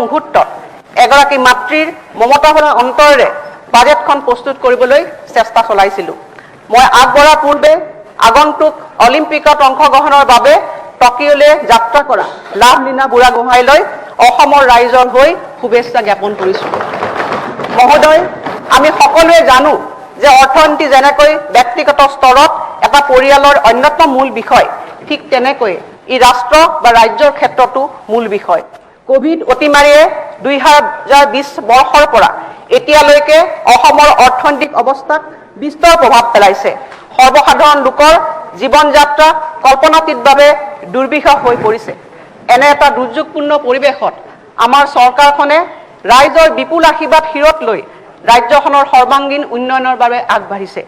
মুহূৰ্তত এগৰাকী মাতৃৰ মমতাভৰা অন্তৰেৰে বাজেটখন প্ৰস্তুত কৰিবলৈ চেষ্টা চলাইছিলোঁ। মই আগবঢ়াৰ পূৰ্বে আগন্তুক অলিম্পিকত অংশগ্ৰহণৰ বাবে টকিঅ'লৈ যাত্ৰা কৰা লাভলীনা বুঢ়াগোহাঁইলৈ অসমৰ ৰাইজৰ হৈ শুভেচ্ছা জ্ঞাপন কৰিছোঁ। মহোদয়, আমি সকলোৱে জানো যে অৰ্থনীতি যেনেকৈ ব্যক্তিগত স্তৰত এটা পৰিয়ালৰ অন্যতম মূল বিষয়, ঠিক তেনেকৈ ই ৰাষ্ট্ৰ বা ৰাজ্যৰ ক্ষেত্ৰতো মূল বিষয়। কোভিড অতিমাৰীয়ে 2020 বৰ্ষৰ পৰা এতিয়ালৈকে অসমৰ অৰ্থনৈতিক অৱস্থাত বিস্তৰ প্ৰভাৱ পেলাইছে। সৰ্বসাধাৰণ লোকৰ জীৱন যাত্ৰা কল্পনাতীতভাৱে দুৰ্বিষহ হৈ পৰিছে। এনে এটা দুৰ্যোগপূৰ্ণ পৰিৱেশত আমাৰ চৰকাৰখনে ৰাইজৰ বিপুল আশীৰ্বাদ শিৰত লৈ ৰাজ্যখনৰ সৰ্বাংগীন উন্নয়নৰ বাবে আগবাঢ়িছে।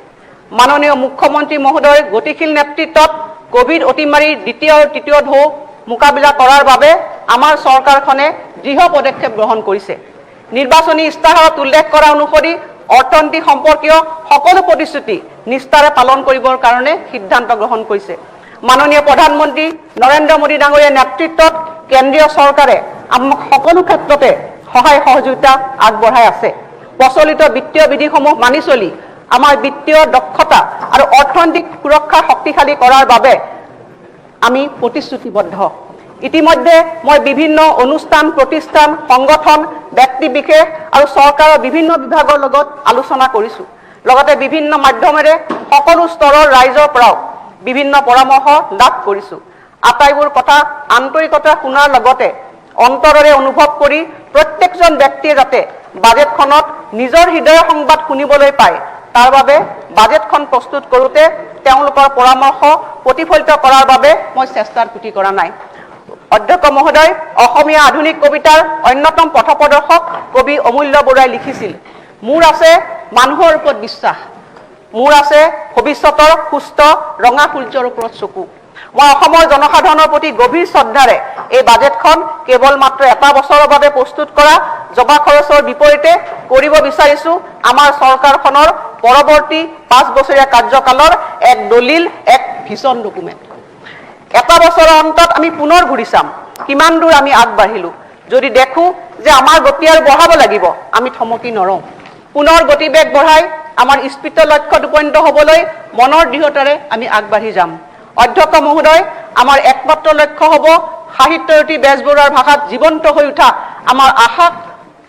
মাননীয় মুখ্যমন্ত্ৰী মহোদয়ৰ গতিশীল নেতৃত্বত কোভিড অতিমাৰীৰ দ্বিতীয় আৰু তৃতীয় ঢৌ মোকাবিলা কৰাৰ বাবে আমাৰ চৰকাৰখনে দৃঢ় পদক্ষেপ গ্ৰহণ কৰিছে। নিৰ্বাচনী ইস্তাহাৰত উল্লেখ কৰা অনুসৰি অৰ্থনীতি সম্পৰ্কীয় সকলো প্ৰতিশ্ৰুতি নিষ্ঠাৰে পালন কৰিবৰ কাৰণে সিদ্ধান্ত গ্ৰহণ কৰিছে। মাননীয় প্ৰধানমন্ত্ৰী নৰেন্দ্ৰ মোদী ডাঙৰীয়াৰ নেতৃত্বত কেন্দ্ৰীয় চৰকাৰে আমাক সকলো ক্ষেত্ৰতে সহায় সহযোগিতা আগবঢ়াই আছে। প্ৰচলিত বিত্তীয় বিধিসমূহ মানি চলি আমাৰ বিত্তীয় দক্ষতা আৰু অৰ্থনৈতিক সুৰক্ষা শক্তিশালী কৰাৰ বাবে আমি প্ৰতিশ্ৰুতিবদ্ধ। ইতিমধ্যে মই বিভিন্ন অনুষ্ঠান, প্ৰতিষ্ঠান, সংগঠন, ব্যক্তি বিশেষ আৰু চৰকাৰৰ বিভিন্ন বিভাগৰ লগত আলোচনা কৰিছোঁ। লগতে বিভিন্ন মাধ্যমেৰে সকলো স্তৰৰ ৰাইজৰ পৰাও বিভিন্ন পৰামৰ্শ লাভ কৰিছোঁ। আটাইবোৰ কথা আন্তৰিকতা শুনাৰ লগতে অন্তৰেৰে অনুভৱ কৰি প্ৰত্যেকজন ব্যক্তিয়ে যাতে বাজেটখনত নিজৰ হৃদয়ৰ সংবাদ শুনিবলৈ পায়, তাৰ বাবে বাজেটখন প্ৰস্তুত কৰোঁতে তেওঁলোকৰ পৰামৰ্শ প্ৰতিফলিত কৰাৰ বাবে মই চেষ্টাৰ ত্ৰুটি কৰা নাই। অধ্যক্ষ মহোদয়, অসমীয়া আধুনিক কবিতাৰ অন্যতম পথপ্ৰদৰ্শক কবি অমূল্য বৰুৱাই লিখিছিল, মোৰ আছে মানুহৰ ওপৰত বিশ্বাস, মোৰ আছে ভৱিষ্যতৰ সুস্থ ৰঙা সূৰ্যৰ ওপৰত চকু। মই অসমৰ জনসাধাৰণৰ প্ৰতি গভীৰ শ্ৰদ্ধাৰে এই বাজেটখন কেৱল মাত্ৰ এটা বছৰৰ বাবে প্ৰস্তুত কৰা জমা খৰচৰ বিপৰীতে কৰিব বিচাৰিছোঁ আমাৰ চৰকাৰখনৰ পৰৱৰ্তী 5 বছৰীয়া কাৰ্যকালৰ এক দলিল, এক ভিজন ডকুমেণ্ট। এটা বছৰৰ অন্তত আমি পুনৰ ঘূৰি চাম কিমান দূৰ আমি আগবাঢ়িলোঁ। যদি দেখোঁ যে আমাৰ গতি আৰু বঢ়াব লাগিব, আমি থমকি নৰওঁ। পুনৰ গতিবেগ বঢ়াই আমাৰ ইস্পিত লক্ষ্যত উপনীত হ'বলৈ মনৰ দৃঢ়তাৰে আমি আগবাঢ়ি যাম। অধ্যক্ষ মহোদয়, আমাৰ একমাত্ৰ লক্ষ্য হ'ব সাহিত্যৰতী বেজবৰুৱাৰ ভাষাত জীৱন্ত হৈ উঠা আমাৰ আশাক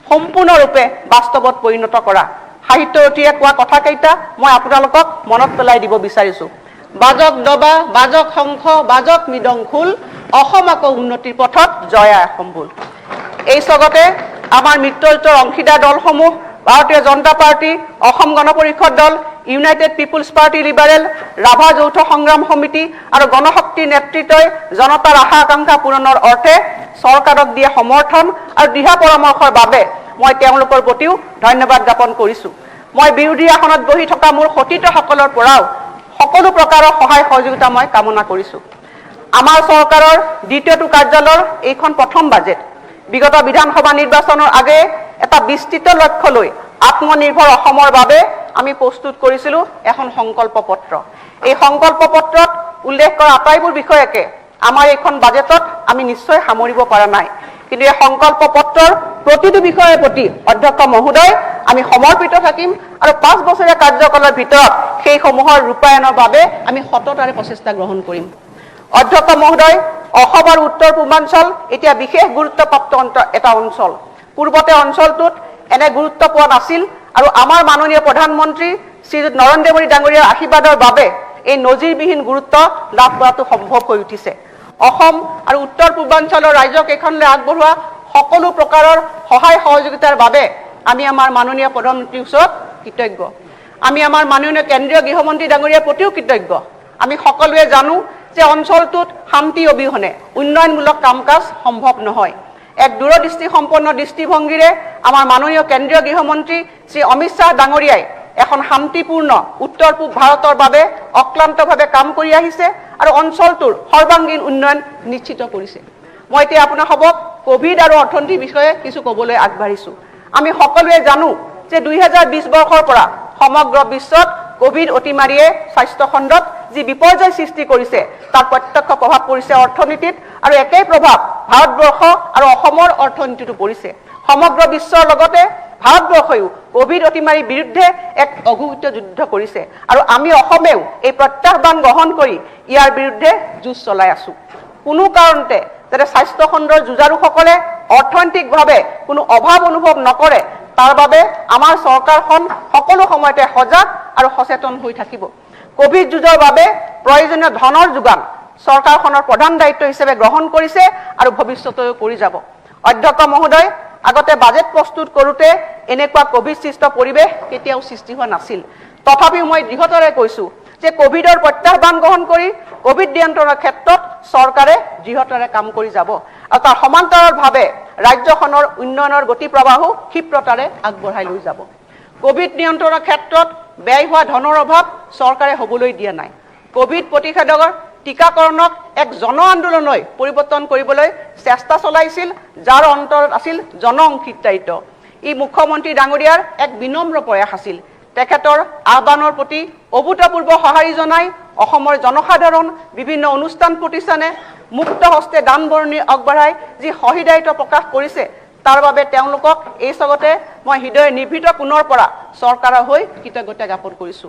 সম্পূৰ্ণৰূপে বাস্তৱত পৰিণত কৰা। সাহিত্যৰতীয়ে কোৱা কথাকেইটা মই আপোনালোকক মনত পেলাই দিব বিচাৰিছোঁ। বাজক দবা, বাজক শংখ, বাজক মৃদং খোল, অসম আকৌ উন্নতিৰ পথত জয়া সম্বুল। এই স্বগতে আমাৰ মিত্ৰজোঁটৰ অংশীদাৰ দলসমূহ ভাৰতীয় জনতা পাৰ্টি, অসম গণ পৰিষদ দল, United Peoples Party Liberal, Rabha Joutha Sangram সমিতি আৰু গণশক্তিৰ নেতৃত্বই জনতাৰ আশা আকাংক্ষা পূৰণৰ অৰ্থে চৰকাৰক দিয়া সমৰ্থন আৰু দিহা পৰামৰ্শৰ বাবে মই তেওঁলোকৰ প্ৰতিও ধন্যবাদ জ্ঞাপন কৰিছোঁ। মই বিৰোধী আসনত বহি থকা মোৰ সতীৰ্থসকলৰ পৰাও সকলো প্ৰকাৰৰ সহায় সহযোগিতা মই কামনা কৰিছোঁ। আমাৰ চৰকাৰৰ দ্বিতীয়টো কাৰ্যালয়ৰ এইখন প্ৰথম বাজেট। বিগত বিধানসভা নিৰ্বাচনৰ আগেয়ে এটা বিস্তৃত লক্ষ্য লৈ আত্মনিৰ্ভৰ অসমৰ বাবে আমি প্ৰস্তুত কৰিছিলোঁ এখন সংকল্প পত্ৰ। এই সংকল্প পত্ৰত উল্লেখ কৰা আটাইবোৰ বিষয়কে আমাৰ এইখন বাজেটত আমি নিশ্চয় সামৰিব পৰা নাই, কিন্তু এই সংকল্প পত্ৰৰ প্ৰতিটো বিষয়ৰ প্ৰতি অধ্যক্ষ মহোদয় আমি সমৰ্পিত থাকিম আৰু 5 বছৰীয়া কাৰ্যকালৰ ভিতৰত সেইসমূহৰ ৰূপায়ণৰ বাবে আমি সততাৰে প্ৰচেষ্টা গ্ৰহণ কৰিম। অধ্যক্ষ মহোদয়, অসম আৰু উত্তৰ পূৰ্বাঞ্চল এতিয়া বিশেষ গুৰুত্বপ্ৰাপ্ত এটা অঞ্চল। পূৰ্বতে অঞ্চলটোত এনে গুৰুত্ব পোৱা নাছিল আৰু আমাৰ মাননীয় প্ৰধানমন্ত্ৰী শ্ৰীযুত নৰেন্দ্ৰ মোদী ডাঙৰীয়াৰ আশীৰ্বাদৰ বাবে এই নজিৰবিহীন গুৰুত্ব লাভ কৰাটো সম্ভৱ হৈ উঠিছে। অসম আৰু উত্তৰ পূৰ্বাঞ্চলৰ ৰাজ্যকেইখনলৈ আগবঢ়োৱা সকলো প্ৰকাৰৰ সহায় সহযোগিতাৰ বাবে আমি আমাৰ মাননীয় প্ৰধানমন্ত্ৰীৰ ওচৰত কৃতজ্ঞ। আমি আমাৰ মাননীয় কেন্দ্ৰীয় গৃহমন্ত্ৰী ডাঙৰীয়াৰ প্ৰতিও কৃতজ্ঞ। আমি সকলোৱে জানো যে অঞ্চলটোত শান্তি অবিহনে উন্নয়নমূলক কাম কাজ সম্ভৱ নহয়। এক দূৰদৃষ্টি সম্পন্ন দৃষ্টিভংগীৰে আমাৰ মাননীয় কেন্দ্ৰীয় গৃহমন্ত্ৰী শ্ৰী অমিত শ্বাহ ডাঙৰীয়াই এখন শান্তিপূৰ্ণ উত্তৰ পূব ভাৰতৰ বাবে অক্লান্তভাৱে কাম কৰি আহিছে আৰু অঞ্চলটোৰ সৰ্বাংগীন উন্নয়ন নিশ্চিত কৰিছে। মই এতিয়া আপোনালোকক কোভিড আৰু অৰ্থনীতিৰ বিষয়ে কিছু ক'বলৈ আগবাঢ়িছোঁ। আমি সকলোৱে জানো যে 2020 বৰ্ষৰ পৰা সমগ্ৰ বিশ্বত কোভিড অতিমাৰীয়ে স্বাস্থ্য খণ্ডত যি বিপৰ্যয় সৃষ্টি কৰিছে তাৰ প্ৰত্যক্ষ প্ৰভাৱ পৰিছে অৰ্থনীতিত আৰু একেই প্ৰভাৱ ভাৰতবৰ্ষ আৰু অসমৰ অৰ্থনীতিতো পৰিছে সমগ্ৰ বিশ্বৰ লগতে ভাৰতবৰ্ষয়ো কোভিড অতিমাৰীৰ বিৰুদ্ধে এক অঘোষিত যুদ্ধ কৰিছে আৰু আমি অসমেও এই প্ৰত্যাহ্বান গ্ৰহণ কৰি ইয়াৰ বিৰুদ্ধে যুঁজ চলাই আছো কোনো কাৰণতে যাতে স্বাস্থ্য খণ্ডৰ যুঁজাৰুসকলে অৰ্থনৈতিকভাৱে কোনো অভাৱ অনুভৱ নকৰে তাৰ বাবে আমাৰ চৰকাৰখন সকলো সময়তে সজাগ আৰু সচেতন হৈ থাকিব কোভিড যুঁজৰ বাবে প্ৰয়োজনীয় ধনৰ যোগান চৰকাৰখনৰ প্ৰধান দায়িত্ব হিচাপে গ্ৰহণ কৰিছে আৰু ভৱিষ্যতেও কৰি যাব অধ্যক্ষ মহোদয় আগতে বাজেট প্ৰস্তুত কৰোতে এনেকুৱা কোভিড সৃষ্ট পৰিৱেশ কেতিয়াও সৃষ্টি হোৱা নাছিল তথাপিও মই দৃঢ়তাৰে কৈছো যে কোভিডৰ প্ৰত্যাহ্বান গ্ৰহণ কৰি কোভিড নিয়ন্ত্ৰণৰ ক্ষেত্ৰত চৰকাৰে দৃঢ়তাৰে কাম কৰি যাব আৰু তাৰ সমান্তৰালভাৱে ৰাজ্যখনৰ উন্নয়নৰ গতি প্ৰবাহো ক্ষিপ্ৰতাৰে আগবঢ়াই লৈ যাব কোভিড নিয়ন্ত্ৰণৰ ক্ষেত্ৰত ব্যয় হোৱা ধনৰ অভাৱ চৰকাৰে হ'বলৈ দিয়া নাই কোভিড প্ৰতিষেধকৰ টিকাকৰণক এক জন আন্দোলনলৈ পৰিৱৰ্তন কৰিবলৈ চেষ্টা চলাইছিল যাৰ অন্তৰত আছিল জন অংশীদাৰিত্ব ই মুখ্যমন্ত্ৰী ডাঙৰীয়াৰ এক বিনম্ৰ প্ৰয়াস আছিল তেখেতৰ আহ্বানৰ প্ৰতি অভূতপূৰ্ব সঁহাৰি জনাই অসমৰ জনসাধাৰণ বিভিন্ন অনুষ্ঠান প্ৰতিষ্ঠানে মুক্ত হস্তে দান বৰণি আগবঢ়াই যি সহৃদয়তা প্ৰকাশ কৰিছে তাৰ বাবে তেওঁলোকক এই স্বাগতে মই হৃদয় নিৰ্ভীত কোণৰ পৰা চৰকাৰৰ হৈ কৃতজ্ঞতা জ্ঞাপন কৰিছো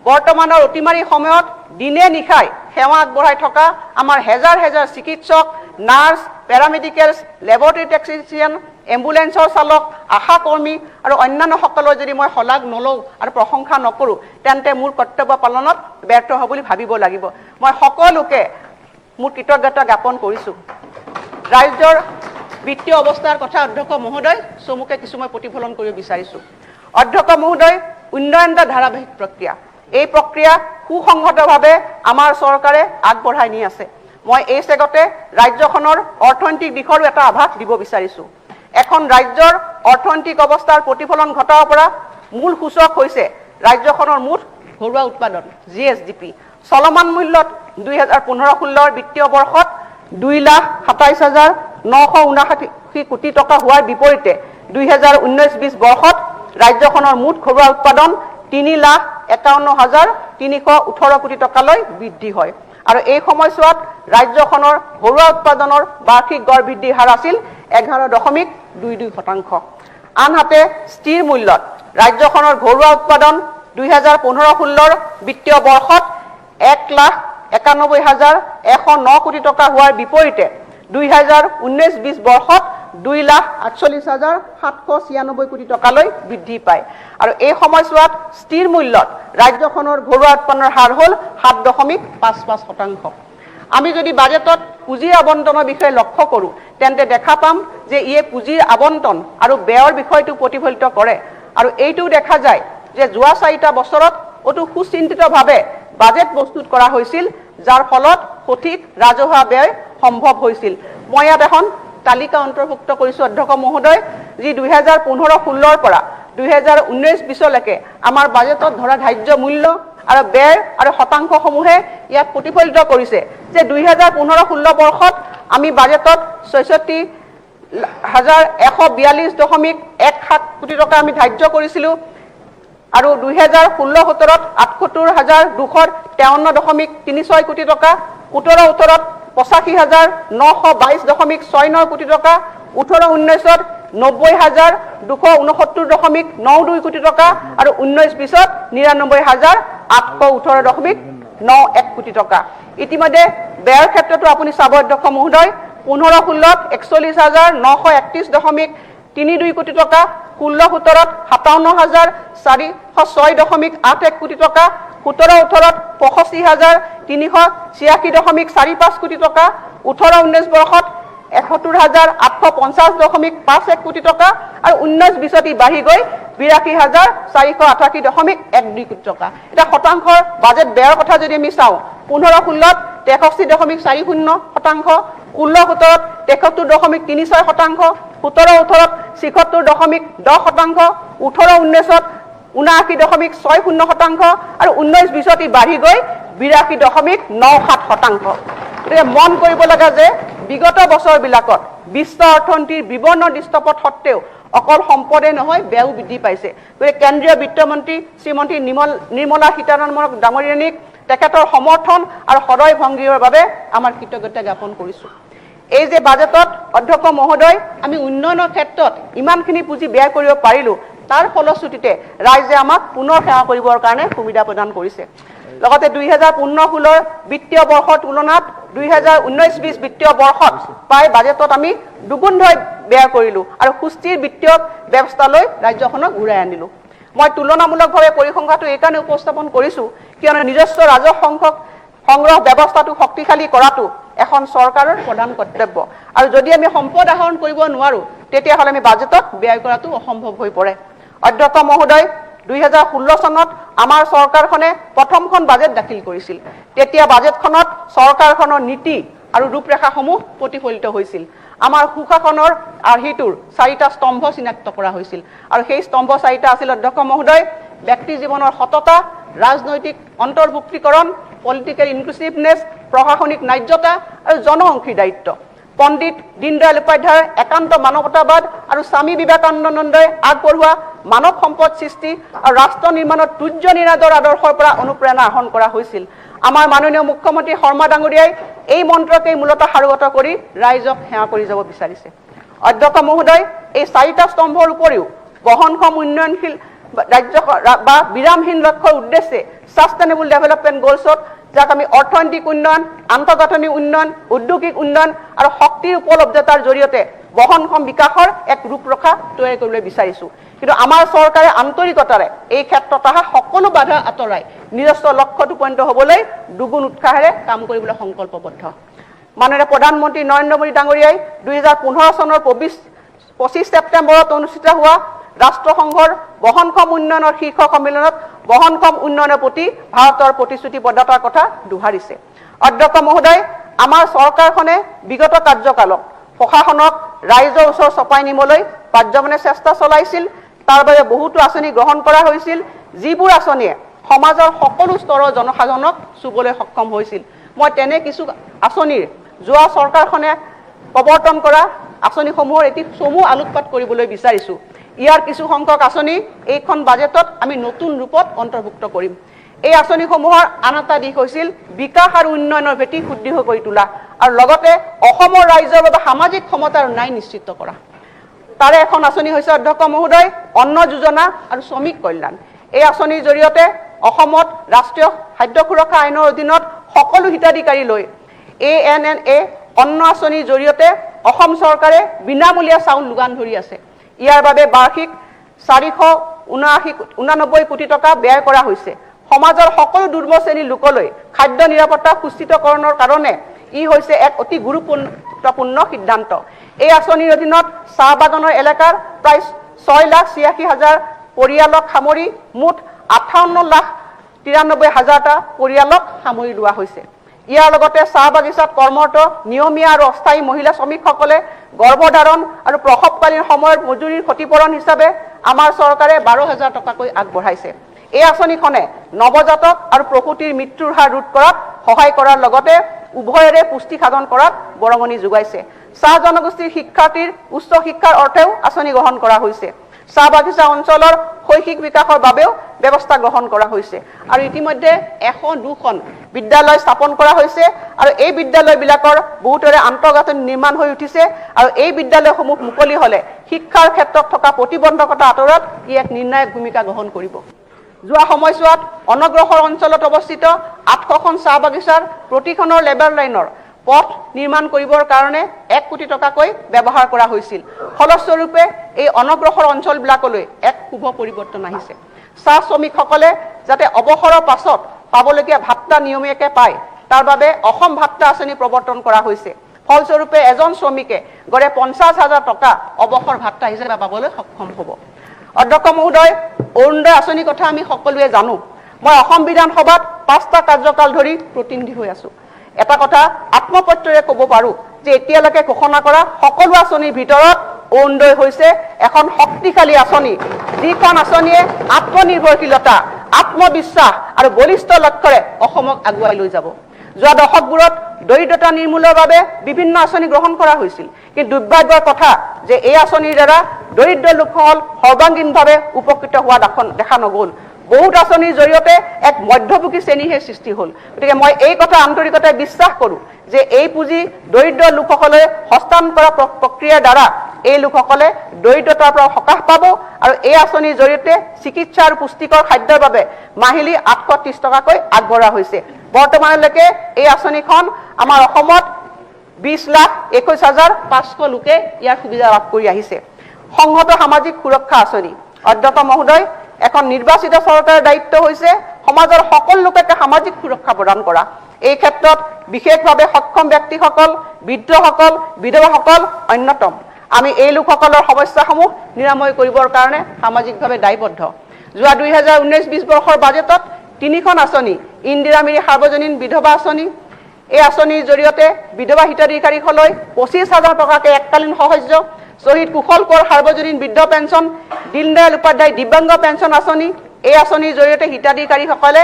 বৰ্তমানৰ অতিমাৰী সময়ত দিনে নিশাই সেৱা আগবঢ়াই থকা আমাৰ হেজাৰ হেজাৰ চিকিৎসক নাৰ্ছ পেৰামেডিকেলছ লেবৰেটৰী টেকনিচিয়ান এম্বুলেন্সৰ চালক আশা কৰ্মী আৰু অন্যান্য সকলৰ যদি মই শলাগ নলওঁ আৰু প্ৰশংসা নকৰোঁ তেন্তে মোৰ কৰ্তব্য পালনত ব্যৰ্থ হ'ব বুলি ভাবিব লাগিব মই সকলোকে মোৰ কৃতজ্ঞতা জ্ঞাপন কৰিছোঁ ৰাজ্যৰ বিত্তীয় অৱস্থাৰ কথা অধ্যক্ষ মহোদয় চমুকে কিছুমান প্ৰতিফলন কৰিব বিচাৰিছোঁ অধ্যক্ষ মহোদয় উন্নয়ন এটা ধাৰাবাহিক প্ৰক্ৰিয়া এই প্ৰক্ৰিয়া সুসংগতভাৱে আমাৰ চৰকাৰে আগবঢ়াই নি আছে মই এই চেগতে ৰাজ্যখনৰ অৰ্থনৈতিক দিশৰো এটা আভাস দিব বিচাৰিছোঁ এখন ৰাজ্যৰ অৰ্থনৈতিক অৱস্থাৰ প্ৰতিফলন ঘটাব পৰা মূল সূচক হৈছে ৰাজ্যখনৰ মুঠ ঘৰুৱা উৎপাদন জিএছডিপি চলমান মূল্যত 2015-16 বিত্তীয় বৰ্ষত 2,27,959 কোটি টকা হোৱাৰ বিপৰীতে 2019-20 বৰ্ষত ৰাজ্যখনৰ মুঠ ঘৰুৱা উৎপাদন 3,51,318 কোটি টকালৈ বৃদ্ধি হয় আৰু এই সময়ছোৱাত ৰাজ্যখনৰ ঘৰুৱা উৎপাদনৰ বাৰ্ষিক গড় বৃদ্ধিৰ হাৰ আছিল 11.22%। আনহাতে স্থিৰ মূল্যত ৰাজ্যখনৰ ঘৰুৱা উৎপাদন 2015-16 বিত্তীয় বৰ্ষত 1,91,109 কোটি টকা হোৱাৰ বিপৰীতে 2019-20 বৰ্ষত 2,48,796 কোটি টকালৈ বৃদ্ধি পায় আৰু এই সময়ছোৱাত স্থিৰ মূল্যত ৰাজ্যখনৰ ঘৰুৱা উৎপাদনৰ হাৰ হ'ল 7.55%। আমি যদি বাজেটত পুঁজিৰ আবণ্টনৰ বিষয়ে লক্ষ্য কৰোঁ তেন্তে দেখা পাম যে ইয়ে পুঁজিৰ আবণ্টন আৰু ব্যয়ৰ বিষয়টো প্ৰতিফলিত কৰে আৰু এইটোও দেখা যায় যে যোৱা 4টা বছৰত অতি সুচিন্তিতভাৱে বাজেট প্ৰস্তুত কৰা হৈছিল যাৰ ফলত সঠিক ৰাজহুৱা ব্যয় সম্ভৱ হৈছিল মই ইয়াত এখন তালিকা অন্তৰ্ভুক্ত কৰিছোঁ অধ্যক্ষ মহোদয় যি 2015-16 পৰা 2019-20 লৈকে আমাৰ বাজেটত ধৰা ধাৰ্য মূল্য আৰু ব্যয় আৰু শতাংশসমূহে ইয়াত প্ৰতিফলিত কৰিছে যে 2015-16 বৰ্ষত আমি বাজেটত 66,142.17 কোটি টকা আমি ধাৰ্য কৰিছিলোঁ আৰু 2016-17ত 78,253.36 কোটি টকা 17-18ত 85,922.69 কোটি টকা 18-19ত 90,269.92 কোটি টকা আৰু 19-20ত 99,818.91 কোটি টকা ইতিমধ্যে ব্যয়ৰ ক্ষেত্ৰতো আপুনি চাব অধ্যক্ষ মহোদয় 15-16ত 41,931.32 কোটি টকা 16-17ত 57,406.81 কোটি টকা 17-18ত 85,386.45 কোটি টকা 18-19 বৰ্ষত 71,850.51 কোটি টকা আৰু 19-20ত বাঢ়ি গৈ 82,488.12 কোটি টকা এটা শতাংশৰ বাজেট ব্যয়ৰ কথা যদি আমি চাওঁ 15-16ত 63.40%, 16-17ত 73.36%, 17-18ত 76.10%, 18-19ত 79.60% আৰু 19-20ত বাঢ়ি গৈ 82.97%। গতিকে মন কৰিব লগা যে বিগত বছৰবিলাকত বিশ্ব অৰ্থনীতিৰ বিবৰ্ণ দৃশ্যপট সত্ত্বেও অকল সম্পদে নহয় ব্যয়ও বৃদ্ধি পাইছে। গতিকে কেন্দ্ৰীয় বিত্তমন্ত্ৰী শ্ৰীমতী নিৰ্মলা সীতাৰামন ডাঙৰীয়ানীক তেখেতৰ সমৰ্থন আৰু সদয় ভংগীৰ বাবে আমাৰ কৃতজ্ঞতা জ্ঞাপন কৰিছোঁ। এই যে বাজেটত অধ্যক্ষ মহোদয় আমি উন্নয়নৰ ক্ষেত্ৰত ইমানখিনি পুঁজি ব্যয় কৰিব পাৰিলোঁ, তাৰ ফলশ্ৰুতিতে ৰাইজে আমাক পুনৰ সেৱা কৰিবৰ কাৰণে সুবিধা প্ৰদান কৰিছে। লগতে 2015-16 বিত্তীয় বৰ্ষৰ তুলনাত 2019-20 বিত্তীয় বৰ্ষত প্ৰায় বাজেটত আমি দুগুণকৈ ব্যয় কৰিলোঁ আৰু সুস্থিৰ বিত্তীয় ব্যৱস্থালৈ ৰাজ্যখনক ঘূৰাই আনিলোঁ। মই তুলনামূলকভাৱে পৰিসংখ্যাটো এইকাৰণে উপস্থাপন কৰিছোঁ কিয়নো নিজস্ব ৰাজহ সংগ্ৰহ ব্যৱস্থাটো শক্তিশালী কৰাটো এখন চৰকাৰৰ প্ৰধান কৰ্তব্য, আৰু যদি আমি সম্পদ আহৰণ কৰিব নোৱাৰোঁ তেতিয়াহ'লে আমি বাজেটত ব্যয় কৰাটো অসম্ভৱ হৈ পৰে। অধ্যক্ষ মহোদয় 2016 চনত আমাৰ চৰকাৰখনে প্ৰথমখন বাজেট দাখিল কৰিছিল। তেতিয়া বাজেটখনত চৰকাৰখনৰ নীতি আৰু ৰূপৰেখাসমূহ প্ৰতিফলিত হৈছিল। আমাৰ সুশাসনৰ আৰ্হিটোৰ 4টা স্তম্ভ চিনাক্ত কৰা হৈছিল, আৰু সেই স্তম্ভ 4টা আছিল অধ্যক্ষ মহোদয় ব্যক্তি জীৱনৰ সততা, ৰাজনৈতিক অন্তৰ্ভুক্তিকৰণ, পলিটিকেল ইনক্লুচিভনেছ, প্ৰশাসনিক ন্যায্যতা আৰু জনঅংশীদাৰিত্ব। পণ্ডিত দীনদয়াল উপাধ্যায়ৰ একান্ত মানৱতাবাদ আৰু স্বামী বিবেকানন্দই আগবঢ়োৱা মানৱ সম্পদ সৃষ্টি আৰু ৰাষ্ট্ৰ নিৰ্মাণৰ তুৰ্য নিনাদৰ আদৰ্শৰ পৰা অনুপ্ৰেৰণা আহৰণ কৰা হৈছিল। আমাৰ মাননীয় মুখ্যমন্ত্ৰী শৰ্মা ডাঙৰীয়াই এই মন্ত্ৰকেই মূলতঃ সাৰোগত কৰি ৰাইজক সেৱা কৰি যাব বিচাৰিছে। অধ্যক্ষ মহোদয়, এই 4টা স্তম্ভৰ উপৰিও বহনক্ষম উন্নয়নশীল ৰাজ্য বা বিৰামহীন লক্ষ্যৰ উদ্দেশ্যে ছাষ্টেইনেবল ডেভেলপমেণ্ট গ'লছত, যাক আমি অৰ্থনৈতিক উন্নয়ন, আন্তঃগাঁথনি উন্নয়ন, ঔদ্যোগিক উন্নয়ন আৰু শক্তিৰ উপলব্ধতাৰ জৰিয়তে বহনক্ষম বিকাশৰ এক ৰূপৰেখা তৈয়াৰ কৰিবলৈ বিচাৰিছোঁ। কিন্তু আমাৰ চৰকাৰে আন্তৰিকতাৰে এই ক্ষেত্ৰত অহা সকলো বাধা আঁতৰাই নিজস্ব লক্ষ্যত উপনীত হ'বলৈ দুগুণ উৎসাহেৰে কাম কৰিবলৈ সংকল্পবদ্ধ। মাননীয় প্ৰধানমন্ত্ৰী নৰেন্দ্ৰ মোদী ডাঙৰীয়াই 2015 চনৰ 25 ছেপ্টেম্বৰত অনুষ্ঠিত হোৱা ৰাষ্ট্ৰসংঘৰ বহনক্ষম উন্নয়নৰ শীৰ্ষ সন্মিলনত বহনক্ষম উন্নয়নৰ প্ৰতি ভাৰতৰ প্ৰতিশ্ৰুতিবদ্ধতাৰ কথা দোহাৰিছে। অধ্যক্ষ মহোদয়, আমাৰ চৰকাৰখনে বিগত কাৰ্যকালত প্ৰশাসনক ৰাইজৰ ওচৰ চপাই নিবলৈ পাৰ্যমানে চেষ্টা চলাইছিল। তাৰ বাবে বহুতো আঁচনি গ্ৰহণ কৰা হৈছিল, যিবোৰ আঁচনিয়ে সমাজৰ সকলো স্তৰৰ জনসাধাৰণক চুবলৈ সক্ষম হৈছিল। মই তেনে কিছু আঁচনিৰ যোৱা চৰকাৰখনে প্ৰৱৰ্তন কৰা আঁচনিসমূহৰ এটি চমু আলোকপাত কৰিবলৈ বিচাৰিছোঁ। ইয়াৰ কিছু সংখ্যক আঁচনি এইখন বাজেটত আমি নতুন ৰূপত অন্তৰ্ভুক্ত কৰিম। এই আঁচনিসমূহৰ আন এটা দিশ হৈছিল বিকাশ আৰু উন্নয়নৰ ভেটি সুদৃঢ় কৰি তোলা আৰু লগতে অসমৰ ৰাইজৰ বাবে সামাজিক সমতা আৰু ন্যায় নিশ্চিত কৰা। তাৰে এখন আঁচনি হৈছে অধ্যক্ষ মহোদয় অন্ন যোজনা আৰু শ্ৰমিক কল্যাণ। এই আঁচনিৰ জৰিয়তে অসমত ৰাষ্ট্ৰীয় খাদ্য সুৰক্ষা আইনৰ অধীনত সকলো হিতাধিকাৰীলৈ ANNA অন্ন আঁচনিৰ জৰিয়তে অসম চৰকাৰে বিনামূলীয়া চাউল যোগান ধৰি আছে। ইয়াৰ বাবে বাৰ্ষিক 489 কোটি টকা ব্যয় কৰা হৈছে। সমাজৰ সকলো দুৰ্বল শ্ৰেণীৰ লোকলৈ খাদ্য নিৰাপত্তা সুনিশ্চিতকৰণৰ কাৰণে ই হৈছে এক অতি গুৰুত্বপূৰ্ণ সিদ্ধান্ত। এই আঁচনিৰ অধীনত চাহ বাগানৰ এলেকাৰ প্ৰায় 6,86,000 পৰিয়ালক সামৰি মুঠ 58,93,000টা পৰিয়ালক সামৰি লোৱা হৈছে। ইয়াৰ লগতে চাহ বাগিচাত কৰ্মৰত নিয়মীয়া আৰু অস্থায়ী মহিলা শ্ৰমিকসকলে গৰ্ভধাৰণ আৰু প্ৰসৱকালীন সময়ত মজুৰিৰ ক্ষতিপূৰণ হিচাপে আমাৰ চৰকাৰে 12,000 টকাকৈ আগবঢ়াইছে। এই আঁচনিখনে নৱজাতক আৰু প্ৰসূতিৰ মৃত্যুৰ হাৰ ৰোধ কৰাত সহায় কৰাৰ লগতে উভয়ৰে পুষ্টি সাধন কৰাত বৰঙণি যোগাইছে। চাহ জনগোষ্ঠীৰ শিক্ষাৰ্থীৰ উচ্চ শিক্ষাৰ অৰ্থেও আঁচনি গ্ৰহণ কৰা হৈছে। চাহ বাগিচা অঞ্চলৰ শৈক্ষিক বিকাশৰ বাবেও ব্যৱস্থা গ্ৰহণ কৰা হৈছে আৰু ইতিমধ্যে 102খন বিদ্যালয় স্থাপন কৰা হৈছে আৰু এই বিদ্যালয়বিলাকৰ বহুতৰে আন্তঃগাঁথনি নিৰ্মাণ হৈ উঠিছে আৰু এই বিদ্যালয়সমূহ মুকলি হ'লে শিক্ষাৰ ক্ষেত্ৰত থকা প্ৰতিবন্ধকতা আঁতৰোৱাত ই এক নিৰ্ণায়ক ভূমিকা গ্ৰহণ কৰিব। যোৱা সময়ছোৱাত অনগ্ৰসৰ অঞ্চলত অৱস্থিত 800খন চাহ বাগিচাৰ প্ৰতিখনৰ লেবাৰ লাইনৰ পথ নিৰ্মাণ কৰিবৰ কাৰণে 1 কোটি টকাকৈ ব্যৱহাৰ কৰা হৈছিল। ফলস্বৰূপে এই অনগ্ৰসৰ অঞ্চলবিলাকলৈ এক শুভ পৰিৱৰ্তন আহিছে। চাহ শ্ৰমিকসকলে যাতে অৱসৰৰ পাছত পাবলগীয়া ভাত্তা নিয়মীয়াকৈ পায় তাৰ বাবে অসম ভাত্তা আঁচনি প্ৰৱৰ্তন কৰা হৈছে। ফলস্বৰূপে এজন শ্ৰমিকে গড়ে 50,000 টকা অৱসৰ ভাত্তা হিচাপে পাবলৈ সক্ষম হ'ব। অধ্যক্ষ মহোদয়, অৰুণোদয় আঁচনিৰ কথা আমি সকলোৱে জানো। মই অসম বিধানসভাত 5টা কাৰ্যকাল ধৰি প্ৰতিনিধি হৈ আছোঁ। এটা কথা আত্মপত্যৰে ক'ব পাৰোঁ যে এতিয়ালৈকে ঘোষণা কৰা সকলো আঁচনিৰ ভিতৰত অৰুণোদয় হৈছে এখন শক্তিশালী আঁচনি, যিখন আঁচনিয়ে আত্মনিৰ্ভৰশীলতা, আত্মবিশ্বাস আৰু বলিষ্ঠ লক্ষ্যৰে অসমক আগুৱাই লৈ যাব। যোৱা দশকবোৰত দৰিদ্ৰতা নিৰ্মূলৰ বাবে বিভিন্ন আঁচনি গ্ৰহণ কৰা হৈছিল, কিন্তু দুৰ্ভাগ্যৰ কথা যে এই আঁচনিৰ দ্বাৰা দৰিদ্ৰ লোকসকল সৰ্বাংগীনভাৱে উপকৃত হোৱা দেখা নগ'ল। বহুত আঁচনিৰ জৰিয়তে এক মধ্যভোগী শ্ৰেণীহে সৃষ্টি হ'ল। গতিকে মই এই কথা আন্তৰিকতাৰে বিশ্বাস কৰোঁ যে এই পুঁজি দৰিদ্ৰ লোকসকলে হস্তান্তৰ কৰা প্ৰক্ৰিয়াৰ দ্বাৰা এই লোকসকলে দৰিদ্ৰতাৰ পৰা সকাহ পাব আৰু এই আঁচনিৰ জৰিয়তে চিকিৎসা আৰু পুষ্টিকৰ খাদ্যৰ বাবে মাহিলী 830 টকাকৈ আগবঢ়োৱা হৈছে। বৰ্তমানলৈকে এই আঁচনিখন আমাৰ অসমত 20,21,500 লোকে ইয়াৰ সুবিধা লাভ কৰি আহিছে। সংহত সামাজিক সুৰক্ষা আঁচনি অধ্যক্ষ মহোদয়, এখন নিৰ্বাচিত চৰকাৰৰ দায়িত্ব হৈছে সমাজৰ সকলো লোককে সামাজিক সুৰক্ষা প্ৰদান কৰা। এই ক্ষেত্ৰত বিশেষভাৱে সক্ষম ব্যক্তিসকল, বৃদ্ধসকল, বিধৱাসকল অন্যতম। আমি এই লোকসকলৰ সমস্যাসমূহ নিৰাময় কৰিবৰ কাৰণে সামাজিকভাৱে দায়বদ্ধ। যোৱা 2019-20 বৰ্ষৰ বাজেটত 3খন আঁচনি, ইন্দিৰা মিৰি সাৰ্বজনীন বিধৱা আঁচনি, এই আঁচনিৰ জৰিয়তে বিধৱা হিতাধিকাৰীসকললৈ 25,000 টকাকৈ এককালীন সাহায্য, শ্বহীদ কুশল কোঁৱৰ সাৰ্বজনীন বৃদ্ধ পেঞ্চন, দীনদয়াল উপাধ্যায় দিব্যাংগ পেঞ্চন আঁচনি, এই আঁচনিৰ জৰিয়তে হিতাধিকাৰীসকলে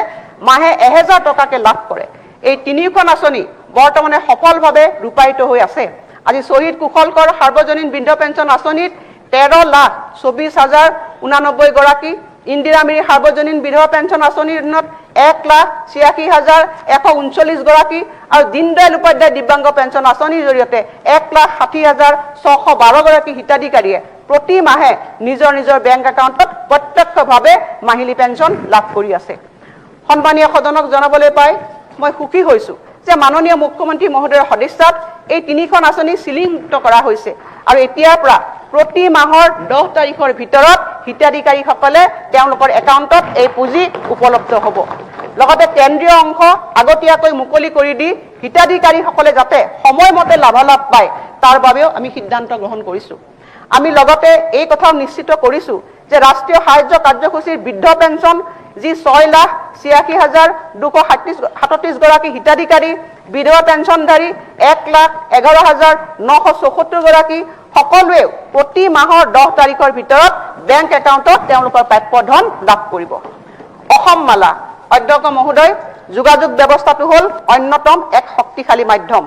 মাহে 1000 টকাকৈ লাভ কৰে। এই 3খন আঁচনি বৰ্তমানে সফলভাৱে ৰূপায়িত হৈ আছে। আজি শ্বহীদ কুশল কোঁৱৰ সাৰ্বজনীন বৃদ্ধ পেঞ্চন আঁচনিত 13,24,089 গৰাকী, ইন্দিৰা মিৰি সাৰ্বজনীন বিধৱা পেঞ্চন আঁচনিৰ অধীনত 1,86,139 গৰাকী আৰু দীনদয়াল উপাধ্যায় দিব্যাংগ পেঞ্চন আঁচনিৰ জৰিয়তে 1,60,612 গৰাকী হিতাধিকাৰীয়ে প্ৰতি মাহে নিজৰ নিজৰ বেংক একাউণ্টত প্ৰত্যক্ষভাৱে মাহিলী পেঞ্চন লাভ কৰি আছে। সন্মানীয় সদনক জনাবলৈ পাই মই সুখী হৈছোঁ যে মাননীয় মুখ্যমন্ত্ৰী মহোদয়ৰ সদিচ্ছাত এই 3খন আঁচনি চিলিংমুক্ত কৰা হৈছে আৰু এতিয়াৰ পৰা প্ৰতি মাহৰ 10 তাৰিখৰ ভিতৰত হিতাধিকাৰীসকলে তেওঁলোকৰ একাউণ্টত এই পুঁজি উপলব্ধ হ'ব। লগতে কেন্দ্ৰীয় অংশ আগতীয়াকৈ মুকলি কৰি দি হিতাধিকাৰীসকলে যাতে সময়মতে লাভালাভ পায় তাৰ বাবেও আমি সিদ্ধান্ত গ্ৰহণ কৰিছোঁ। আমি লগতে এই কথাও নিশ্চিত কৰিছোঁ যে ৰাষ্ট্ৰীয় সাহায্য কাৰ্যসূচীৰ বৃদ্ধ পেঞ্চন যি 6,86,237 গৰাকী হিতাধিকাৰী, বিধৱা পেঞ্চনধাৰী 1,11,974 গৰাকী সকলোৱে প্ৰতি মাহৰ 10 তাৰিখৰ ভিতৰত বেংক একাউণ্টত তেওঁলোকৰ প্ৰাপ্য ধন লাভ কৰিব। অসম মালা অধ্যক্ষ মহোদয়, যোগাযোগ ব্যৱস্থাটো হ'ল অন্যতম এক শক্তিশালী মাধ্যম।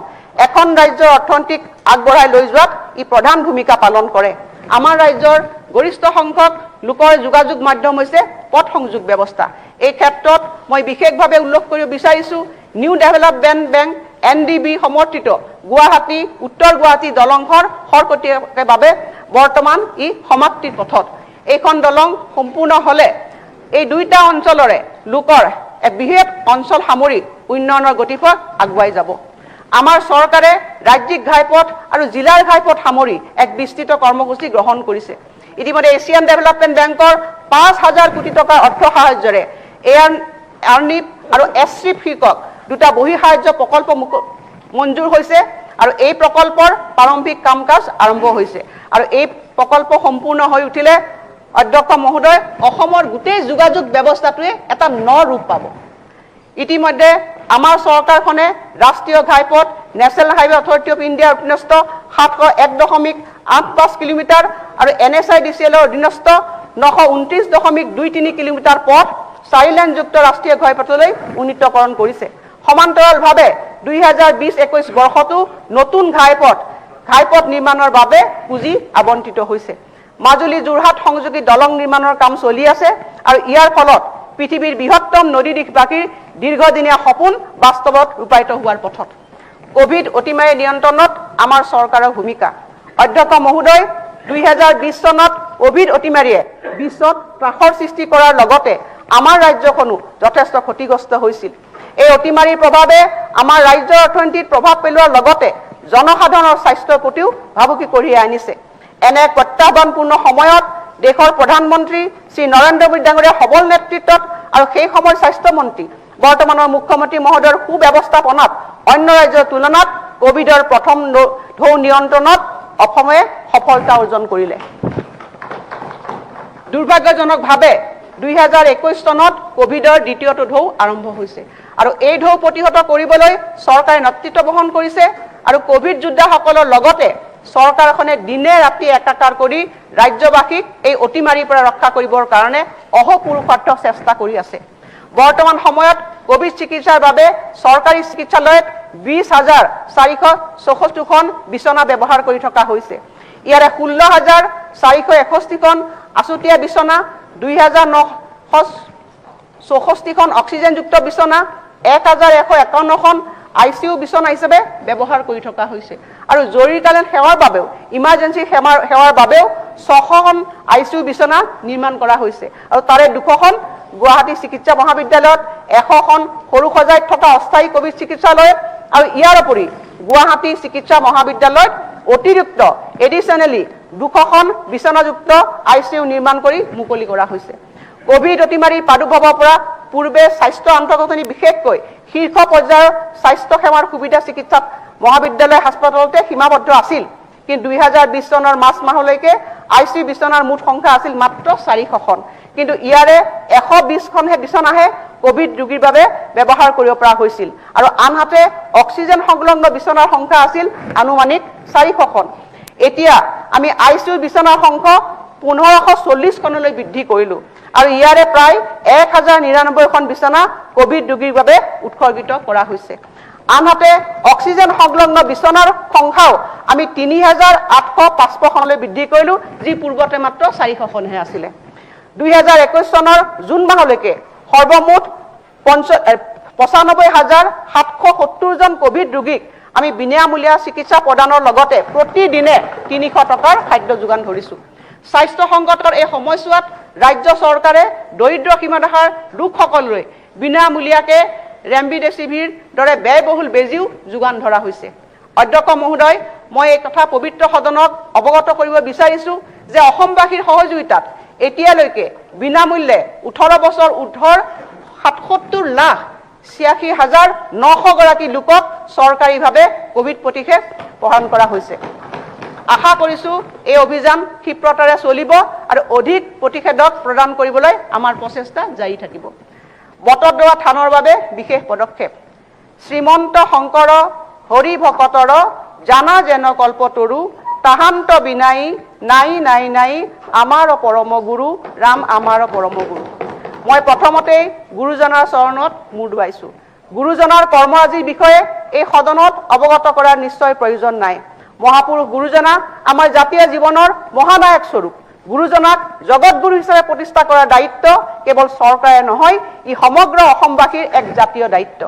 এখন ৰাজ্যৰ অৰ্থনীতিক আগবঢ়াই লৈ যোৱাত ই প্ৰধান ভূমিকা পালন কৰে। আমাৰ ৰাজ্যৰ গৰিষ্ঠ সংখ্যক লোকৰ যোগাযোগ মাধ্যম হৈছে পথ সংযোগ ব্যৱস্থা। এই ক্ষেত্ৰত মই বিশেষভাৱে উল্লেখ কৰিব বিচাৰিছোঁ নিউ ডেভেলপমেণ্ট বেংক NDB সমৰ্থিত গুৱাহাটী উত্তৰ গুৱাহাটী দলংখন খৰতকীয়াভাৱে বৰ্তমান ই সমাপ্তিৰ পথত। এইখন দলং সম্পূৰ্ণ হ'লে এই দুইটা অঞ্চলৰে লোকৰ এক বৃহৎ অঞ্চল সামৰি উন্নয়নৰ গতিপথ আগুৱাই যাব। আমাৰ চৰকাৰে ৰাজ্যিক ঘাইপথ আৰু জিলাৰ ঘাইপথ সামৰি এক বিস্তৃত কৰ্মসূচী গ্ৰহণ কৰিছে। ইতিমধ্যে এছিয়ান ডেভেলপমেণ্ট বেংকৰ 5,000 কোটি টকাৰ অৰ্থ সাহায্যৰে আৰ্নিপ আৰু এছচিপ শীৰ্ষক দুটা বহি সাহায্য প্ৰকল্প মঞ্জুৰ হৈছে আৰু এই প্ৰকল্পৰ প্ৰাৰম্ভিক কাম কাজ আৰম্ভ হৈছে আৰু এই প্ৰকল্প সম্পূৰ্ণ হৈ উঠিলে অধ্যক্ষ মহোদয় অসমৰ গোটেই যোগাযোগ ব্যৱস্থাটোৱে এটা ৰূপ পাব। ইতিমধ্যে আমাৰ চৰকাৰখনে ৰাষ্ট্ৰীয় ঘাইপথ নেশ্যনেল হাইৱে অথৰিটি অফ ইণ্ডিয়াৰ অধীনস্থ 701.85 কিলোমিটাৰ আৰু NHIDCL অধীনস্থ 929.23 কিলোমিটাৰ পথ 4 লেনযুক্ত ৰাষ্ট্ৰীয় ঘাইপথলৈ উন্নীতকৰণ কৰিছে। সমান্তৰালভাৱে 2020-21 বৰ্ষতো নতুন ঘাইপথ নিৰ্মাণৰ বাবে পুঁজি আবণ্টিত হৈছে। মাজুলী যোৰহাট সংযোগী দলং নিৰ্মাণৰ কাম চলি আছে আৰু ইয়াৰ ফলত পৃথিৱীৰ বৃহত্তম নদী দ্বীপবাসীৰ দীৰ্ঘদিনীয়া সপোন বাস্তৱত ৰূপায়িত হোৱাৰ পথত। কোভিড অতিমাৰী নিয়ন্ত্ৰণত আমাৰ চৰকাৰৰ ভূমিকা। অধ্যক্ষ মহোদয়, 2020 চনত কোভিড অতিমাৰীয়ে বিশ্বত ত্ৰাসৰ সৃষ্টি কৰাৰ লগতে আমাৰ ৰাজ্যখনো যথেষ্ট ক্ষতিগ্ৰস্ত হৈছিল। এই অতিমাৰীৰ প্ৰভাৱে আমাৰ ৰাজ্যৰ অৰ্থনীতিত প্ৰভাৱ পেলোৱাৰ লগতে জনসাধাৰণৰ স্বাস্থ্যৰ প্ৰতিও ভাবুকি কঢ়িয়াই আনিছে। এনে প্ৰত্যাহ্বানপূৰ্ণ সময়ত দেশৰ প্ৰধানমন্ত্ৰী শ্ৰী নৰেন্দ্ৰ মোদী ডাঙৰীয়াৰ সবল নেতৃত্বত আৰু সেই সময়ৰ স্বাস্থ্যমন্ত্ৰী বৰ্তমানৰ মুখ্যমন্ত্ৰী মহোদয়ৰ সুব্যৱস্থাপনাত অন্য ৰাজ্যৰ তুলনাত কোভিডৰ প্ৰথম ঢৌ নিয়ন্ত্ৰণত অসমে সফলতা অৰ্জন কৰিলে। দুৰ্ভাগ্যজনকভাৱে 2021 চনত কোভিডৰ দ্বিতীয়টো ঢৌ আৰম্ভ হৈছে আৰু এই ঢৌ প্ৰতিহত কৰিবলৈ চৰকাৰে নেতৃত্ব বহন কৰিছে আৰু কোভিড যোদ্ধাসকলৰ লগতে চৰকাৰখনে দিনে ৰাতি একাকাৰ কৰি ৰাজ্যবাসীক এই অতিমাৰীৰ পৰা ৰক্ষা কৰিবৰ কাৰণে অহোপুৰুষাৰ্থ চেষ্টা কৰি আছে। বৰ্তমান সময়ত কোভিড চিকিৎসাৰ বাবে চৰকাৰী চিকিৎসালয়ত 20,464খন বিছনা ব্যৱহাৰ কৰি থকা হৈছে। ইয়াৰে 16,461খন আছুতীয়া বিছনা, 2,900 64খন অক্সিজেনযুক্ত বিছনা, 1151খন ICU বিছনা হিচাপে ব্যৱহাৰ কৰি থকা হৈছে আৰু জৰুৰীকালীন সেৱাৰ বাবেও ইমাৰ্জেন্সি সেৱাৰ বাবেও 600খন ICU বিছনা নিৰ্মাণ কৰা হৈছে আৰু তাৰে 200খন গুৱাহাটী চিকিৎসা মহাবিদ্যালয়ত, 100খন সৰুসজাইত থকা অস্থায়ী কোভিড চিকিৎসালয়ত আৰু ইয়াৰ উপৰি গুৱাহাটী চিকিৎসা মহাবিদ্যালয়ত অতিৰিক্ত এডিশনেলি 200খন বিছনাযুক্ত ICU নিৰ্মাণ কৰি মুকলি কৰা হৈছে। কোভিড অতিমাৰীৰ প্ৰাদুৰ্ভাৱৰ পৰা পূৰ্বে স্বাস্থ্য আন্তঃগাঁথনি বিশেষকৈ শীৰ্ষ পৰ্যায়ৰ স্বাস্থ্য সেৱাৰ সুবিধা চিকিৎসা মহাবিদ্যালয় হাস্পতালতে সীমাবদ্ধ আছিল, কিন্তু 2020 চনৰ মাৰ্চ মাহলৈকে ICU বিছনাৰ মুঠ সংখ্যা আছিল মাত্ৰ 400খন, কিন্তু ইয়াৰে 120খনহে বিছনাহে কোভিড ৰোগীৰ বাবে ব্যৱহাৰ কৰিব পৰা হৈছিল আৰু আনহাতে অক্সিজেন সংলগ্ন বিছনাৰ সংখ্যা আছিল আনুমানিক 400খন। এতিয়া আমি ICU বিছনাৰ সংখ্যা 1540খনলৈ বৃদ্ধি কৰিলো আৰু ইয়াৰে প্ৰায় 1099খন বিছনা কোভিড ৰোগীৰ বাবে উৎসৰ্গিত কৰা হৈছে। আনহাতে অক্সিজেন সংলগ্ন বিছনাৰ সংখ্যাও আমি 3855খনলৈ বৃদ্ধি কৰিলো, যি পূৰ্বতে মাত্ৰ 400খনহে আছিল। 2021 চনৰ জুন মাহলৈকে সৰ্বমুঠ 95,770জন কোভিড ৰোগীক আমি বিনামূলীয়া চিকিৎসা প্ৰদানৰ লগতে প্ৰতিদিনে 300 টকাৰ খাদ্য যোগান ধৰিছো। স্বাস্থ্য সংকটৰ এই সময়ছোৱাত ৰাজ্য চৰকাৰে দৰিদ্ৰ সীমাৰেখাৰ লোকসকললৈ বিনামূলীয়াকৈ ৰেমডিচিভিৰ দৰে ব্যয়বহুল বেজীও যোগান ধৰা হৈছে। অধ্যক্ষ মহোদয়, মই এই কথা পবিত্ৰ সদনক অৱগত কৰিব বিচাৰিছো যে অসমবাসীৰ সহযোগিতাত এতিয়ালৈকে বিনামূল্যে 18 বছৰ ঊৰ্ধ্বৰ 77,86,900 লোকক চৰকাৰীভাৱে কোভিড প্ৰতিষেধক প্ৰদান কৰা হৈছে। আশা কৰিছো এই অভিযান ক্ষিপ্ৰতাৰে চলিব আৰু অধিক প্ৰতিষেধক প্ৰদান কৰিবলৈ আমাৰ প্ৰচেষ্টা জাৰি থাকিব। বটদ্ৰৱা থানৰ বাবে বিশেষ পদক্ষেপ। শ্ৰীমন্ত শংকৰ হৰি ভকতৰ জানা যেন কল্পতৰু তাহান্ত বিনাই নাই নাই নাই আমাৰ পৰম গুৰু ৰাম আমাৰ পৰম গুৰু। মই প্ৰথমতেই গুৰুজনাৰ চৰণত মূৰ ধুৱাইছো। গুৰুজনাৰ কৰ্মৰাজিৰ বিষয়ে এই সদনত অৱগত কৰাৰ নিশ্চয় প্ৰয়োজন নাই। মহাপুৰুষ গুৰুজনা আমাৰ জাতীয় জীৱনৰ মহানায়ক স্বৰূপ। গুৰুজনাক জগতগুৰু হিচাপে প্ৰতিষ্ঠা কৰাৰ দায়িত্ব কেৱল চৰকাৰে নহয়, ই সমগ্ৰ অসমবাসীৰ এক জাতীয় দায়িত্ব।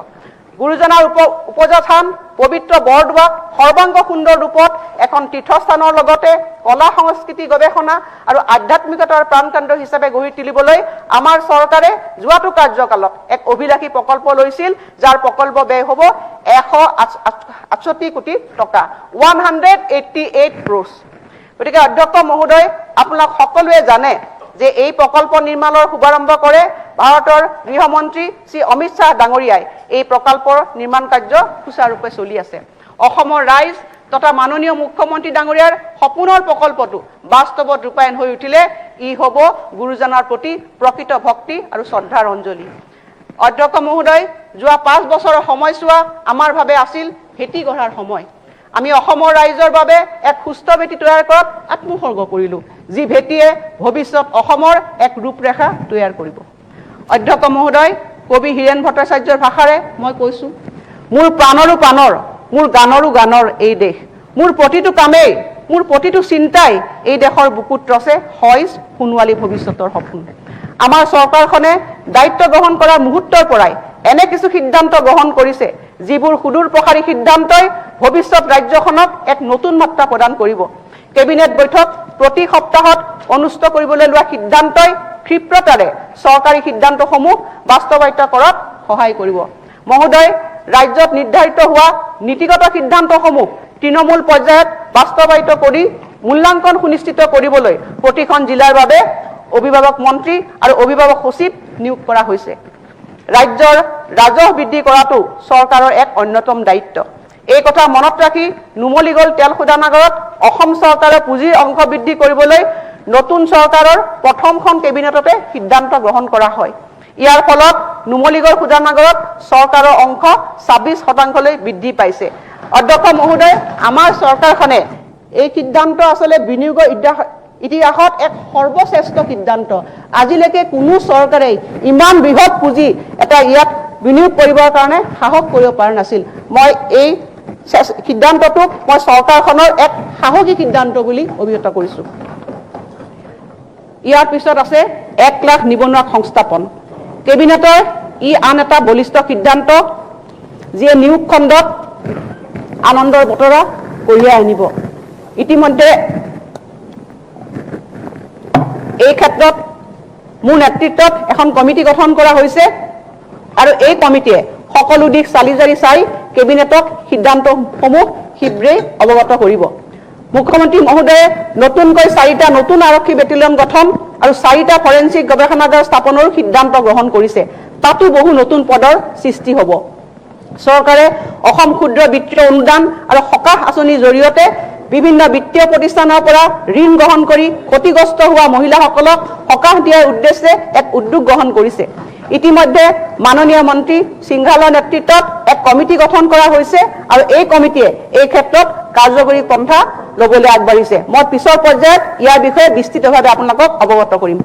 গুৰুজনাৰ উপজা পবিত্ৰ বৰদোৱাক সৰ্বাংগ সুন্দৰ ৰূপত এখন তীৰ্থস্থানৰ লগতে কলা সংস্কৃতি গৱেষণা আৰু আধ্যাত্মিকতাৰ প্ৰাণকেন্দ্ৰ হিচাপে গঢ়ি তুলিবলৈ আমাৰ চৰকাৰে যোৱাটো কাৰ্যকালত এক অভিলাষী প্ৰকল্প লৈছিল, যাৰ প্ৰকল্প ব্যয় হ'ব 168 কোটি টকা, 188 crores। গতিকে অধ্যক্ষ মহোদয়, আপোনালোক সকলোৱে জানে যে এই প্ৰকল্প নিৰ্মাণৰ শুভাৰম্ভ কৰে ভাৰতৰ গৃহমন্ত্ৰী শ্ৰী অমিত শ্বাহ ডাঙৰীয়াই। এই প্ৰকল্পৰ নিৰ্মাণ কাৰ্য সুচাৰুৰূপে চলি আছে। অসমৰ ৰাইজ তথা মাননীয় মুখ্যমন্ত্ৰী ডাঙৰীয়াৰ সপোনৰ প্ৰকল্পটো বাস্তৱত ৰূপায়ণ হৈ উঠিলে ই হ'ব গুৰুজনাৰ প্ৰতি প্ৰকৃত ভক্তি আৰু শ্ৰদ্ধাৰ অঞ্জলি। অধ্যক্ষ মহোদয়, যোৱা 5 বছৰৰ সময়ছোৱা আমাৰ বাবে আছিল ভেটি গঢ়াৰ সময়। আমি অসমৰ ৰাইজৰ বাবে এক সুস্থ ভেটি তৈয়াৰ কৰাত আত্মোৎসৰ্গ কৰিলো, যি ভেটিয়ে ভৱিষ্যত অসমৰ এক ৰূপৰেখা তৈয়াৰ কৰিব। অধ্যক্ষ মহোদয়, কবি হীৰেণ ভট্টাচাৰ্যৰ ভাষাৰে মই কৈছো, মোৰ প্ৰাণৰো প্ৰাণৰ, মোৰ গানৰো গানৰ এই দেশ। মোৰ প্ৰতিটো কামেই, মোৰ প্ৰতিটো চিন্তাই এই দেশৰ বুকুত ৰচে সইজ সোণোৱালী ভৱিষ্যতৰ সপোন। আমাৰ চৰকাৰখনে দায়িত্ব গ্ৰহণ কৰাৰ মুহূৰ্তৰ পৰাই এনে কিছু সিদ্ধান্ত গ্ৰহণ কৰিছে, যিবোৰ সুদূৰ প্ৰসাৰী সিদ্ধান্তই ভৱিষ্যত ৰাজ্যখনক এক নতুন মাত্ৰা প্ৰদান কৰিব। কেবিনেট বৈঠক প্ৰতি সপ্তাহত অনুষ্ঠিত কৰিবলৈ লোৱা সিদ্ধান্তই ক্ষিপ্ৰতাৰে চৰকাৰী সিদ্ধান্তসমূহ বাস্তৱায়িত কৰাত সহায় কৰিব। মহোদয়, ৰাজ্যত নিৰ্ধাৰিত হোৱা নীতিগত সিদ্ধান্তসমূহ তৃণমূল পৰ্যায়ত বাস্তৱায়িত কৰি মূল্যাংকন সুনিশ্চিত কৰিবলৈ প্ৰতিখন জিলাৰ বাবে অভিভাৱক মন্ত্ৰী আৰু অভিভাৱক সচিব নিয়োগ কৰা হৈছে। ৰাজ্যৰ ৰাজহ বৃদ্ধি কৰাটো চৰকাৰৰ এক অন্যতম দায়িত্ব। এই কথা মনত ৰাখি নুমলীগড় তেল শোধনাগাৰত অসম চৰকাৰৰ পুঁজিৰ অংশ বৃদ্ধি কৰিবলৈ নতুন চৰকাৰৰ প্ৰথমখন কেবিনেটতে সিদ্ধান্ত গ্ৰহণ কৰা হয়। ইয়াৰ ফলত নুমলীগড় শোধনাগাৰত চৰকাৰৰ অংশ 26% বৃদ্ধি পাইছে। অধ্যক্ষ মহোদয়, আমাৰ চৰকাৰখনে এই সিদ্ধান্ত আসলে বিনিয়োগৰ ইতিহাসত এক সৰ্বশ্ৰেষ্ঠ সিদ্ধান্ত। আজিলৈকে কোনো চৰকাৰে ইমান বৃহৎ পুঁজি এটা ইয়াত বিনিয়োগ কৰিবৰ কাৰণে সাহস কৰিব পৰা নাছিল। মই এই সিদ্ধান্তটোক মই চৰকাৰখনৰ এক সাহসী সিদ্ধান্ত বুলি অভিহিত কৰিছো। ইয়াৰ পিছত আছে 1 লাখ নিবনুৱা সংস্থাপন। কেবিনেটৰ ই আন এটা বলিষ্ঠ সিদ্ধান্ত, যিয়ে নিয়োগ খণ্ডত আনন্দৰ বতৰা কঢ়িয়াই আনিব। ইতিমধ্যে এই ক্ষেত্ৰত মোৰ নেতৃত্বত এখন কমিটি গঠন কৰা হৈছে আৰু এই কমিটিয়ে সকলো দিশ চালি জাৰি চাই কেবিনেটক সিদ্ধান্তসমূহ শীঘ্ৰেই অৱগত কৰিব। মুখ্যমন্ত্ৰী মহোদয়ে নতুনকৈ 4টা নতুন আৰক্ষী বেটেলিয়ন গঠন আৰু 4টা ফৰেনচিক গৱেষণাগাৰ স্থাপনৰ সিদ্ধান্ত গ্ৰহণ কৰিছে। তাতো বহু নতুন পদৰ সৃষ্টি হ'ব। চৰকাৰে অসম ক্ষুদ্ৰ বিত্তীয় অনুদান আৰু সকাহ আঁচনিৰ জৰিয়তে বিভিন্ন বিত্তীয় প্ৰতিষ্ঠানৰ পৰা ঋণ গ্ৰহণ কৰি ক্ষতিগ্ৰস্ত হোৱা মহিলাসকলক সকাহ দিয়াৰ উদ্দেশ্যে এক উদ্যোগ গ্ৰহণ কৰিছে। ইতিমধ্যে মাননীয় মন্ত্ৰী সিংঘালৰ নেতৃত্বত এক কমিটি গঠন কৰা হৈছে আৰু এই কমিটিয়ে এই ক্ষেত্ৰত কাৰ্যকৰী পন্থা ল'বলৈ আগবাঢ়িছে। মই পিছৰ পৰ্যায়ত ইয়াৰ বিষয়ে বিস্তৃতভাৱে আপোনালোকক অৱগত কৰিম।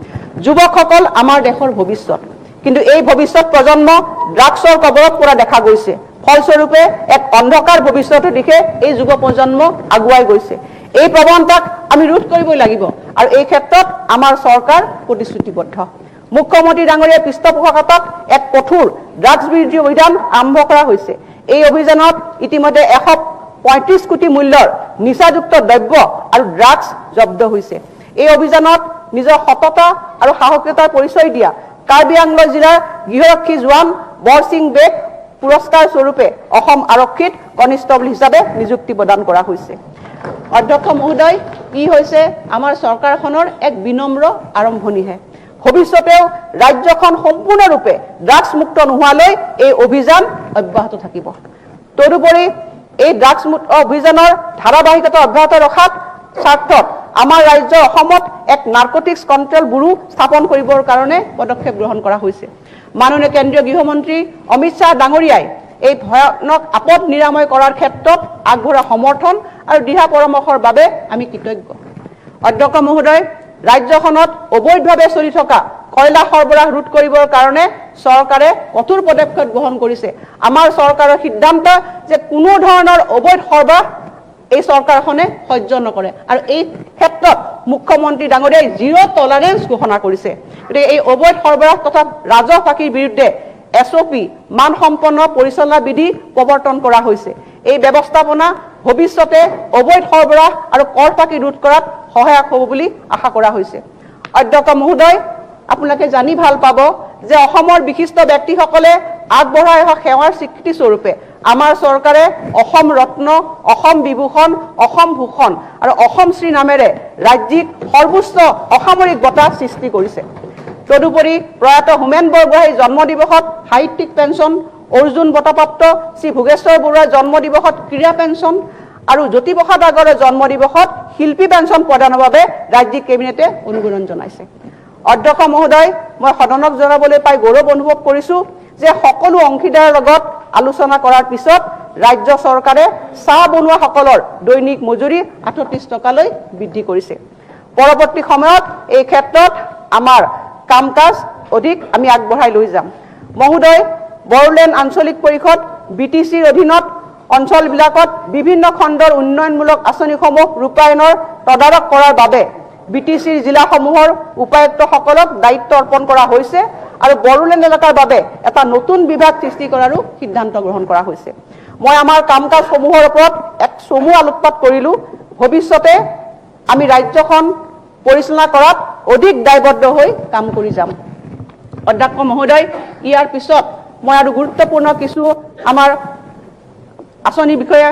যুৱকসকল আমাৰ দেশৰ ভৱিষ্যত, কিন্তু এই ভৱিষ্যত প্ৰজন্ম ড্ৰাগছৰ কবলত পৰা দেখা গৈছে। ফলস্বৰূপে এক অন্ধকাৰ ভৱিষ্যতৰ দিশে এই যুৱ প্ৰজন্ম আগুৱাই গৈছে। এই প্ৰৱণতাক আমি ৰোধ কৰিবই লাগিব আৰু এই ক্ষেত্ৰত আমাৰ চৰকাৰ প্ৰতিশ্ৰুতিবদ্ধ। মুখ্যমন্ত্ৰী ডাঙৰীয়াৰ পৃষ্ঠপোষকতাত এক কঠোৰ ড্ৰাগছ বিৰোধী অভিযান আৰম্ভ কৰা হৈছে। এই অভিযানত ইতিমধ্যে 135 কোটি মূল্যৰ নিচাযুক্ত দ্ৰব্য আৰু ড্ৰাগছ জব্দ হৈছে। এই অভিযানত নিজৰ সততা আৰু সাহসিকতাৰ পৰিচয় দিয়া কাৰ্বি আংলং জিলাৰ গৃহৰক্ষী জোৱান বৰসিং বেগ পুৰস্কাৰ স্বৰূপে অসম আৰক্ষীত কনিষ্টবল হিচাপে নিযুক্তি প্ৰদান কৰা হৈছে। অধ্যক্ষ মহোদয়, ই হৈছে আমাৰ চৰকাৰখনৰ এক বিনম্ৰ আৰম্ভণিহে। ভৱিষ্যতেও ৰাজ্যখন সম্পূৰ্ণৰূপে ড্ৰাগছ মুক্ত নোহোৱালৈ এই অভিযান অব্যাহত থাকিব। তদুপৰি এই ড্ৰাগছ মুক্ত অভিযানৰ ধাৰাবাহিকতা অব্যাহত ৰখাত স্বাৰ্থত আমাৰ ৰাজ্য অসমত এক নাৰ্কটিক্স কণ্ট্ৰল ব্যুৰো স্থাপন কৰিবৰ কাৰণে পদক্ষেপ গ্ৰহণ কৰা হৈছে। মাননীয় কেন্দ্ৰীয় গৃহমন্ত্ৰী অমিত শ্বাহ ডাঙৰীয়াই এই ভয়ানক আপদ নিৰাময় কৰাৰ ক্ষেত্ৰত আগবঢ়োৱা সমৰ্থন আৰু দিহা পৰামৰ্শৰ বাবে আমি কৃতজ্ঞ। অধ্যক্ষ মহোদয়, ৰাজ্যখনত অবৈধভাৱে চলি থকা কয়লা সৰবৰাহ ৰোধ কৰিবৰ কাৰণে চৰকাৰে কঠোৰ পদক্ষেপ গ্ৰহণ কৰিছে। আমাৰ চৰকাৰৰ সিদ্ধান্ত যে কোনো ধৰণৰ অবৈধ সৰবৰাহ এই চৰকাৰখনে সহ্য নকৰে আৰু এই ক্ষেত্ৰত মুখ্যমন্ত্ৰী ডাঙৰীয়াই 0 টলাৰেন্স ঘোষণা কৰিছে। গতিকে এই অবৈধ সৰবৰাহ তথা ৰাজহ ফাঁকিৰ বিৰুদ্ধে SOP মানসম্পন্ন পৰিচালনা বিধি প্ৰৱৰ্তন কৰা হৈছে। এই ব্যৱস্থাপনা ভৱিষ্যতে অবৈধ সৰবৰাহ আৰু কৰ ফাঁকি ৰোধ কৰাত সহায়ক হ'ব বুলি আশা কৰা হৈছে। অধ্যক্ষ মহোদয়, আপোনালোকে জানি ভাল পাব যে অসমৰ বিশিষ্ট ব্যক্তিসকলে আগবঢ়াই অহা সেৱাৰ স্বীকৃতি স্বৰূপে আমাৰ চৰকাৰে অসম ৰত্ন, অসম বিভূষণ, অসম ভূষণ আৰু অসম শ্ৰী নামেৰে ৰাজ্যিক সৰ্বোচ্চ অসামৰিক বঁটা সৃষ্টি কৰিছে। তদুপৰি প্ৰয়াত হোমেন বৰগোহাঞিৰ জন্মদিৱসত সাহিত্যিক পেঞ্চন, অৰ্জুন বঁটাপ্ৰাপ্ত শ্ৰী ভোগেশ্বৰ বৰুৱাৰ জন্মদিৱসত ক্ৰীড়া পেঞ্চন আৰু জ্যোতিপ্ৰসাদ আগৰৰ জন্মদিৱসত শিল্পী পেঞ্চন প্ৰদানৰ বাবে ৰাজ্যিক কেবিনেটে অনুমোদন জনাইছে। অধ্যক্ষ মহোদয়, মই সদনক জনাবলৈ পাই গৌৰৱ অনুভৱ কৰিছোঁ যে সকলো অংশীদাৰৰ লগত আলোচনা কৰাৰ পিছত ৰাজ্য চৰকাৰে চাহ বনুৱাসকলৰ দৈনিক মজুৰি 38 টকালৈ বৃদ্ধি কৰিছে। পৰৱৰ্তী সময়ত এই ক্ষেত্ৰত আমাৰ কাম কাজ অধিক আমি আগবঢ়াই লৈ যাম। মহোদয়, বড়োলেণ্ড আঞ্চলিক পৰিষদ BTCৰ অধীনত অঞ্চলবিলাকত বিভিন্ন খণ্ডৰ উন্নয়নমূলক আঁচনিসমূহ ৰূপায়ণৰ তদাৰক কৰাৰ বাবে BTCৰ জিলাসমূহৰ উপায়ুক্তসকলক দায়িত্ব অৰ্পণ কৰা হৈছে আৰু বড়োলেণ্ড এলেকাৰ বাবে এটা নতুন বিভাগ সৃষ্টি কৰাৰো সিদ্ধান্ত গ্ৰহণ কৰা হৈছে। মই আমাৰ কাম কাজসমূহৰ ওপৰত এক চমু আলোকপাত কৰিলোঁ। ভৱিষ্যতে আমি ৰাজ্যখন পৰিচালনা কৰাত অধিক দায়বদ্ধ হৈ কাম কৰি যাম। অধ্যক্ষ মহোদয়, ইয়াৰ পিছত মই আৰু গুৰুত্বপূৰ্ণ কিছু আমাৰ আঁচনিৰ বিষয়ে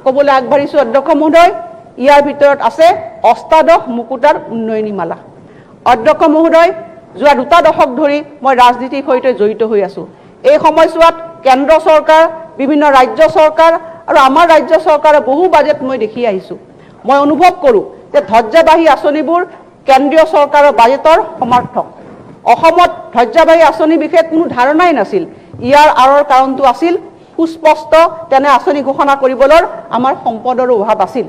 ক'বলৈ আগবাঢ়িছোঁ। অধ্যক্ষ মহোদয়, ইয়াৰ ভিতৰত আছে অষ্টাদশ মুকুতাৰ উন্নয়নী মালা। অধ্যক্ষ মহোদয়, যোৱা 2 দশক ধৰি মই ৰাজনীতিৰ সৈতে জড়িত হৈ আছোঁ। এই সময়ছোৱাত কেন্দ্ৰ চৰকাৰ, বিভিন্ন ৰাজ্য চৰকাৰ আৰু আমাৰ ৰাজ্য চৰকাৰৰ বহু বাজেট মই দেখি আহিছোঁ। মই অনুভৱ কৰোঁ যে ধৈৰ্যবাহী আঁচনিবোৰ কেন্দ্ৰীয় চৰকাৰৰ বাজেটৰ সমাৰ্থক। অসমত ধৈৰ্যবাহী আঁচনিৰ বিষয়ে কোনো ধাৰণাই নাছিল। ইয়াৰ আঁৰৰ কাৰণটো আছিল সুস্পষ্ট তেনে আঁচনি ঘোষণা কৰিবলৈ আমাৰ সম্পদৰো অভাৱ আছিল।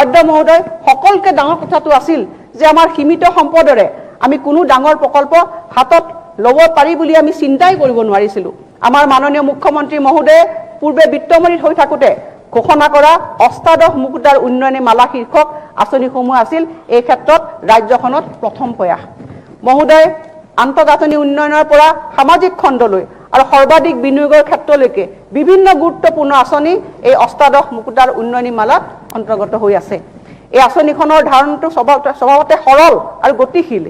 অধ্যক্ষ মহোদয়, সকলোকে ডাঙৰ কথাটো আছিল যে আমাৰ সীমিত সম্পদৰে আমি কোনো ডাঙৰ প্ৰকল্প হাতত ল'ব পাৰি বুলি আমি চিন্তাই কৰিব নোৱাৰিছিলোঁ। আমাৰ মাননীয় মুখ্যমন্ত্ৰী মহোদয়ে পূৰ্বে বিত্তমন্ত্ৰী হৈ থাকোঁতে ঘোষণা কৰা অষ্টাদশ মুকুতাৰ উন্নয়নী মালা শীৰ্ষক আঁচনিসমূহ আছিল এই ক্ষেত্ৰত ৰাজ্যখনত প্ৰথম প্ৰয়াস। মহোদয়, আন্তঃগাঁথনি উন্নয়নৰ পৰা সামাজিক খণ্ডলৈ আৰু সৰ্বাধিক বিনিয়োগৰ ক্ষেত্ৰলৈকে বিভিন্ন গুৰুত্বপূৰ্ণ আঁচনি এই অষ্টাদশ মুকুতাৰ উন্নয়নী মালাত অন্তৰ্গত হৈ আছে। এই আঁচনিখনৰ ধাৰণটো স্বভাৱতে সৰল আৰু গতিশীল।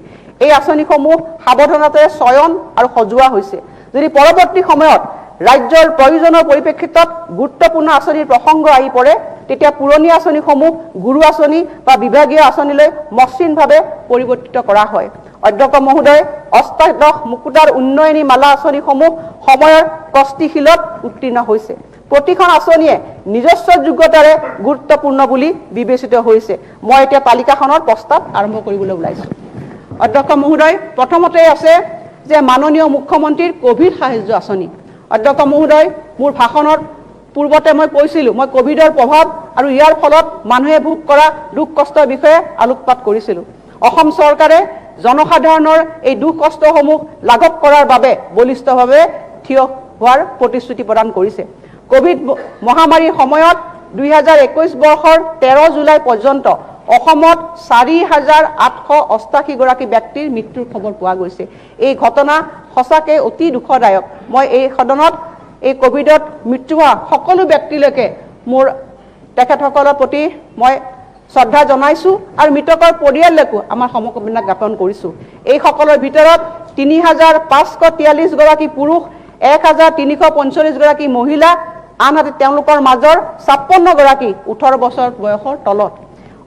এই আঁচনিসমূহ সাৱধানতাৰে চয়ন আৰু সজোৱা হৈছে। যদি পৰৱৰ্তী সময়ত ৰাজ্যৰ প্ৰয়োজনৰ পৰিপ্ৰেক্ষিতত গুৰুত্বপূৰ্ণ আঁচনিৰ প্ৰসংগ আহি পৰে, তেতিয়া পুৰণি আঁচনিসমূহ গুৰু আঁচনি বা বিভাগীয় আঁচনিলৈ মসৃণভাৱে পৰিৱৰ্তিত কৰা হয়। অধ্যক্ষ মহোদয়, অষ্টাদশ মুকুতাৰ উন্নয়নী মালা আঁচনিসমূহ সময়ৰ কষ্টিশীলত উত্তীৰ্ণ হৈছে। প্ৰতিখন আঁচনিয়ে নিজস্ব যোগ্যতাৰে গুৰুত্বপূৰ্ণ বুলি বিবেচিত হৈছে। মই এতিয়া তালিকাখনৰ প্ৰস্তাৱ আৰম্ভ কৰিবলৈ ওলাইছোঁ। অধ্যক্ষ মহোদয়, প্ৰথমতে আছে যে মাননীয় মুখ্যমন্ত্ৰীৰ কোভিড সাহায্য আঁচনি। অধ্যক্ষ মহোদয়, মোৰ ভাষণত পূৰ্বতে মই কৈছিলোঁ, মই কোভিডৰ প্ৰভাৱ আৰু ইয়াৰ ফলত মানুহে ভোগ কৰা দুখ কষ্টৰ বিষয়ে আলোকপাত কৰিছিলোঁ। অসম চৰকাৰে জনসাধাৰণৰ এই দুখ কষ্টসমূহ লাঘৱ কৰাৰ বাবে বলিষ্ঠভাৱে থিয় হোৱাৰ প্ৰতিশ্ৰুতি প্ৰদান কৰিছে। কোভিড মহামাৰীৰ সময়ত 2021 বৰ্ষৰ 13 জুলাই পৰ্যন্ত অসমত 4,888 গৰাকী ব্যক্তিৰ মৃত্যুৰ খবৰ পোৱা গৈছে। এই ঘটনা সঁচাকৈ অতি দুখদায়ক। মই এই সদনত এই কোভিডত মৃত্যু হোৱা সকলো ব্যক্তিলৈকে মোৰ তেখেতসকলৰ প্ৰতি মই শ্ৰদ্ধা জনাইছোঁ আৰু মৃতকৰ পৰিয়াললৈকো আমাৰ সমবেদনা জ্ঞাপন কৰিছোঁ। এইসকলৰ ভিতৰত 3,543 গৰাকী পুৰুষ, 1,345 গৰাকী মহিলা, আনহাতে তেওঁলোকৰ মাজৰ 56 গৰাকী 18 বছৰ বয়সৰ তলত।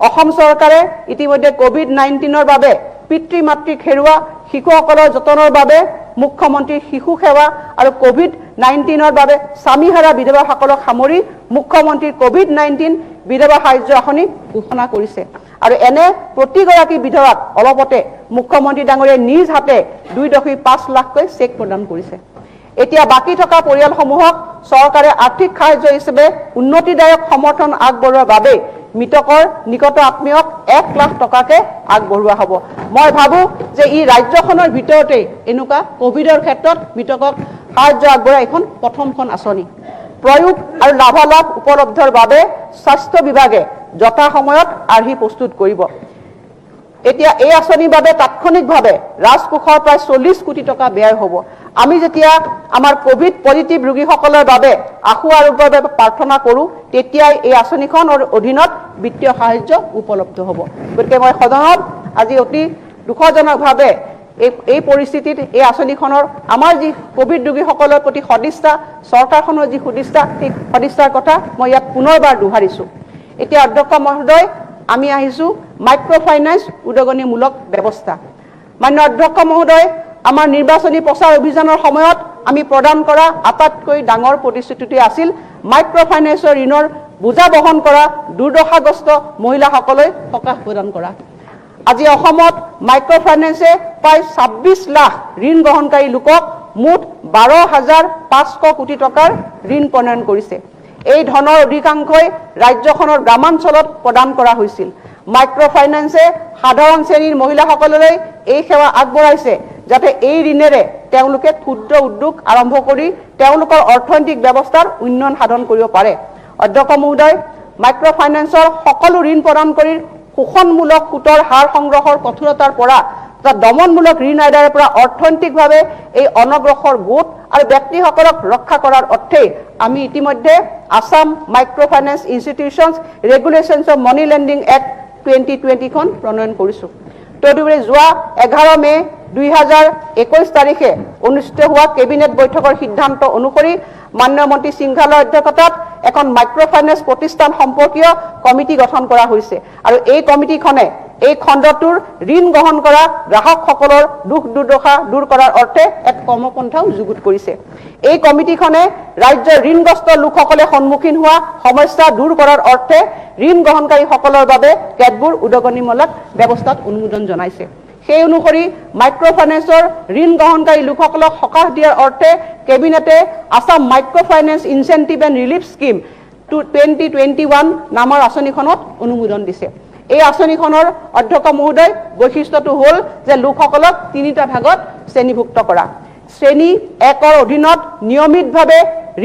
অসম চৰকাৰে ইতিমধ্যে কোভিড-19ৰ বাবে পিতৃ মাতৃক হেৰুওৱা শিশুসকলৰ যতনৰ বাবে মুখ্যমন্ত্ৰী শিশু সেৱা আৰু কোভিড-19ৰ বাবে স্বামীহাৰা বিধৱাসকলক সামৰি মুখ্যমন্ত্ৰীৰ কোভিড-19 বিধৱা সাহায্য আঁচনি ঘোষণা কৰিছে। আৰু এনে প্ৰতিগৰাকী বিধৱাক অলপতে মুখ্যমন্ত্ৰী ডাঙৰীয়াই নিজ হাতে 2.5 লাখকৈ চেক প্ৰদান কৰিছে। এতিয়া বাকী থকা পৰিয়ালসমূহক চৰকাৰে আৰ্থিক সাহায্য হিচাপে উন্নতিদায়ক সমৰ্থন আগবঢ়োৱাৰ বাবে মৃতকৰ নিকট আত্মীয়ক 1 লাখ টকাকে আগবঢ়োৱা হ'ব। মই ভাবোঁ যে ই ৰাজ্যখনৰ ভিতৰতে এনেকুৱা কোভিডৰ ক্ষেত্ৰত মৃতকক সাহায্য আগবঢ়োৱা এখন প্ৰথমখন আঁচনি। প্ৰয়োগ আৰু লাভালাভ উপলব্ধৰ বাবে স্বাস্থ্য বিভাগে যথা সময়ত আৰ্হি প্ৰস্তুত কৰিব। এতিয়া এই আঁচনিৰ বাবে তাৎক্ষণিকভাৱে ৰাজকোষৰ প্ৰায় 40 কোটি টকা ব্যয় হ'ব। আমি যেতিয়া আমাৰ কোভিড পজিটিভ ৰোগীসকলৰ বাবে আশু আৰোগ্যৰ বাবে প্ৰাৰ্থনা কৰোঁ, তেতিয়াই এই আঁচনিখনৰ অধীনত বিত্তীয় সাহায্য উপলব্ধ হ'ব। গতিকে মই সদনত আজি অতি দুখজনকভাৱে এই পৰিস্থিতিত এই আঁচনিখনৰ আমাৰ যি কোভিড ৰোগীসকলৰ প্ৰতি সদিচ্ছা, চৰকাৰখনৰ যি সদিচ্ছা, সেই সদিচ্ছাৰ কথা মই ইয়াত পুনৰবাৰ দোহাৰিছোঁ। এতিয়া অধ্যক্ষ মহোদয়, আমি আহিছোঁ মাইক্ৰ' ফাইনেন্স উদগনিমূলক ব্যৱস্থা। মান্য অধ্যক্ষ মহোদয়, আমাৰ নিৰ্বাচনী প্ৰচাৰ অভিযানৰ সময়ত আমি প্ৰদান কৰা আটাইতকৈ ডাঙৰ প্ৰতিশ্ৰুতিটো আছিল মাইক্ৰ' ফাইনেন্সৰ ঋণৰ বোজা বহন কৰা দুৰ্দশাগ্ৰস্ত মহিলাসকললৈ সকাহ প্ৰদান কৰা। আজি অসমত মাইক্ৰ' ফাইনেন্সে প্ৰায় 26 লাখ ঋণ গ্ৰহণকাৰী লোকক মুঠ 12,500 কোটি টকাৰ ঋণ প্ৰণয়ন কৰিছে। এই ধনৰ অধিকাংশই ৰাজ্যখনৰ গ্ৰামাঞ্চলত প্ৰদান কৰা হৈছিল। মাইক্ৰ' ফাইনেন্সে সাধাৰণ শ্ৰেণীৰ মহিলাসকললৈ এই সেৱা আগবঢ়াইছে যাতে এই ঋণেৰে তেওঁলোকে ক্ষুদ্ৰ উদ্যোগ আৰম্ভ কৰি তেওঁলোকৰ অৰ্থনৈতিক ব্যৱস্থাৰ উন্নয়ন সাধন কৰিব পাৰে। অধ্যক্ষ মহোদয়, মাইক্ৰ' ফাইনেন্সৰ সকলো ঋণ প্ৰদানকাৰীৰ শোষণমূলক সুতৰ হাৰ সংগ্ৰহৰ কঠোৰতাৰ পৰা দমনমূলক ঋণ আদায়ৰ পৰা অৰ্থনৈতিকভাৱে এই অনগ্ৰসৰ গোট আৰু ব্যক্তিসকলক ৰক্ষা কৰাৰ অৰ্থে আমি ইতিমধ্যে Assam micro' finance institutions regulations of money lending act 2020 খন প্ৰণয়ন কৰিছোঁ। তদুপৰি যোৱা 11 মে 2021 তাৰিখে অনুষ্ঠিত হোৱা কেবিনেট বৈঠকৰ সিদ্ধান্ত অনুসৰি মাননীয় মন্ত্ৰী সিংঘালৰ অধ্যক্ষতাত এখন মাইক্ৰ' ফাইনেন্স প্ৰতিষ্ঠান সম্পৰ্কীয় কমিটি গঠন কৰা হৈছে আৰু এই কমিটিখনে এই খণ্ডটোৰ ঋণ গ্ৰহণ কৰা গ্ৰাহকসকলৰ দুখ দুৰ্দশা দূৰ কৰাৰ অৰ্থে এক কৰ্মপন্থাও যুগুত কৰিছে। এই কমিটিখনে ৰাজ্যৰ ঋণগ্ৰস্ত লোকসকলে সন্মুখীন হোৱা সমস্যা দূৰ কৰাৰ অৰ্থে ঋণ গ্ৰহণকাৰীসকলৰ বাবে কেতবোৰ উদগনিমূলক ব্যৱস্থাত অনুমোদন জনাইছে। সেই অনুসৰি মাইক্ৰ' ফাইনেন্সৰ ঋণ গ্ৰহণকাৰী লোকসকলক সকাহ দিয়াৰ অৰ্থে কেবিনেটে Assam micro' finance incentive and relief scheme 2021 নামৰ আঁচনিখনত অনুমোদন দিছে। এই আঁচনিখনৰ অধ্যক্ষ মহোদয় বৈশিষ্ট্যটো হ'ল যে লোকসকলক 3টা ভাগত শ্ৰেণীভুক্ত কৰা। শ্ৰেণী 1ৰ অধীনত নিয়মিতভাৱে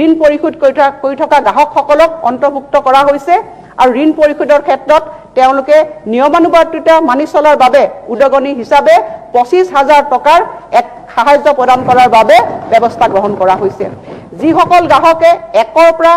ঋণ পৰিশোধ কৰি থকা গ্ৰাহকসকলক অন্তৰ্ভুক্ত কৰা হৈছে আৰু ঋণ পৰিশোধৰ ক্ষেত্ৰত তেওঁলোকে নিয়মানুবৰ্তিতা মানি চলাৰ বাবে উদগনি হিচাপে 25,000 টকাৰ এক সাহায্য প্ৰদান কৰাৰ বাবে ব্যৱস্থা গ্ৰহণ কৰা হৈছে। যিসকল গ্ৰাহকে 1ৰ পৰা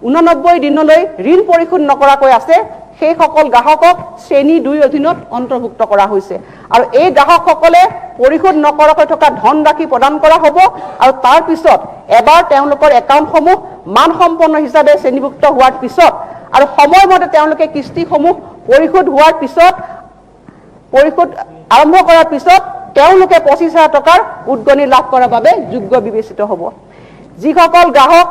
89 দিনলৈ ঋণ পৰিশোধ নকৰাকৈ আছে সেইসকল গ্ৰাহকক শ্ৰেণী 2 অধীনত অন্তৰ্ভুক্ত কৰা হৈছে আৰু এই গ্ৰাহকসকলে পৰিশোধ নকৰাকৈ থকা ধনৰাশি প্ৰদান কৰা হ'ব আৰু তাৰ পিছত এবাৰ তেওঁলোকৰ একাউণ্টসমূহ মানসম্পন্ন হিচাপে শ্ৰেণীভুক্ত হোৱাৰ পিছত আৰু সময়মতে তেওঁলোকে কিস্তিসমূহ পৰিশোধ হোৱাৰ পিছত পৰিশোধ আৰম্ভ কৰাৰ পিছত তেওঁলোকে 25,000 টকাৰ উদগনি লাভ কৰাৰ বাবে যোগ্য বিবেচিত হ'ব। যিসকল গ্ৰাহক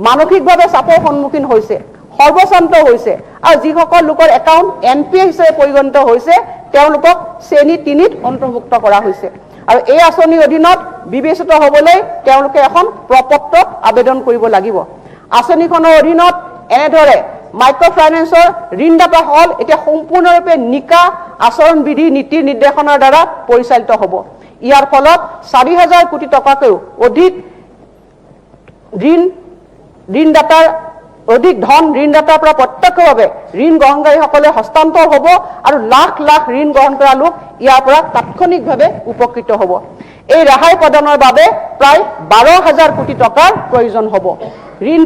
মানসিকভাৱে চাপৰ সন্মুখীন হৈছে, সৰ্বশান্ত হৈছে আৰু যিসকল লোকৰ একাউণ্ট NPA হিচাপে পৰিগণিত হৈছে তেওঁলোকক শ্ৰেণী 3ত অন্তৰ্ভুক্ত কৰা হৈছে আৰু এই আঁচনিৰ অধীনত বিবেচিত হ'বলৈ তেওঁলোকে এখন প্ৰপত্ৰত আবেদন কৰিব লাগিব। আঁচনিখনৰ অধীনত এনেদৰে মাইক্ৰ ফাইনেন্সৰ ঋণদাতাসকল এতিয়া সম্পূৰ্ণৰূপে নিকা আচৰণ বিধি নীতি নিৰ্দেশনাৰ দ্বাৰা পৰিচালিত হ'ব। ইয়াৰ ফলত 4,000 কোটি টকাতকৈও অধিক ধন ঋণদাতাৰ পৰা প্ৰত্যক্ষভাৱে ঋণ গ্ৰহণকাৰীসকলে হস্তান্তৰ হ'ব আৰু লাখ লাখ ঋণ গ্ৰহণ কৰা লোক ইয়াৰ পৰা তাৎক্ষণিকভাৱে উপকৃত হ'ব। এই ৰেহাই প্ৰদানৰ বাবে প্ৰায় 12,000 কোটি টকাৰ প্ৰয়োজন হ'ব। ঋণ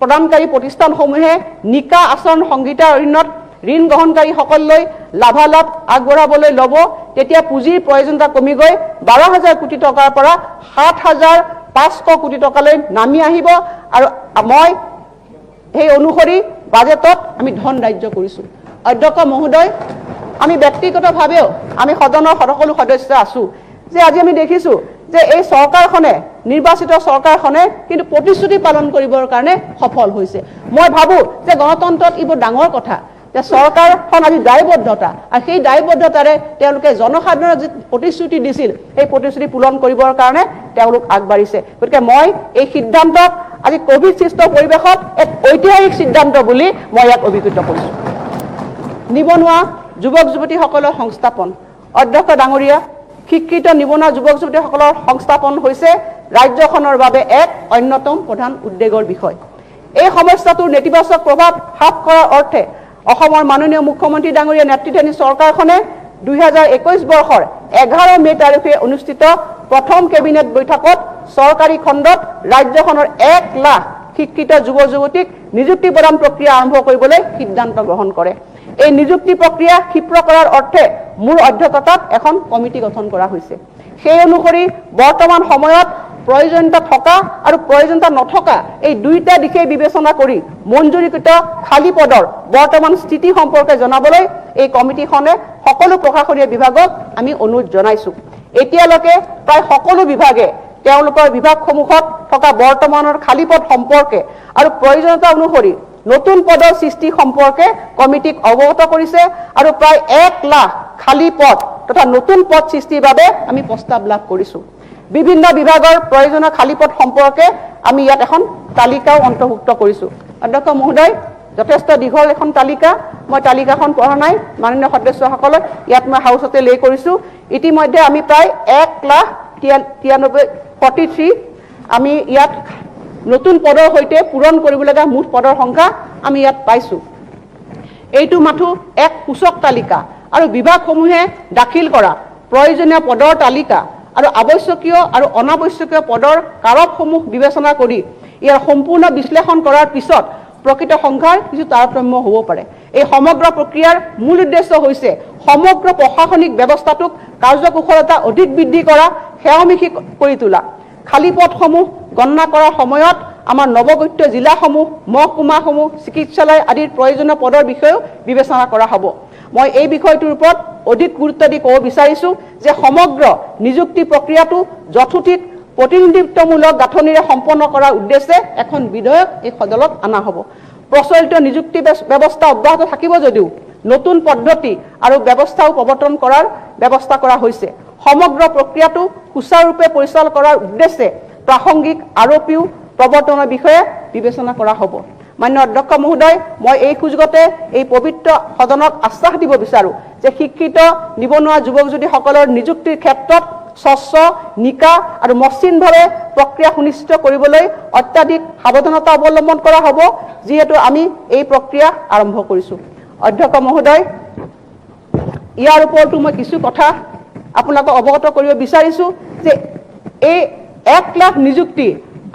প্ৰদানকাৰী প্ৰতিষ্ঠানসমূহে নিকা আচৰণ সংহিতাৰ অধীনত ঋণ গ্ৰহণকাৰীসকললৈ লাভালাভ আগবঢ়াবলৈ ল'ব তেতিয়া পুঁজিৰ প্ৰয়োজনীয়তা কমি গৈ 12,000 কোটি টকাৰ পৰা 7,500 কোটি টকালৈ নামি আহিব আৰু মই সেই অনুসৰি বাজেটত আমি ধন ধাৰ্য কৰিছোঁ। অধ্যক্ষ মহোদয়, আমি ব্যক্তিগতভাৱেও আমি সদনৰ সকলো সদস্য আছোঁ যে আজি আমি দেখিছোঁ যে এই চৰকাৰখনে নিৰ্বাচিত চৰকাৰখনে কিন্তু প্ৰতিশ্ৰুতি পালন কৰিবৰ কাৰণে সফল হৈছে। মই ভাবোঁ যে গণতন্ত্ৰত এইবোৰ ডাঙৰ কথা যে চৰকাৰখন আজি দায়বদ্ধতা আৰু সেই দায়বদ্ধতাৰে তেওঁলোকে জনসাধাৰণক যি প্ৰতিশ্ৰুতি দিছিল সেই প্ৰতিশ্ৰুতি পূৰণ কৰিবৰ কাৰণে তেওঁলোক আগবাঢ়িছে। গতিকে মই এই সিদ্ধান্তক আজি কোভিড সৃষ্ট পৰিৱেশত এক ঐতিহাসিক সিদ্ধান্ত বুলি মই ইয়াক অভিহিত কৰিছোঁ। নিবনুৱা যুৱক যুৱতীসকলৰ সংস্থাপন। অধ্যক্ষ ডাঙৰীয়া, শিক্ষিত নিবনুৱা যুৱক যুৱতীসকলৰ সংস্থাপন হৈছে ৰাজ্যখনৰ বাবে এক অন্যতম প্ৰধান উদ্বেগৰ বিষয়। এই সমস্যাটোৰ নেতিবাচক প্ৰভাৱ হ্ৰাস কৰাৰ অৰ্থে অসমৰ মাননীয় মুখ্যমন্ত্ৰী ডাঙৰীয়া নেতৃত্বাধীন চৰকাৰখনে 2021 বৰ্ষৰ 11 মে' তাৰিখে অনুষ্ঠিত প্ৰথম কেবিনেট বৈঠকত চৰকাৰী খণ্ডত ৰাজ্যখনৰ 1 লাখ শিক্ষিত যুৱ যুৱতীক নিযুক্তি প্ৰদান প্ৰক্ৰিয়া আৰম্ভ কৰিবলৈ সিদ্ধান্ত গ্ৰহণ কৰে। এই নিযুক্তি প্ৰক্ৰিয়া ক্ষীপ্ৰ কৰাৰ অৰ্থে মোৰ অধ্যক্ষতাত এখন কমিটি গঠন কৰা হৈছে। সেই অনুসৰি বৰ্তমান সময়ত প্ৰয়োজনীয়তা থকা আৰু প্ৰয়োজনীয়তা নথকা এই দুইটা দিশে বিবেচনা কৰি মঞ্জুৰীকৃত খালী পদৰ বৰ্তমান স্থিতি সম্পৰ্কে জনাবলৈ এই কমিটিখনে সকলো প্ৰশাসনীয় বিভাগক আমি অনুৰোধ জনাইছোঁ। এতিয়ালৈকে প্ৰায় সকলো বিভাগে তেওঁলোকৰ বিভাগসমূহত থকা বৰ্তমানৰ খালী পদ সম্পৰ্কে আৰু প্ৰয়োজনীয়তা অনুসৰি নতুন পদৰ সৃষ্টি সম্পৰ্কে কমিটিক অৱগত কৰিছে আৰু প্ৰায় 1 লাখ খালী পদ তথা নতুন পদ সৃষ্টিৰ বাবে আমি প্ৰস্তাৱ লাভ কৰিছোঁ। বিভিন্ন বিভাগৰ প্ৰয়োজনীয় খালী পদ সম্পৰ্কে আমি ইয়াত এখন তালিকাও অন্তৰ্ভুক্ত কৰিছোঁ। অধ্যক্ষ মহোদয়, যথেষ্ট দীঘল এখন তালিকা, মই তালিকাখন পঢ়া নাই, মাননীয় সদস্যসকলক ইয়াত মই হাউচতে লে কৰিছোঁ। ইতিমধ্যে আমি প্ৰায় 1,93,43 আমি ইয়াত নতুন পদৰ সৈতে পূৰণ কৰিবলগীয়া মুঠ পদৰ সংখ্যা আমি ইয়াত পাইছোঁ। এইটো মাথো এক সূচক তালিকা আৰু বিভাগসমূহে দাখিল কৰা প্ৰয়োজনীয় পদৰ তালিকা আৰু আৱশ্যকীয় আৰু অনাৱশ্যকীয় পদৰ কাৰকসমূহ বিবেচনা কৰি ইয়াৰ সম্পূৰ্ণ বিশ্লেষণ কৰাৰ পিছত প্ৰকৃত সংখ্যাৰ কিছু তাৰতম্য হ'ব পাৰে। এই সমগ্ৰ প্ৰক্ৰিয়াৰ মূল উদ্দেশ্য হৈছে সমগ্ৰ প্ৰশাসনিক ব্যৱস্থাটোক কাৰ্যকুশলতা অধিক বৃদ্ধি কৰা, সেৱামুখী কৰি তোলা। খালী পদসমূহ গণনা কৰাৰ সময়ত আমাৰ নৱগঠিত জিলাসমূহ, মহকুমাসমূহ, চিকিৎসালয় আদিৰ প্ৰয়োজনীয় পদৰ বিষয়েও বিবেচনা কৰা হ'ব। মই এই বিষয়টোৰ ওপৰত অধিক গুৰুত্ব দি ক'ব বিচাৰিছোঁ যে সমগ্ৰ নিযুক্তি প্ৰক্ৰিয়াটো যথোচিত প্ৰতিনিধিত্বমূলক গাঁথনিৰে সম্পন্ন কৰাৰ উদ্দেশ্যে এখন বিধেয়ক এই সদনত অনা হ'ব। প্ৰচলিত নিযুক্তি ব্যৱস্থা অব্যাহত থাকিব যদিও নতুন পদ্ধতি আৰু ব্যৱস্থাও প্ৰৱৰ্তন কৰাৰ ব্যৱস্থা কৰা হৈছে। সমগ্ৰ প্ৰক্ৰিয়াটো সুচাৰুৰূপে পৰিচালনা কৰাৰ উদ্দেশ্যে প্ৰাসংগিক আৰোপীও প্ৰৱৰ্তনৰ বিষয়ে বিবেচনা কৰা হ'ব। মান্য অধ্যক্ষ মহোদয়, মই এই সুযোগতে এই পবিত্ৰ সদনক আশ্বাস দিব বিচাৰোঁ যে শিক্ষিত নিবনুৱা যুৱক যুৱতীসকলৰ নিযুক্তিৰ ক্ষেত্ৰত স্বচ্ছ, নিকা আৰু মসৃণভাৱে প্ৰক্ৰিয়া সুনিশ্চিত কৰিবলৈ অত্যাধিক সাৱধানতা অৱলম্বন কৰা হ'ব, যিহেতু আমি এই প্ৰক্ৰিয়া আৰম্ভ কৰিছোঁ। অধ্যক্ষ মহোদয়, ইয়াৰ ওপৰতো মই কিছু কথা আপোনালোকক অৱগত কৰিব বিচাৰিছোঁ যে এই 1 লাখ নিযুক্তি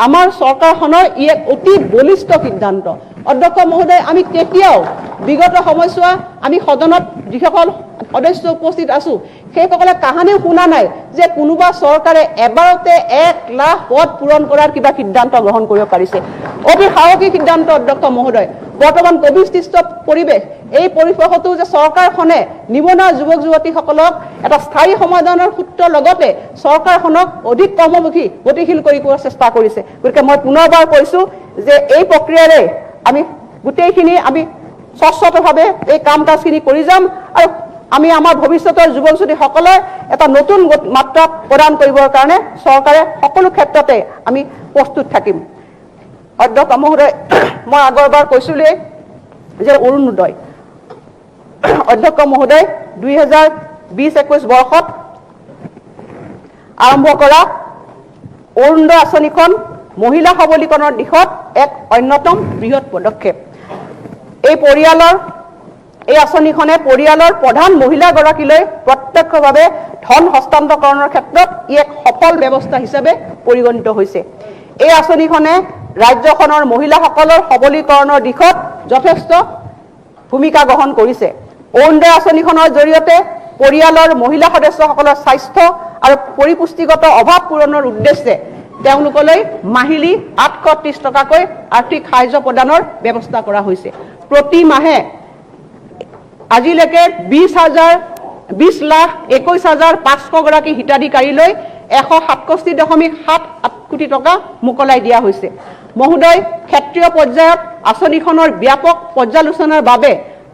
আমাৰ চৰকাৰখনৰ ই এক অতি বলিষ্ঠ সিদ্ধান্ত। অধ্যক্ষ মহোদয়, আমি কেতিয়াও বিগত সময়ছোৱা আমি সদনত যিসকল সদস্য উপস্থিত আছোঁ সেইসকলে কাহানিও শুনা নাই যে কোনোবা চৰকাৰে এবাৰতে 1 লাখ পদ পূৰণ কৰাৰ কিবা সিদ্ধান্ত গ্ৰহণ কৰিব পাৰিছে। অতি সাহসী সিদ্ধান্ত অধ্যক্ষ মহোদয়। বৰ্তমান কোভিড-সৃষ্ট পৰিৱেশ, এই পৰিৱেশতো যে চৰকাৰখনে নিবনুৱা যুৱক যুৱতীসকলক এটা স্থায়ী সমাধানৰ সূত্ৰৰ লগতে চৰকাৰখনক অধিক কৰ্মমুখী গতিশীল কৰি কৰাৰ চেষ্টা কৰিছে। গতিকে মই পুনৰবাৰ কৈছোঁ যে এই প্ৰক্ৰিয়াৰে আমি গোটেইখিনি আমি স্বচ্ছভাৱে এই কাম কাজখিনি কৰি যাম আৰু আমি আমাৰ ভৱিষ্যতৰ যুৱক যুৱতীসকলে এটা নতুন মাত্ৰা প্ৰদান কৰিবৰ কাৰণে চৰকাৰে সকলো ক্ষেত্ৰতে আমি প্ৰস্তুত থাকিম। অধ্যক্ষ মহোদয়, মই আগৰবাৰ কৈছিলোঁৱেই যে অৰুণোদয় অধ্যক্ষ মহোদয় 2020-21 বৰ্ষত আৰম্ভ কৰা অৰুণোদয় আঁচনিখন মহিলা সবলীকৰণৰ দিশত এক অন্যতম বৃহৎ পদক্ষেপ। এই আঁচনিখনে পৰিয়ালৰ প্ৰধান মহিলাগৰাকীলৈ প্ৰত্যক্ষভাৱে ধন হস্তান্তৰণৰ ক্ষেত্ৰত ই এক সফল ব্যৱস্থা হিচাপে পৰিগণিত হৈছে। এই আঁচনিখনে ৰাজ্যখনৰ মহিলাসকলৰ সবলীকৰণৰ দিশত যথেষ্ট ভূমিকা গ্ৰহণ কৰিছে। অৰুণোদয় আঁচনিখনৰ জৰিয়তে পৰিয়ালৰ মহিলা সদস্যসকলৰ স্বাস্থ্য আৰু পৰিপুষ্টিগত অভাৱ পূৰণৰ উদ্দেশ্যে তেওঁলোকলৈ মাহিলী 830 টকাকৈ আৰ্থিক সাহায্য প্ৰদানৰ ব্যৱস্থা কৰা হৈছে। প্ৰতি মাহে আজিলৈকে 20,21,500 গৰাকী হিতাধিকাৰীলৈ 167.78 কোটি টকা মোকলাই দিয়া হৈছে। মহোদয়, ক্ষেত্ৰীয় পৰ্যায়ত আঁচনিখনৰ ব্যাপক পৰ্যালোচনাৰ বাবে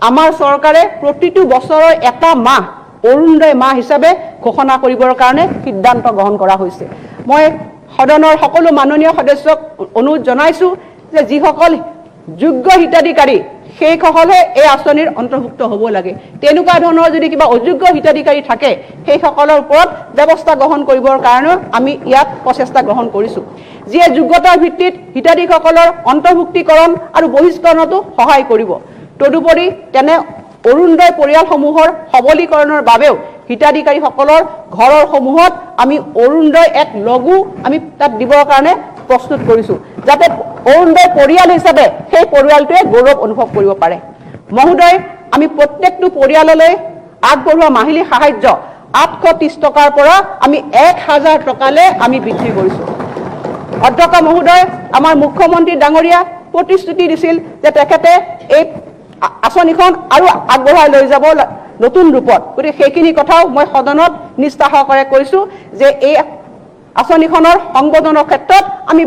আমাৰ চৰকাৰে প্ৰতিটো বছৰৰ এটা মাহ অৰুণোদয় মাহ হিচাপে ঘোষণা কৰিবৰ কাৰণে সিদ্ধান্ত গ্ৰহণ কৰা হৈছে। মই সদনৰ সকলো মাননীয় সদস্যক অনুৰোধ জনাইছোঁ যে যিসকল যোগ্য হিতাধিকাৰী সেইসকলে এই আঁচনিৰ অন্তৰ্ভুক্ত হ'ব লাগে। তেনেকুৱা ধৰণৰ যদি কিবা অযোগ্য হিতাধিকাৰী থাকে সেইসকলৰ ওপৰত ব্যৱস্থা গ্ৰহণ কৰিবৰ কাৰণেও আমি ইয়াত প্ৰচেষ্টা গ্ৰহণ কৰিছোঁ, যিয়ে যোগ্যতাৰ ভিত্তিত হিতাধিকাৰীসকলৰ অন্তৰ্ভুক্তিকৰণ আৰু বহিষ্কৰণতো সহায় কৰিব। তদুপৰি তেনে অৰুণোদয় পৰিয়ালসমূহৰ সবলীকৰণৰ বাবেও হিতাধিকাৰীসকলৰ ঘৰৰ সমূহত আমি অৰুণোদয় এক লঘু আমি তাত দিবৰ কাৰণে প্ৰস্তুত কৰিছোঁ, যাতে অৰুণোদয় পৰিয়াল হিচাপে সেই পৰিয়ালটোৱে গৌৰৱ অনুভৱ কৰিব পাৰে। মহোদয়, আমি প্ৰত্যেকটো পৰিয়াললৈ আগবঢ়োৱা মাহিলী সাহায্য 830 টকাৰ পৰা আমি 1000 টকালৈ আমি বৃদ্ধি কৰিছোঁ। অধ্যক্ষ মহোদয়, আমাৰ মুখ্যমন্ত্ৰী ডাঙৰীয়া প্ৰতিশ্ৰুতি দিছিল যে তেখেতে এই আঁচনিখন আৰু আগবঢ়াই লৈ যাব নতুন ৰূপত। গতিকে সেইখিনি কথাও মই সদনত নিষ্ঠা সহকাৰে কৈছোঁ যে এই আঁচনিখনৰ সংবোধনৰ ক্ষেত্ৰত আমি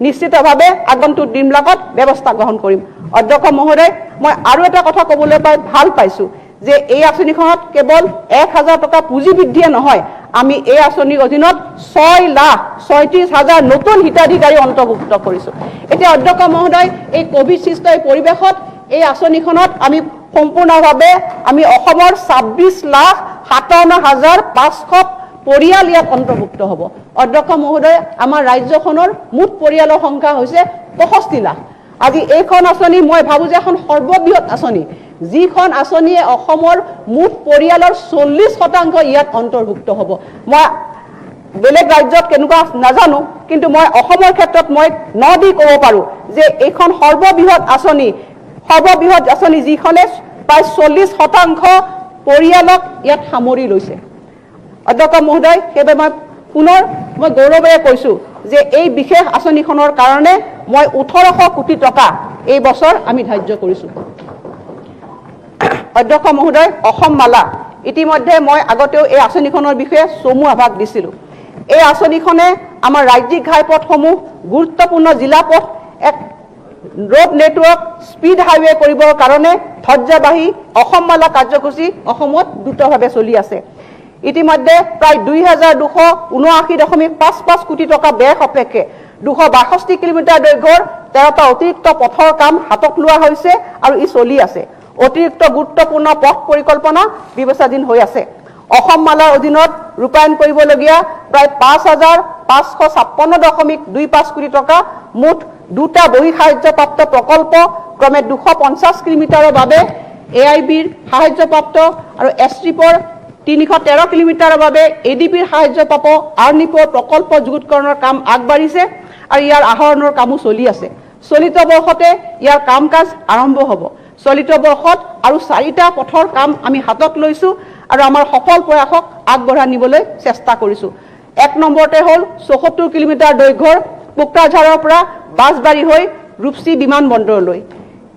নিশ্চিতভাৱে আগন্তুক দিনবিলাকত ব্যৱস্থা গ্ৰহণ কৰিম। অধ্যক্ষ মহোদয়, মই আৰু এটা কথা ক'বলৈ পাই ভাল পাইছোঁ যে এই আঁচনিখনত কেৱল 1000 টকা পুঁজি বৃদ্ধিয়ে নহয়, আমি এই আঁচনিৰ অধীনত 6,36,000 নতুন হিতাধিকাৰী অন্তৰ্ভুক্ত কৰিছোঁ। এতিয়া অধ্যক্ষ মহোদয়, এই কোভিড সৃষ্ট পৰিৱেশত এই আঁচনিখনত আমি সম্পূৰ্ণভাৱে আমি অসমৰ 26,57,500 পৰিয়াল ইয়াত অন্তৰ্ভুক্ত হ'ব। অধ্যক্ষ মহোদয়, আমাৰ ৰাজ্যখনৰ মুঠ পৰিয়ালৰ সংখ্যা হৈছে 65 লাখ। আজি এইখন আঁচনি মই ভাবোঁ যে এখন সৰ্ববৃহৎ আঁচনি, যিখন আঁচনিয়ে অসমৰ মুঠ পৰিয়ালৰ 40% ইয়াত অন্তৰ্ভুক্ত হ'ব। মই বেলেগ ৰাজ্যত কেনেকুৱা নাজানো, কিন্তু মই অসমৰ ক্ষেত্ৰত মই দি ক'ব পাৰোঁ যে এইখন সৰ্ববৃহৎ আঁচনি যিখনে প্ৰায় 40% পৰিয়ালক ইয়াত সামৰি লৈছে। অধ্যক্ষ মহোদয়, সেইবাবে মই পুনৰ গৌৰৱেৰে কৈছোঁ যে এই বিশেষ আঁচনিখনৰ কাৰণে মই 1800 কোটি টকা এই বছৰ আমি ধাৰ্য কৰিছোঁ। অধ্যক্ষ মহোদয়, অসম মালা ইতিমধ্যে মই আগতেও এই আঁচনিখনৰ বিষয়ে চমু আভাস দিছিলোঁ। এই আঁচনিখনে আমাৰ ৰাজ্যিক ঘাইপথসমূহ গুৰুত্বপূৰ্ণ জিলাপথ এক ৰোড নেটৱৰ্ক স্পীড হাইৱে কৰিবৰ কাৰণে ধৈৰ্যবাহী অসম মালা কাৰ্যসূচী অসমত দ্ৰুতভাৱে চলি আছে। ইতিমধ্যে প্ৰায় 2,279.55 কোটি টকা ব্যয় সাপেক্ষে 262 কিলোমিটাৰ দৈৰ্ঘ্যৰ 13টা অতিৰিক্ত পথৰ কাম হাতত লোৱা হৈছে আৰু ই চলি আছে। অতিৰিক্ত গুৰুত্বপূৰ্ণ পথ পৰিকল্পনা ব্যৱস্থাধীন হৈ আছে। অসম মালাৰ অধীনত ৰূপায়ণ কৰিবলগীয়া প্ৰায় 5,556.25 কোটি টকা, মুঠ 2টা বহি সাহায্যপ্ৰাপ্ত প্ৰকল্প ক্ৰমে 250 কিলোমিটাৰৰ বাবে AIBৰ সাহায্যপ্ৰাপ্ত আৰু এছট্ৰিপৰ 313 কিলোমিটাৰৰ বাবে এডিবিৰ সাহায্য পাব আৰ্নিপৰ প্ৰকল্প যুগুতকৰণৰ কাম আগবাঢ়িছে আৰু ইয়াৰ আহৰণৰ কামো চলি আছে। চলিত বৰ্ষতে ইয়াৰ কাম কাজ আৰম্ভ হ'ব। চলিত বৰ্ষত আৰু 4টা পথৰ কাম আমি হাতত লৈছোঁ আৰু আমাৰ সফল প্ৰয়াসক আগবঢ়াই নিবলৈ চেষ্টা কৰিছোঁ। 1 নম্বৰতে হ'ল 74 কিলোমিটাৰ দৈৰ্ঘ্যৰ কোকৰাঝাৰৰ পৰা বাছবাৰী হৈ ৰূপসী বিমানবন্দৰলৈ।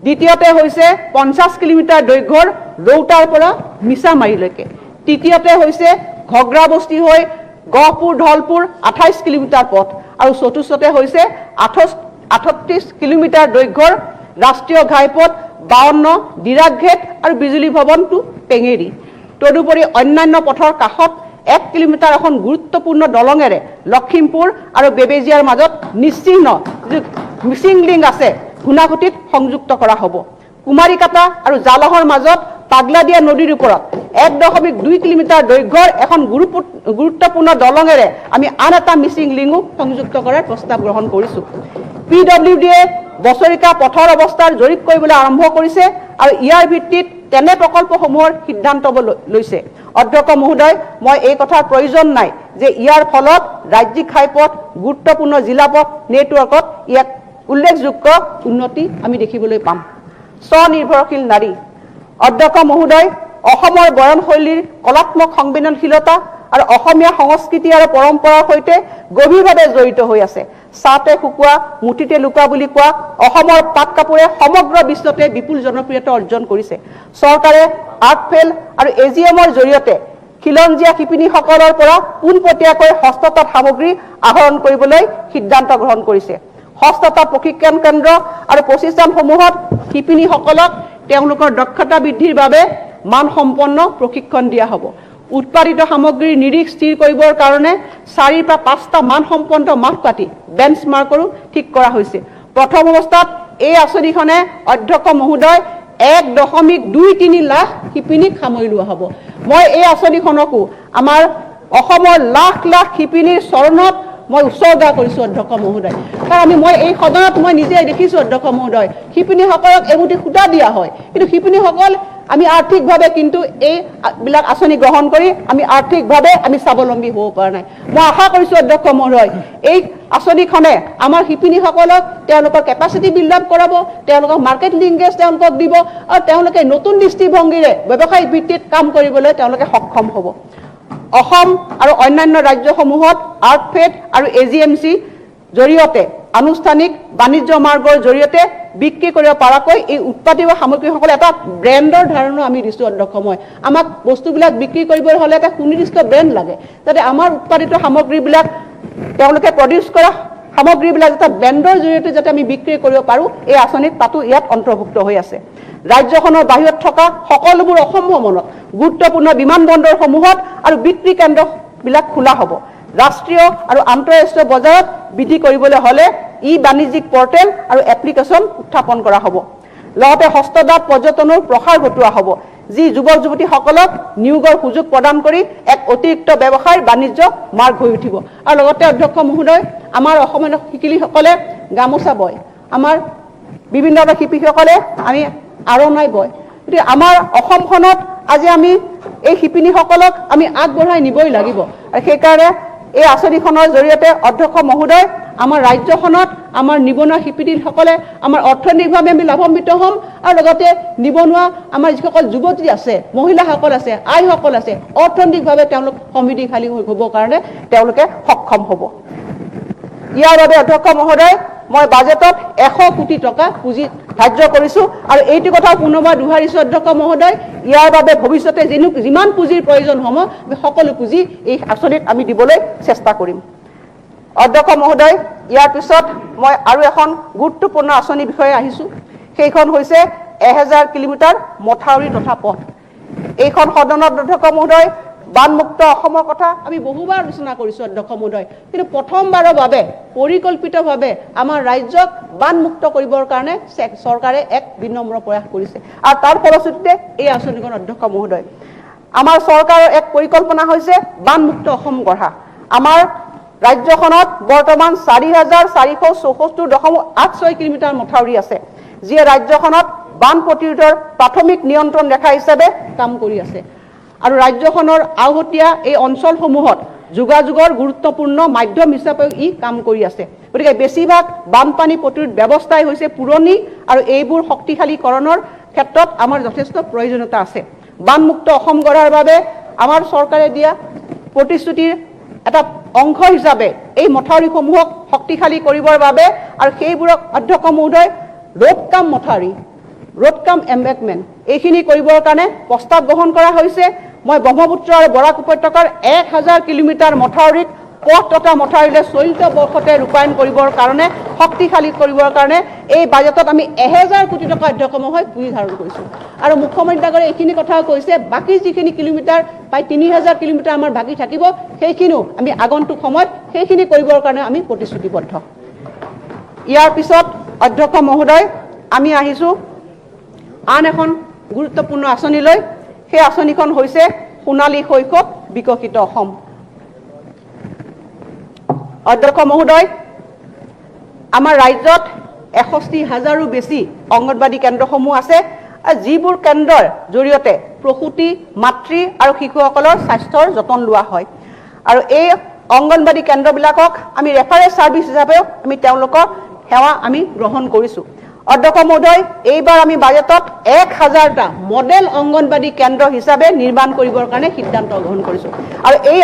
দ্বিতীয়তে হৈছে 50 কিলোমিটাৰ দৈৰ্ঘ্যৰ ৰৌতাৰ পৰা মিছামাৰীলৈকে। তৃতীয়তে হৈছে ঘগ্ৰাবস্তি হৈ গহপুৰ ধলপুৰ 28 কিলোমিটাৰ পথ আৰু চতুৰ্থতে হৈছে 38 কিলোমিটাৰ দৈৰ্ঘ্যৰ ৰাষ্ট্ৰীয় ঘাইপথ 52 ডিৰাকঘেট আৰু বিজুলী ভৱন টু পেঙেৰি। তদুপৰি অন্যান্য পথৰ কাষত 1 কিলোমিটাৰ এখন গুৰুত্বপূৰ্ণ দলঙেৰে লখিমপুৰ আৰু বেবেজিয়াৰ মাজত নিশ্চিহ্ন মিচিং লিংক আছে ঘূনাঘুটিত সংযুক্ত কৰা হ'ব। কুমাৰীকাটা আৰু জালহৰ মাজত পাগলাদিয়া নদীৰ ওপৰত 1.2 কিলোমিটাৰ দৈৰ্ঘ্যৰ এখন গুৰুত্বপূৰ্ণ দলঙেৰে আমি আন এটা মিচিং লিংকো সংযুক্ত কৰাৰ প্ৰস্তাৱ গ্ৰহণ কৰিছোঁ। PWDয়ে বছৰিকা পথৰ অৱস্থাৰ জৰীপ কৰিবলৈ আৰম্ভ কৰিছে আৰু ইয়াৰ ভিত্তিত তেনে প্ৰকল্পসমূহৰ সিদ্ধান্ত লৈছে। অধ্যক্ষ মহোদয়, মই এই কথাৰ প্ৰয়োজন নাই যে ইয়াৰ ফলত ৰাজ্যিক ঘাইপথ গুৰুত্বপূৰ্ণ জিলাপথ নেটৱৰ্কত ইয়াক উল্লেখযোগ্য উন্নতি আমি দেখিবলৈ পাম। স্বনিৰ্ভৰশীল নাৰী। অধ্যক্ষ মহোদয়, অসমৰ বয়নশৈলীৰ কলাত্মক সংবেদনশীলতা আৰু অসমীয়া সংস্কৃতি আৰু পৰম্পৰাৰ সৈতে গভীৰভাৱে জড়িত হৈ আছে। চাতে শুকুৱা মুঠিতে লুকুৱা বুলি কোৱা অসমৰ পাট কাপোৰে সমগ্ৰ বিশ্বতে বিপুল জনপ্ৰিয়তা অৰ্জন কৰিছে। চৰকাৰে আৰ্টফেল আৰু AGMৰ জৰিয়তে খিলঞ্জীয়া শিপিনীসকলৰ পৰা পোনপটীয়াকৈ হস্ততাঁত সামগ্ৰী আহৰণ কৰিবলৈ সিদ্ধান্ত গ্ৰহণ কৰিছে। হস্ততাঁত প্ৰশিক্ষণ কেন্দ্ৰ আৰু প্ৰতিষ্ঠানসমূহত শিপিনীসকলক তেওঁলোকৰ দক্ষতা বৃদ্ধিৰ বাবে মানসম্পন্ন প্ৰশিক্ষণ দিয়া হ'ব। উৎপাদিত সামগ্ৰীৰ নিৰিখ স্থিৰ কৰিবৰ কাৰণে 4 পৰা 5টা মানসম্পন্ন মাপকাঠি বেঞ্চমাৰ্কৰো ঠিক কৰা হৈছে। প্ৰথম অৱস্থাত এই আঁচনিখনে অধ্যক্ষ মহোদয় 1.23 লাখ শিপিনীক সামৰি লোৱা হ'ব। মই এই আঁচনিখনকো আমাৰ অসমৰ লাখ লাখ শিপিনীৰ চৰণত মই উৎসৰ্গা কৰিছোঁ অধ্যক্ষ মহোদয়। কাৰণ মই এই সদনত মই নিজে দেখিছোঁ অধ্যক্ষ মহোদয়, শিপিনীসকলক এমুঠি সূতা দিয়া হয়, কিন্তু শিপিনীসকল আমি আৰ্থিকভাৱে কিন্তু এইবিলাক আঁচনি গ্ৰহণ কৰি আমি আৰ্থিকভাৱে আমি স্বাৱলম্বী হ'ব পৰা নাই। মই আশা কৰিছোঁ অধ্যক্ষ মহোদয়, এই আঁচনিখনে আমাৰ শিপিনীসকলক তেওঁলোকৰ কেপাচিটি বিল্ড আপ কৰাব, তেওঁলোকক মাৰ্কেট লিংকেজ তেওঁলোকক দিব আৰু তেওঁলোকে নতুন দৃষ্টিভংগীৰে ব্যৱসায়িক ভিত্তিত কাম কৰিবলৈ তেওঁলোকে সক্ষম হ'ব। অসম আৰু অন্যান্য ৰাজ্যসমূহত আৰ্টফেড আৰু AGMC জৰিয়তে আনুষ্ঠানিক বাণিজ্য মাৰ্গৰ জৰিয়তে বিক্ৰী কৰিব পৰাকৈ এই উৎপাদিত সামগ্ৰীসকলে এটা ব্ৰেণ্ডৰ ধাৰণা আমি দিছোঁ অধ্যক্ষ। আমাক বস্তুবিলাক বিক্ৰী কৰিবলৈ হ'লে এটা সুনিৰ্দিষ্ট ব্ৰেণ্ড লাগে, যাতে আমাৰ উৎপাদিত সামগ্ৰীবিলাক তেওঁলোকে প্ৰডিউচ কৰা সামগ্ৰীবিলাক যাতে ব্ৰেণ্ডৰ জৰিয়তে যাতে আমি বিক্ৰী কৰিব পাৰোঁ, এই আঁচনিত তাতো ইয়াত অন্তৰ্ভুক্ত হৈ আছে। ৰাজ্যখনৰ বাহিৰত থকা সকলোবোৰ অসম ভ্ৰমণত গুৰুত্বপূৰ্ণ বিমানবন্দৰসমূহত আৰু বিক্ৰী কেন্দ্ৰবিলাক খোলা হ'ব। ৰাষ্ট্ৰীয় আৰু আন্তঃৰাষ্ট্ৰীয় বজাৰত বৃদ্ধি কৰিবলৈ হ'লে বাণিজ্যিক পৰ্টেল আৰু এপ্লিকেশ্যন উত্থাপন কৰা হ'ব। লগতে হস্ততাঁত পৰ্যটনৰ প্ৰসাৰ ঘটোৱা হ'ব, যি যুৱক যুৱতীসকলক নিয়োগৰ সুযোগ প্ৰদান কৰি এক অতিৰিক্ত ব্যৱসায় বাণিজ্য মাৰ্গ হৈ উঠিব। আৰু লগতে অধ্যক্ষ মহোদয়, আমাৰ অসমৰ শিপিনীসকলে গামোচা বয়, আমাৰ বিভিন্ন শিপিনীসকলে আমি আৰণাই বয়। গতিকে আমাৰ অসমখনত আজি আমি এই শিপিনীসকলক আমি আগবঢ়াই নিবই লাগিব। আৰু সেইকাৰণে এই আঁচনিখনৰ জৰিয়তে অধ্যক্ষ মহোদয়, আমাৰ ৰাজ্যখনত আমাৰ নিবনুৱা শিপিনীসকলে আমাৰ অৰ্থনৈতিকভাৱে আমি লাভান্বিত হ'ম আৰু লগতে নিবনুৱা আমাৰ যিসকল যুৱতী আছে, মহিলাসকল আছে, আইসকল আছে, অৰ্থনৈতিকভাৱে তেওঁলোক সমৃদ্ধিশালী হ'বৰ কাৰণে তেওঁলোকে সক্ষম হ'ব। ইয়াৰ বাবে অধ্যক্ষ মহোদয়, মই বাজেটত 100 কোটি টকা পুঁজি ধাৰ্য কৰিছোঁ আৰু এইটো কথা পুনৰবাৰ দোহাৰিছোঁ অধ্যক্ষ মহোদয়, ইয়াৰ বাবে ভৱিষ্যতে যিমান পুঁজিৰ প্ৰয়োজন হ'ব সকলো পুঁজি এই আঁচনিত আমি দিবলৈ চেষ্টা কৰিম। অধ্যক্ষ মহোদয়, ইয়াৰ পিছত মই আৰু এখন গুৰুত্বপূৰ্ণ আঁচনিৰ বিষয়ে আহিছোঁ। সেইখন হৈছে 1000 কিলোমিটাৰ মথাউৰি তথা পথ। এইখন সদনত অধ্যক্ষ মহোদয় বানমুক্ত অসমৰ কথা আমি বহুবাৰ আলোচনা কৰিছোঁ অধ্যক্ষ মহোদয়, কিন্তু প্ৰথমবাৰৰ বাবে পৰিকল্পিতভাৱে আমাৰ ৰাজ্যক বানমুক্ত কৰিবৰ কাৰণে চৰকাৰে এক বিনম্ৰ প্ৰয়াস কৰিছে আৰু তাৰ ফলশ্ৰুতিতে এই আঁচনিখন অধ্যক্ষ মহোদয় আমাৰ চৰকাৰৰ এক পৰিকল্পনা হৈছে বানমুক্ত অসম গঢ়া। আমাৰ ৰাজ্যখনত বৰ্তমান 4474.86 কিলোমিটাৰ মথাউৰি আছে, যিয়ে ৰাজ্যখনত বান প্ৰতিৰোধৰ প্ৰাথমিক নিয়ন্ত্ৰণ ৰেখা হিচাপে কাম কৰি আছে। আৰু ৰাজ্যখনৰ আওহতীয়া এই অঞ্চলসমূহত যোগাযোগৰ গুৰুত্বপূৰ্ণ মাধ্যম হিচাপে ই কাম কৰি আছে। গতিকে বেছিভাগ বানপানী প্ৰতিৰোধ ব্যৱস্থাই হৈছে পুৰণি আৰু এইবোৰ শক্তিশালীকৰণৰ ক্ষেত্ৰত আমাৰ যথেষ্ট প্ৰয়োজনীয়তা আছে। বানমুক্ত অসম গঢ়াৰ বাবে আমাৰ চৰকাৰে দিয়া প্ৰতিশ্ৰুতিৰ এটা অংশ হিচাপে এই মথাউৰিসমূহক শক্তিশালী কৰিবৰ বাবে আৰু সেইবোৰক অধ্যক্ষ মহোদয় ৰোড কাম মথাউৰি, ৰোড কাম এম্বেকমেণ্ট এইখিনি কৰিবৰ কাৰণে প্ৰস্তাৱ গ্ৰহণ কৰা হৈছে। মই ব্ৰহ্মপুত্ৰ আৰু বৰাক উপত্যকাৰ 1000 কিলোমিটাৰ মথাউৰিক পথ তথা মথাউৰিলৈ চলিত বৰ্ষতে ৰূপায়ণ কৰিবৰ কাৰণে শক্তিশালী কৰিবৰ কাৰণে এই বাজেটত আমি 1000 কোটি টকা অধ্যক্ষ মহোদয় পুঁজি ধাৰণ কৰিছোঁ। আৰু মুখ্যমন্ত্ৰী ডাঙৰীয়াই এইখিনি কথাও কৈছে, বাকী যিখিনি কিলোমিটাৰ প্ৰায় 3000 কিলোমিটাৰ আমাৰ বাকী থাকিব, সেইখিনিও আমি আগন্তুক সময়ত সেইখিনি কৰিবৰ কাৰণে আমি প্ৰতিশ্ৰুতিবদ্ধ। ইয়াৰ পিছত অধ্যক্ষ মহোদয় আমি আহিছোঁ আন এখন গুৰুত্বপূৰ্ণ আঁচনিলৈ। সেই আঁচনিখন হৈছে সোণালী শৈশৱ বিকশিত অসম। অধ্যক্ষ মহোদয়, আমাৰ ৰাজ্যত 61,000ৰো বেছি অংগনবাদী কেন্দ্ৰসমূহ আছে, যিবোৰ কেন্দ্ৰৰ জৰিয়তে প্ৰসূতি, মাতৃ আৰু শিশুসকলৰ স্বাস্থ্যৰ যতন লোৱা হয়। আৰু এই অংগনবাদী কেন্দ্ৰবিলাকক আমি ৰেফাৰেঞ্চ ছাৰ্ভিচ হিচাপেও আমি তেওঁলোকৰ সেৱা আমি গ্ৰহণ কৰিছোঁ। অধ্যক্ষ মহোদয়, এইবাৰ আমি বাজেটত 1000টা মডেল অংগনবাদী কেন্দ্ৰ হিচাপে নিৰ্মাণ কৰিবৰ কাৰণে সিদ্ধান্ত গ্ৰহণ কৰিছোঁ। আৰু এই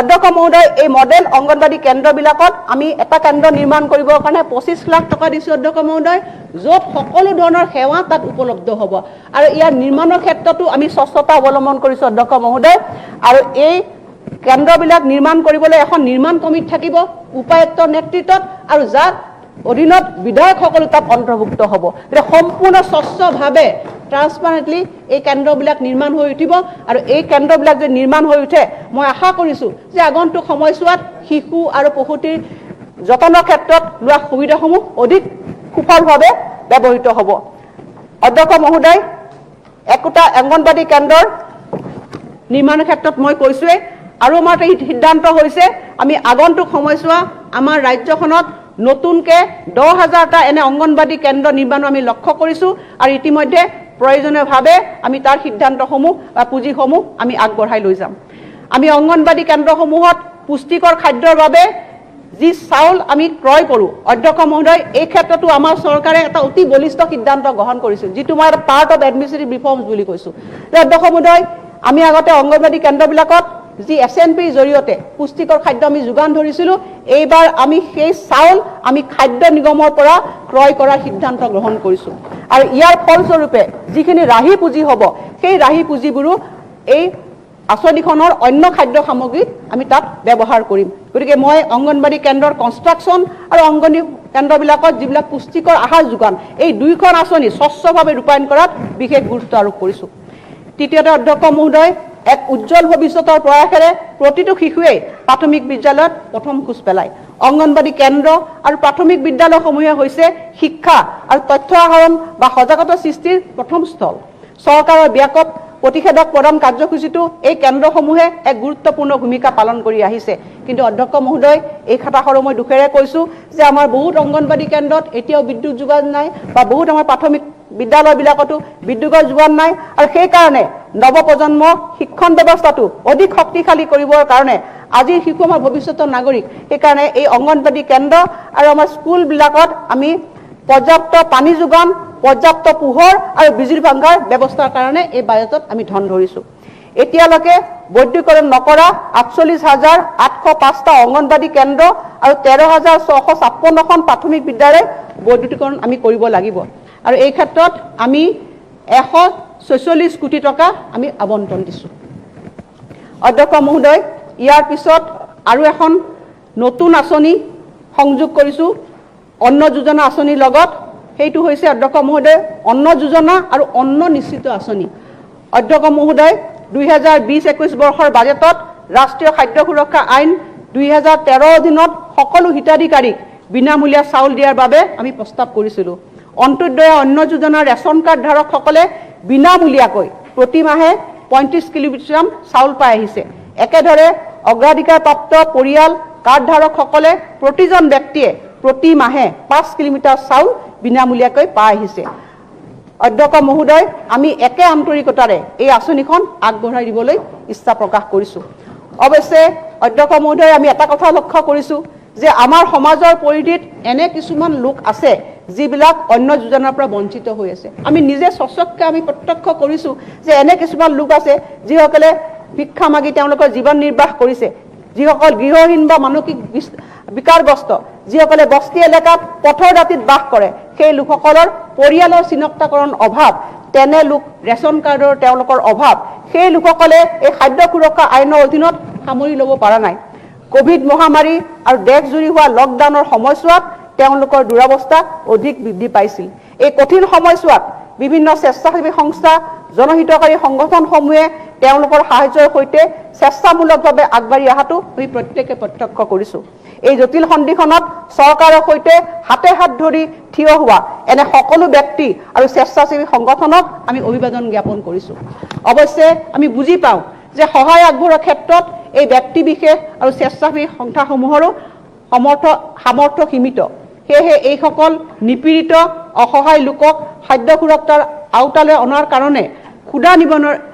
অধ্যক্ষ মহোদয়, এই মডেল অংগনবাদী কেন্দ্ৰবিলাকত আমি এটা কেন্দ্ৰ নিৰ্মাণ কৰিবৰ কাৰণে 25 লাখ টকা দিছোঁ অধ্যক্ষ মহোদয়, য'ত সকলো ধৰণৰ সেৱা তাত উপলব্ধ হ'ব। আৰু ইয়াৰ নিৰ্মাণৰ ক্ষেত্ৰতো আমি স্বচ্ছতা অৱলম্বন কৰিছোঁ অধ্যক্ষ মহোদয়। আৰু এই কেন্দ্ৰবিলাক নিৰ্মাণ কৰিবলৈ এখন নিৰ্মাণ কমিটি থাকিব উপায়ুক্তৰ নেতৃত্বত, আৰু যাৰ অধীনত বিধায়কসকলো তাত অন্তৰ্ভুক্ত হ'ব। গতিকে সম্পূৰ্ণ স্বচ্ছভাৱে ট্ৰান্সপাৰেণ্টলি এই কেন্দ্ৰবিলাক নিৰ্মাণ হৈ উঠিব। আৰু এই কেন্দ্ৰবিলাক যে নিৰ্মাণ হৈ উঠে, মই আশা কৰিছোঁ যে আগন্তুক সময়ছোৱাত শিশু আৰু প্ৰসূতিৰ যতনৰ ক্ষেত্ৰত লোৱা সুবিধাসমূহ অধিক সুফলভাৱে ব্যৱহৃত হ'ব। অধ্যক্ষ মহোদয়, একোটা অংগনবাদী কেন্দ্ৰৰ নিৰ্মাণৰ ক্ষেত্ৰত মই কৈছোঁৱেই, আৰু আমাৰ সিদ্ধান্ত হৈছে আমি আগন্তুক সময়ছোৱা আমাৰ ৰাজ্যখনত নতুনকৈ 10,000টা এনে অংগনবাদী কেন্দ্ৰ নিৰ্মাণৰ আমি লক্ষ্য কৰিছোঁ। আৰু ইতিমধ্যে প্ৰয়োজনীয়ভাৱে আমি তাৰ সিদ্ধান্তসমূহ বা পুঁজিসমূহ আমি আগবঢ়াই লৈ যাম। আমি অংগনবাদী কেন্দ্ৰসমূহত পুষ্টিকৰ খাদ্যৰ বাবে যি চাউল আমি ক্ৰয় কৰোঁ, অধ্যক্ষ মহোদয়, এই ক্ষেত্ৰতো আমাৰ চৰকাৰে এটা অতি বলিষ্ঠ সিদ্ধান্ত গ্ৰহণ কৰিছিল, যিটো মই এটা পাৰ্ট অফ এডমিনিষ্ট্ৰেটিভ ৰিফৰ্মছ বুলি কৈছোঁ। অধ্যক্ষ মহোদয়, আমি আগতে অংগনবাদী কেন্দ্ৰবিলাকত যি SNPৰ জৰিয়তে পুষ্টিকৰ খাদ্য আমি যোগান ধৰিছিলোঁ, এইবাৰ আমি সেই চাউল আমি খাদ্য নিগমৰ পৰা ক্ৰয় কৰাৰ সিদ্ধান্ত গ্ৰহণ কৰিছোঁ। আৰু ইয়াৰ ফলস্বৰূপে যিখিনি ৰাহি পুঁজি হ'ব, সেই ৰাহি পুঁজিবোৰো এই আঁচনিখনৰ অন্য খাদ্য সামগ্ৰীত আমি তাত ব্যৱহাৰ কৰিম। গতিকে মই অংগনবাদী কেন্দ্ৰৰ কনষ্ট্ৰাকশ্যন আৰু অংগনবাদী কেন্দ্ৰবিলাকত যিবিলাক পুষ্টিকৰ আহাৰ যোগান, এই দুয়োখন আঁচনি স্বচ্ছভাৱে ৰূপায়ণ কৰাত বিশেষ গুৰুত্ব আৰোপ কৰিছোঁ। তৃতীয়তে অধ্যক্ষ মহোদয়, এক উজ্জ্বল ভৱিষ্যতৰ প্ৰয়াসেৰে প্ৰতিটো শিশুৱেই প্ৰাথমিক বিদ্যালয়ত প্ৰথম খোজ পেলায়। অংগনবাদী কেন্দ্ৰ আৰু প্ৰাথমিক বিদ্যালয়সমূহে হৈছে শিক্ষা আৰু তথ্য আহৰণ বা সজাগতা সৃষ্টিৰ প্ৰথম স্থল। চৰকাৰৰ ব্যাপক প্ৰতিষেধক প্ৰদান কাৰ্যসূচীটো এই কেন্দ্ৰসমূহে এক গুৰুত্বপূৰ্ণ ভূমিকা পালন কৰি আহিছে। কিন্তু অধ্যক্ষ মহোদয়, এই কথাষাৰো মই দুখেৰে কৈছোঁ যে আমাৰ বহুত অংগনবাদী কেন্দ্ৰত এতিয়াও বিদ্যুৎ যোগান নাই, বা বহুত আমাৰ প্ৰাথমিক বিদ্যালয়বিলাকতো বিদ্যুৎৰ যোগান নাই। আৰু সেইকাৰণে নৱপ্ৰজন্মৰ শিক্ষণ ব্যৱস্থাটো অধিক শক্তিশালী কৰিবৰ কাৰণে আজিৰ শিশু আমাৰ ভৱিষ্যতৰ নাগৰিক, সেইকাৰণে এই অংগনবাদী কেন্দ্ৰ আৰু আমাৰ স্কুলবিলাকত আমি পৰ্যাপ্ত পানী যোগান, পৰ্যাপ্ত পোহৰ আৰু বিজুলী ভাংগাৰ ব্যৱস্থাৰ কাৰণে এই বাজেটত আমি ধন ধৰিছোঁ। এতিয়ালৈকে বৈদ্যুতিকৰণ নকৰা 48,805টা অংগনবাদী কেন্দ্ৰ আৰু 13,656খন প্ৰাথমিক বিদ্যালয় বৈদ্যুতিকৰণ আমি কৰিব লাগিব। আৰু এই ক্ষেত্ৰত আমি 146 কোটি টকা আমি আবণ্টন দিছোঁ। অধ্যক্ষ মহোদয়, ইয়াৰ পিছত আৰু এখন নতুন আঁচনি সংযোগ কৰিছোঁ অন্ন যোজনা আঁচনিৰ লগত। সেইটো হৈছে অধ্যক্ষ মহোদয় অন্ন যোজনা আৰু অন্ন নিশ্চিত আঁচনি। অধ্যক্ষ মহোদয়, 2020-21 বৰ্ষৰ বাজেটত ৰাষ্ট্ৰীয় খাদ্য সুৰক্ষা আইন 2013 অধীনত সকলো হিতাধিকাৰীক বিনামূলীয়া চাউল দিয়াৰ বাবে আমি প্ৰস্তাৱ কৰিছিলোঁ। অন্ত্যোদয় অন্ন যোজনাৰ ৰেচন কাৰ্ড ধাৰকসকলে বিনামূলীয়াকৈ প্ৰতি মাহে 35 কিলোগ্ৰাম চাউল পাই আহিছে। একেদৰে অগ্ৰাধিকাৰপ্ৰাপ্ত পৰিয়াল কাৰ্ড ধাৰকসকলে প্ৰতিজন ব্যক্তিয়ে প্ৰতি মাহে 5 কিলোমিটাৰ চাউল বিনামূলীয়াকৈ পাই আহিছে। অধ্যক্ষ মহোদয়, আমি একে আন্তৰিকতাৰে এই আঁচনিখন আগবঢ়াই দিবলৈ ইচ্ছা প্ৰকাশ কৰিছোঁ। অৱশ্যে অধ্যক্ষ মহোদয়, আমি এটা কথা লক্ষ্য কৰিছোঁ যে আমাৰ সমাজৰ পৰিধিত এনে কিছুমান লোক আছে যিবিলাক অন্য যোজনাৰ পৰা বঞ্চিত হৈ আছে। আমি নিজে স্বচক্ষে আমি প্ৰত্যক্ষ কৰিছোঁ যে এনে কিছুমান লোক আছে যিসকলে ভিক্ষা মাগি তেওঁলোকৰ জীৱন নিৰ্বাহ কৰিছে, যিসকল গৃহহীন বা মানসিক বিকাৰগ্ৰস্ত, যিসকলে বস্তি এলেকাত পথৰ দাঁতিত বাস কৰে, সেই লোকসকলৰ পৰিয়ালৰ চিনাক্তকৰণ অভাৱ, তেনে লোক ৰেচন কাৰ্ডৰ তেওঁলোকৰ অভাৱ, সেই লোকসকলে এই খাদ্য সুৰক্ষা আইনৰ অধীনত সামৰি ল'ব পৰা নাই। কোভিড মহামাৰী আৰু দেশজুৰি হোৱা লকডাউনৰ সময়ছোৱাত তেওঁলোকৰ দুৰৱস্থা অধিক বৃদ্ধি পাইছিল। এই কঠিন সময়ছোৱাত বিভিন্ন স্বেচ্ছাসেৱী সংস্থা, জনহিতকাৰী সংগঠনসমূহে তেওঁলোকৰ সাহায্যৰ সৈতে স্বেচ্ছামূলকভাৱে আগবাঢ়ি অহাটো আমি প্ৰত্যেকে প্ৰত্যক্ষ কৰিছোঁ। এই জটিল সন্ধিখনত চৰকাৰৰ সৈতে হাতে হাত ধৰি থিয় হোৱা এনে সকলো ব্যক্তি আৰু স্বেচ্ছাসেৱী সংগঠনক আমি অভিবাদন জ্ঞাপন কৰিছোঁ। অৱশ্যে আমি বুজি পাওঁ যে সহায় আগবঢ়োৱাৰ ক্ষেত্ৰত এই ব্যক্তি বিশেষ আৰু স্বেচ্ছাসেৱী সংস্থাসমূহৰো সামৰ্থ্য সীমিত। সেয়েহে এইসকল নিপীড়িত অসহায় লোকক খাদ্য সুৰক্ষাৰ আওতালৈ অনাৰ কাৰণে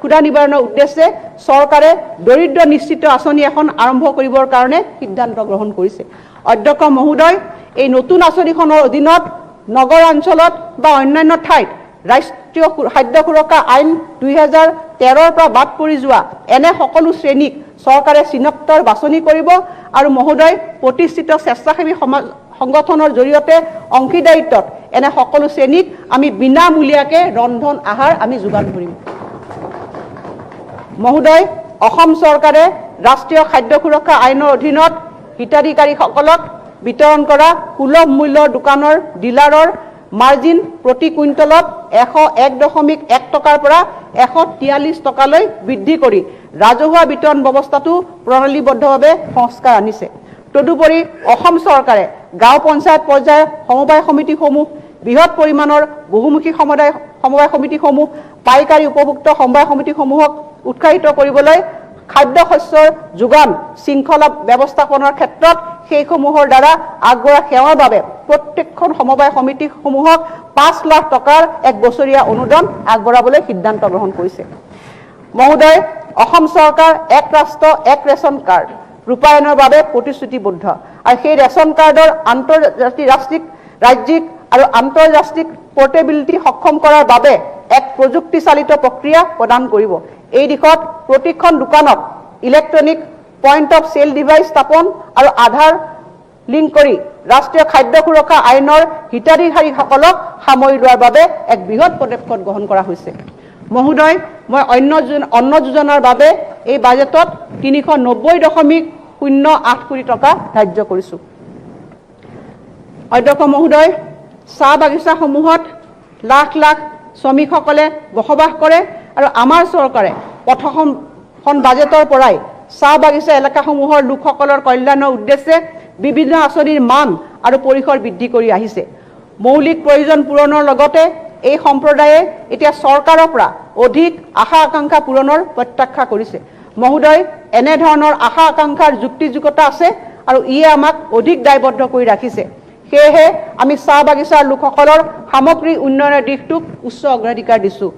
ক্ষুধা নিবাৰণৰ উদ্দেশ্যে চৰকাৰে দৰিদ্ৰ নিশ্চিত আঁচনি এখন আৰম্ভ কৰিবৰ কাৰণে সিদ্ধান্ত গ্ৰহণ কৰিছে। অধ্যক্ষ মহোদয়, এই নতুন আঁচনিখনৰ অধীনত নগৰ অঞ্চলত বা অন্যান্য ঠাইত ৰাষ্ট্ৰীয় খাদ্য সুৰক্ষা আইন 2013ৰ পৰা বাদ পৰি যোৱা এনে সকলো শ্ৰেণীক চৰকাৰে চিনাক্তৰ বাছনি কৰিব আৰু মহোদয়, প্ৰতিষ্ঠিত স্বেচ্ছাসেৱী সংগঠনৰ জৰিয়তে অংশীদাৰিত্বত এনে সকলো শ্ৰেণীক আমি বিনামূলীয়াকৈ ৰন্ধন আহাৰ আমি যোগান ধৰিম। মহোদয়, অসম চৰকাৰে ৰাষ্ট্ৰীয় খাদ্য সুৰক্ষা আইনৰ অধীনত হিতাধিকাৰীসকলক বিতৰণ কৰা সুলভ মূল্যৰ দোকানৰ ডিলাৰৰ মাৰ্জিন প্ৰতি কুইণ্টলত 101.1 টকাৰ পৰা 143 টকালৈ বৃদ্ধি কৰি ৰাজহুৱা বিতৰণ ব্যৱস্থাটো প্ৰণালীবদ্ধভাৱে সংস্কাৰ আনিছে। তদুপৰি অসম চৰকাৰে গাঁও পঞ্চায়ত পৰ্যায়ৰ সমবায় সমিতিসমূহ, বৃহৎ পৰিমাণৰ বহুমুখী সমবায় সমিতিসমূহ, পাইকাৰী উপভোক্তা সমবায় সমিতিসমূহক উৎসাহিত কৰিবলৈ খাদ্য শস্যৰ যোগান শৃংখলা ব্যৱস্থাপনাৰ ক্ষেত্ৰত সেইসমূহৰ দ্বাৰা আগবঢ়োৱা সেৱাৰ বাবে প্ৰত্যেকখন সমবায় সমিতিসমূহক 5 লাখ টকাৰ এক বছৰীয়া অনুদান আগবঢ়াবলৈ সিদ্ধান্ত গ্ৰহণ কৰিছে। মহোদয়, অসম চৰকাৰ এক ৰাষ্ট্ৰ এক ৰেচন কাৰ্ড ৰূপায়ণৰ বাবে প্ৰতিশ্ৰুতিবদ্ধ আৰু সেই ৰেচন কাৰ্ডৰ ৰাজ্যিক আৰু আন্তঃৰাষ্ট্ৰীয় পোৰ্টেবিলিটি সক্ষম কৰাৰ বাবে এক প্ৰযুক্তিচালিত প্ৰক্ৰিয়া প্ৰদান কৰিব। এই দিশত প্ৰতিখন দোকানত electronic point of sale device স্থাপন আৰু আধাৰ লিংক কৰি ৰাষ্ট্ৰীয় খাদ্য সুৰক্ষা আইনৰ হিতাধিকাৰীসকলক সামৰি লোৱাৰ বাবে এক বৃহৎ পদক্ষেপ গ্ৰহণ কৰা হৈছে। মহোদয়, মই অন্ন যোজনাৰ বাবে এই বাজেটত 390.08 কোটি টকা ধাৰ্য কৰিছোঁ। অধ্যক্ষ মহোদয়, চাহ বাগিচাসমূহত লাখ লাখ শ্ৰমিকসকলে বসবাস কৰে আৰু আমাৰ চৰকাৰে প্ৰথমখন বাজেটৰ পৰাই চাহ বাগিচা এলেকাসমূহৰ লোকসকলৰ কল্যাণৰ উদ্দেশ্যে বিভিন্ন আঁচনিৰ মান আৰু পৰিসৰ বৃদ্ধি কৰি আহিছে। মৌলিক প্ৰয়োজন পূৰণৰ লগতে এই সম্প্ৰদায়ে এতিয়া চৰকাৰৰ পৰা অধিক আশা আকাংক্ষা পূৰণৰ প্ৰত্যাশা কৰিছে। মহোদয়, এনেধৰণৰ আশা আকাংক্ষাৰ যুক্তিযুক্ততা আছে আৰু ইয়ে আমাক অধিক দায়বদ্ধ কৰি ৰাখিছে। সেয়েহে আমি চাহ বাগিচাৰ লোকসকলৰ সামগ্ৰিক উন্নয়নৰ দিশটোক উচ্চ অগ্ৰাধিকাৰ দিছোঁ।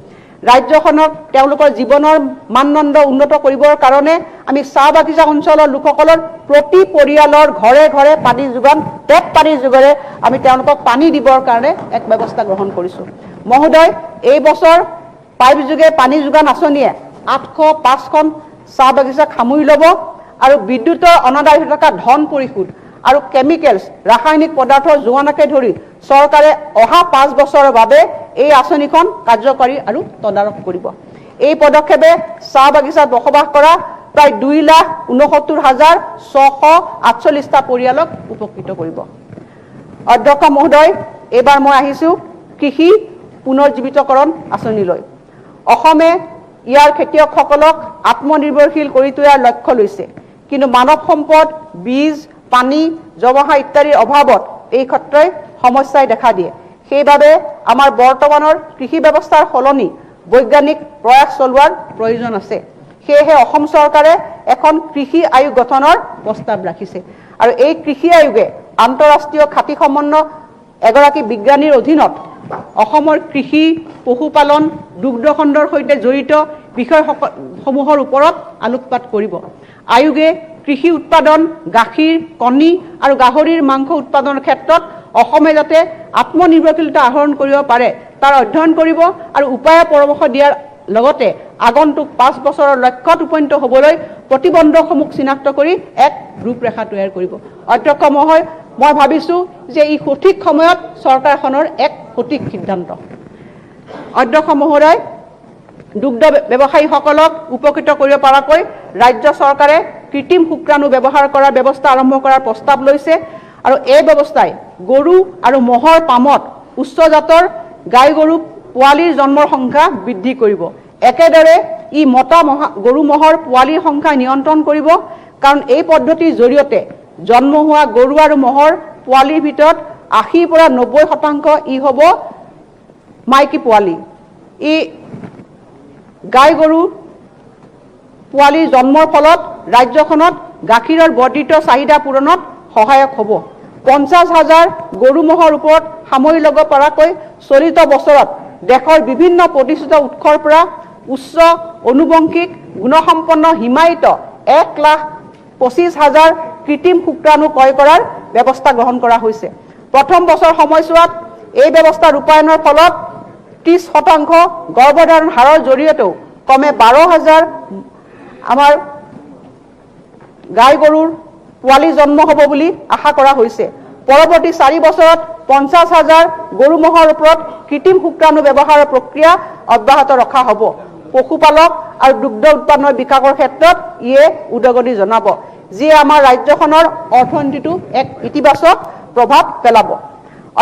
ৰাজ্যখনক তেওঁলোকৰ জীৱনৰ মানদণ্ড উন্নত কৰিবৰ কাৰণে আমি চাহ বাগিচা অঞ্চলৰ লোকসকলৰ প্ৰতি পৰিয়ালৰ ঘৰে ঘৰে পানী যোগান, টেপ পানীৰ যোগেৰে আমি তেওঁলোকক পানী দিবৰ কাৰণে এক ব্যৱস্থা গ্ৰহণ কৰিছোঁ। মহোদয়, এই বছৰ পাইপ যোগে পানী যোগান আঁচনিয়ে 805খন চাহ বাগিচাক সামৰি ল'ব আৰু বিদ্যুতৰ অনাদায় হৈ থকা ধন পৰিশোধ আৰু কেমিকেলছ ৰাসায়নিক পদাৰ্থৰ যোগানকে ধৰি চৰকাৰে অহা 5 বছৰৰ বাবে এই আঁচনিখন কাৰ্যকৰী আৰু তদাৰক কৰিব। এই পদক্ষেপে চাহ বাগিচাত বসবাস কৰা প্ৰায় 2,69,648টা পৰিয়ালক উপকৃত কৰিব। অধ্যক্ষ মহোদয়, এইবাৰ মই আহিছোঁ কৃষি পুনৰ্জীৱিতকৰণ আঁচনিলৈ। অসমে ইয়াৰ খেতিয়কসকলক আত্মনিৰ্ভৰশীল কৰি তোলাৰ লক্ষ্য লৈছে, কিন্তু মানৱ সম্পদ, বীজ, পানী, জমাহা ইত্যাদিৰ অভাৱত এই ক্ষেত্ৰই সমস্যাই দেখা দিয়ে। সেইবাবে আমাৰ বৰ্তমানৰ কৃষি ব্যৱস্থাৰ সলনি বৈজ্ঞানিক প্ৰয়াস চলোৱাৰ প্ৰয়োজন আছে। সেয়েহে অসম চৰকাৰে এখন কৃষি আয়োগ গঠনৰ প্ৰস্তাৱ ৰাখিছে আৰু এই কৃষি আয়োগে আন্তঃৰাষ্ট্ৰীয় খাতি সমন্বয় এগৰাকী বিজ্ঞানীৰ অধীনত অসমৰ কৃষি, পশুপালন, দুগ্ধখণ্ডৰ সৈতে জড়িত বিষয়সমূহৰ ওপৰত আলোকপাত কৰিব। আয়োগে কৃষি উৎপাদন, গাখীৰ, কণী আৰু গাহৰিৰ মাংস উৎপাদনৰ ক্ষেত্ৰত অসমে যাতে আত্মনিৰ্ভৰশীলতা আহৰণ কৰিব পাৰে তাৰ অধ্যয়ন কৰিব আৰু উপায় পৰামৰ্শ দিয়াৰ লগতে আগন্তুক 5 বছৰৰ লক্ষ্যত উপনীত হ'বলৈ প্ৰতিবন্ধকসমূহ চিনাক্ত কৰি এক ৰূপৰেখা তৈয়াৰ কৰিব। অধ্যক্ষ মহোদয়, মই ভাবিছোঁ যে এই সঠিক সময়ত চৰকাৰখনৰ এক সঠিক সিদ্ধান্ত। অধ্যক্ষ মহোদয়, দুগ্ধ ব্যৱসায়ীসকলক উপকৃত কৰিব পৰাকৈ ৰাজ্য চৰকাৰে কৃত্ৰিম শুক্ৰাণু ব্যৱহাৰ কৰাৰ ব্যৱস্থা আৰম্ভ কৰাৰ প্ৰস্তাৱ লৈছে আৰু এই ব্যৱস্থাই গৰু আৰু মহৰ পামত উচ্চ জাতৰ গাই গৰু পোৱালিৰ জন্মৰ সংখ্যা বৃদ্ধি কৰিব। একেদৰে ই মতা গৰু মহৰ পোৱালিৰ সংখ্যা নিয়ন্ত্ৰণ কৰিব, কাৰণ এই পদ্ধতিৰ জৰিয়তে জন্ম হোৱা গৰু আৰু মহৰ পোৱালিৰ ভিতৰত 80 পৰা 90% ই হ'ব মাইকী পোৱালি। ই গাই গৰু পোৱালিৰ জন্মৰ ফলত ৰাজ্যখনত গাখীৰৰ বৰ্ধিত চাহিদা পূৰণত সহায়ক হ'ব। 50,000 গৰু মহৰ ওপৰত সামৰি ল'ব পৰাকৈ চলিত বছৰত দেশৰ বিভিন্ন প্ৰতিষ্ঠিত উৎসৰ পৰা উচ্চ অনুবংশিক গুণসম্পন্ন হিমায়িত 1,25,000 কৃত্ৰিম শুক্ৰাণু ক্ৰয় কৰাৰ ব্যৱস্থা গ্ৰহণ কৰা হৈছে। প্ৰথম বছৰ সময়ছোৱাত এই ব্যৱস্থা ৰূপায়ণৰ ফলত 30% গৰ্ভধাৰণ হাৰৰ জৰিয়তেও কমে 12,000 আমাৰ গাই গৰুৰ পোৱালি জন্ম হ'ব বুলি আশা কৰা হৈছে। পৰৱৰ্তী 4 বছৰত 50,000 গৰু মহৰ ওপৰত কৃত্ৰিম শুক্ৰাণু ব্যৱহাৰৰ প্ৰক্ৰিয়া অব্যাহত ৰখা হ'ব। পশুপালক আৰু দুগ্ধ উৎপাদনৰ বিকাশৰ ক্ষেত্ৰত ইয়ে উদগনি জনাব, যিয়ে আমাৰ ৰাজ্যখনৰ অৰ্থনীতিটো এক ইতিবাচক প্ৰভাৱ পেলাব।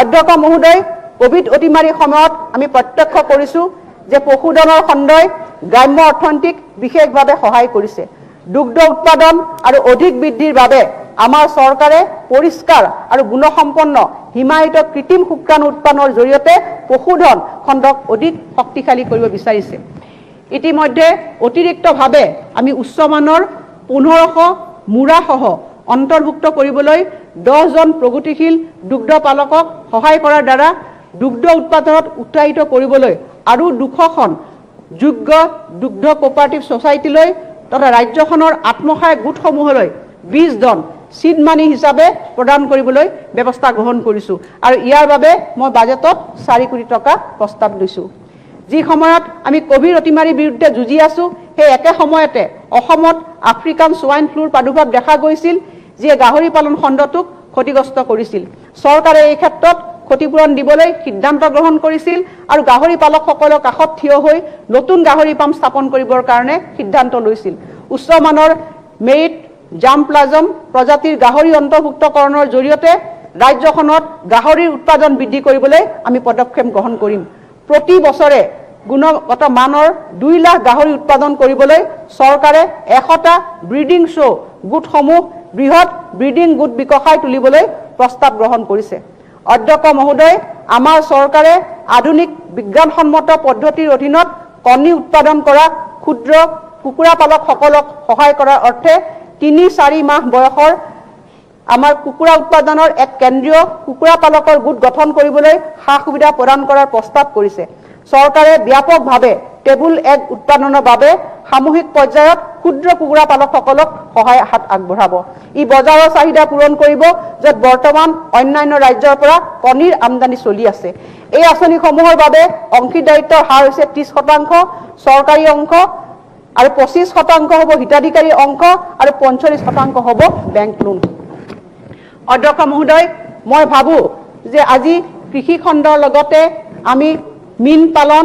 অধ্যক্ষ মহোদয়, কোভিড অতিমাৰীৰ সময়ত আমি প্ৰত্যক্ষ কৰিছোঁ যে পশুধনৰ খণ্ডই গ্ৰাম্য অৰ্থনীতিক বিশেষভাৱে সহায় কৰিছে। দুগ্ধ উৎপাদন আৰু অধিক বৃদ্ধিৰ বাবে আমাৰ চৰকাৰে পৰিষ্কাৰ আৰু গুণসম্পন্ন হিমায়িত কৃত্ৰিম শুক্ৰাণু উৎপাদনৰ জৰিয়তে পশুধন খণ্ডক অধিক শক্তিশালী কৰিব বিচাৰিছে। ইতিমধ্যে অতিৰিক্তভাৱে আমি উচ্চমানৰ 1500 মূৰাসহ অন্তৰ্ভুক্ত কৰিবলৈ 10 জন প্ৰগতিশীল দুগ্ধ পালকক সহায় কৰাৰ দ্বাৰা দুগ্ধ উৎপাদনত উৎসাহিত কৰিবলৈ আৰু 200খন যোগ্য দুগ্ধ কোঅপাৰেটিভ ছ'চাইটিলৈ তথা ৰাজ্যখনৰ আত্মসহায়ক গোটসমূহলৈ 20 জন চিড মানি হিচাপে প্ৰদান কৰিবলৈ ব্যৱস্থা গ্ৰহণ কৰিছোঁ আৰু ইয়াৰ বাবে মই বাজেটত 4 কোটি টকা প্ৰস্তাৱ দিছোঁ। যি সময়ত আমি কোভিড অতিমাৰীৰ বিৰুদ্ধে যুঁজি আছোঁ, সেই একে সময়তে অসমত আফ্ৰিকান সোৱাইন ফ্লুৰ প্ৰাদুৰ্ভাৱ দেখা গৈছিল, যিয়ে গাহৰি পালন খণ্ডটোক ক্ষতিগ্ৰস্ত কৰিছিল। চৰকাৰে এই ক্ষেত্ৰত ক্ষতিপূৰণ দিবলৈ সিদ্ধান্ত গ্ৰহণ কৰিছিল আৰু গাহৰি পালকসকলৰ কাষত থিয় হৈ নতুন গাহৰি পাম স্থাপন কৰিবৰ কাৰণে সিদ্ধান্ত লৈছিল। উচ্চমানৰ মেৰিট জাম্প্লাজম প্ৰজাতিৰ গাহৰি অন্তৰ্ভুক্তকৰণৰ জৰিয়তে ৰাজ্যখনত গাহৰিৰ উৎপাদন বৃদ্ধি কৰিবলৈ আমি পদক্ষেপ গ্ৰহণ কৰিম। প্ৰতি বছৰে গুণগত মানৰ 2 লাখ গাহৰি উৎপাদন কৰিবলৈ চৰকাৰে 100টা ব্ৰিডিং শ্ব' গোটসমূহ বৃহৎ ব্ৰিডিং গোট বিকশাই তুলিবলৈ প্ৰস্তাৱ গ্ৰহণ কৰিছে। অধ্যক্ষ মহোদয়, আমাৰ চৰকাৰে আধুনিক বিজ্ঞানসন্মত পদ্ধতিৰ অধীনত কণী উৎপাদন কৰা ক্ষুদ্ৰ কুকুৰা পালকসকলক সহায় কৰাৰ অৰ্থে 3-4 মাহ বয়সৰ আমাৰ কুকুৰা উৎপাদনৰ এক কেন্দ্ৰীয় কুকুৰা পালকৰ গোট গঠন কৰিবলৈ সা সুবিধা প্ৰদান কৰাৰ প্ৰস্তাৱ কৰিছে। চৰকাৰে ব্যাপকভাৱে টেবুল এগ উৎপাদনৰ বাবে সামূহিক পৰ্যায়ত ক্ষুদ্ৰ কুকুৰা পালকসকলক সহায় হাত আগবঢ়াব। ই বজাৰৰ চাহিদা পূৰণ কৰিব, য'ত বৰ্তমান অন্যান্য ৰাজ্যৰ পৰা কণীৰ আমদানি চলি আছে। এই আঁচনিসমূহৰ বাবে অংশীদাৰিত্বৰ হাৰ হৈছে 30% চৰকাৰী অংশ আৰু 25% হ'ব হিতাধিকাৰী অংশ আৰু 45% হ'ব বেংক লোন। অধ্যক্ষ মহোদয়, মই ভাবোঁ যে আজি কৃষি খণ্ডৰ লগতে আমি মীন পালন,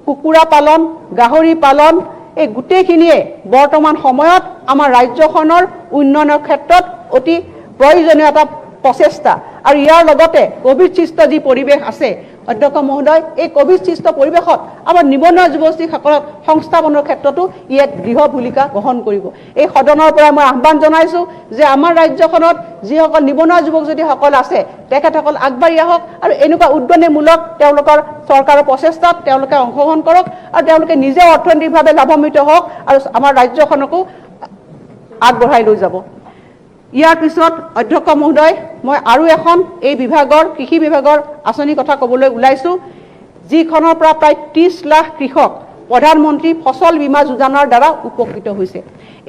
কুকুৰা পালন, গাহৰি পালন এই গোটেইখিনিয়ে বৰ্তমান সময়ত আমাৰ ৰাজ্যখনৰ উন্নয়নৰ ক্ষেত্ৰত অতি প্ৰয়োজনীয় এটা প্ৰচেষ্টা আৰু ইয়াৰ লগতে কোভিড সৃষ্ট যি পৰিৱেশ আছে, অধ্যক্ষ মহোদয়, এই কোভিড সৃষ্ট পৰিৱেশত আমাৰ নিবনুৱা যুৱতীসকলক সংস্থাপনৰ ক্ষেত্ৰতো ই এক দৃঢ় ভূমিকা গ্ৰহণ কৰিব। এই সদনৰ পৰা মই আহ্বান জনাইছোঁ যে আমাৰ ৰাজ্যখনত যিসকল নিবনুৱা যুৱক যুৱতীসকল আছে, তেখেতসকল আগবাঢ়ি আহক আৰু এনেকুৱা উদ্যমীমূলক তেওঁলোকৰ চৰকাৰৰ প্ৰচেষ্টাত তেওঁলোকে অংশগ্ৰহণ কৰক আৰু তেওঁলোকে নিজে অৰ্থনৈতিকভাৱে লাভান্বিত হওক আৰু আমাৰ ৰাজ্যখনকো আগবঢ়াই লৈ যাব। ইয়াৰ পিছত অধ্যক্ষ মহোদয় মই আৰু এখন এই বিভাগৰ কৃষি বিভাগৰ আঁচনিৰ কথা ক'বলৈ ওলাইছোঁ, যিখনৰ পৰা প্ৰায় 30 লাখ কৃষক প্ৰধানমন্ত্ৰী ফচল বীমা যোজনাৰ দ্বাৰা উপকৃত হৈছে।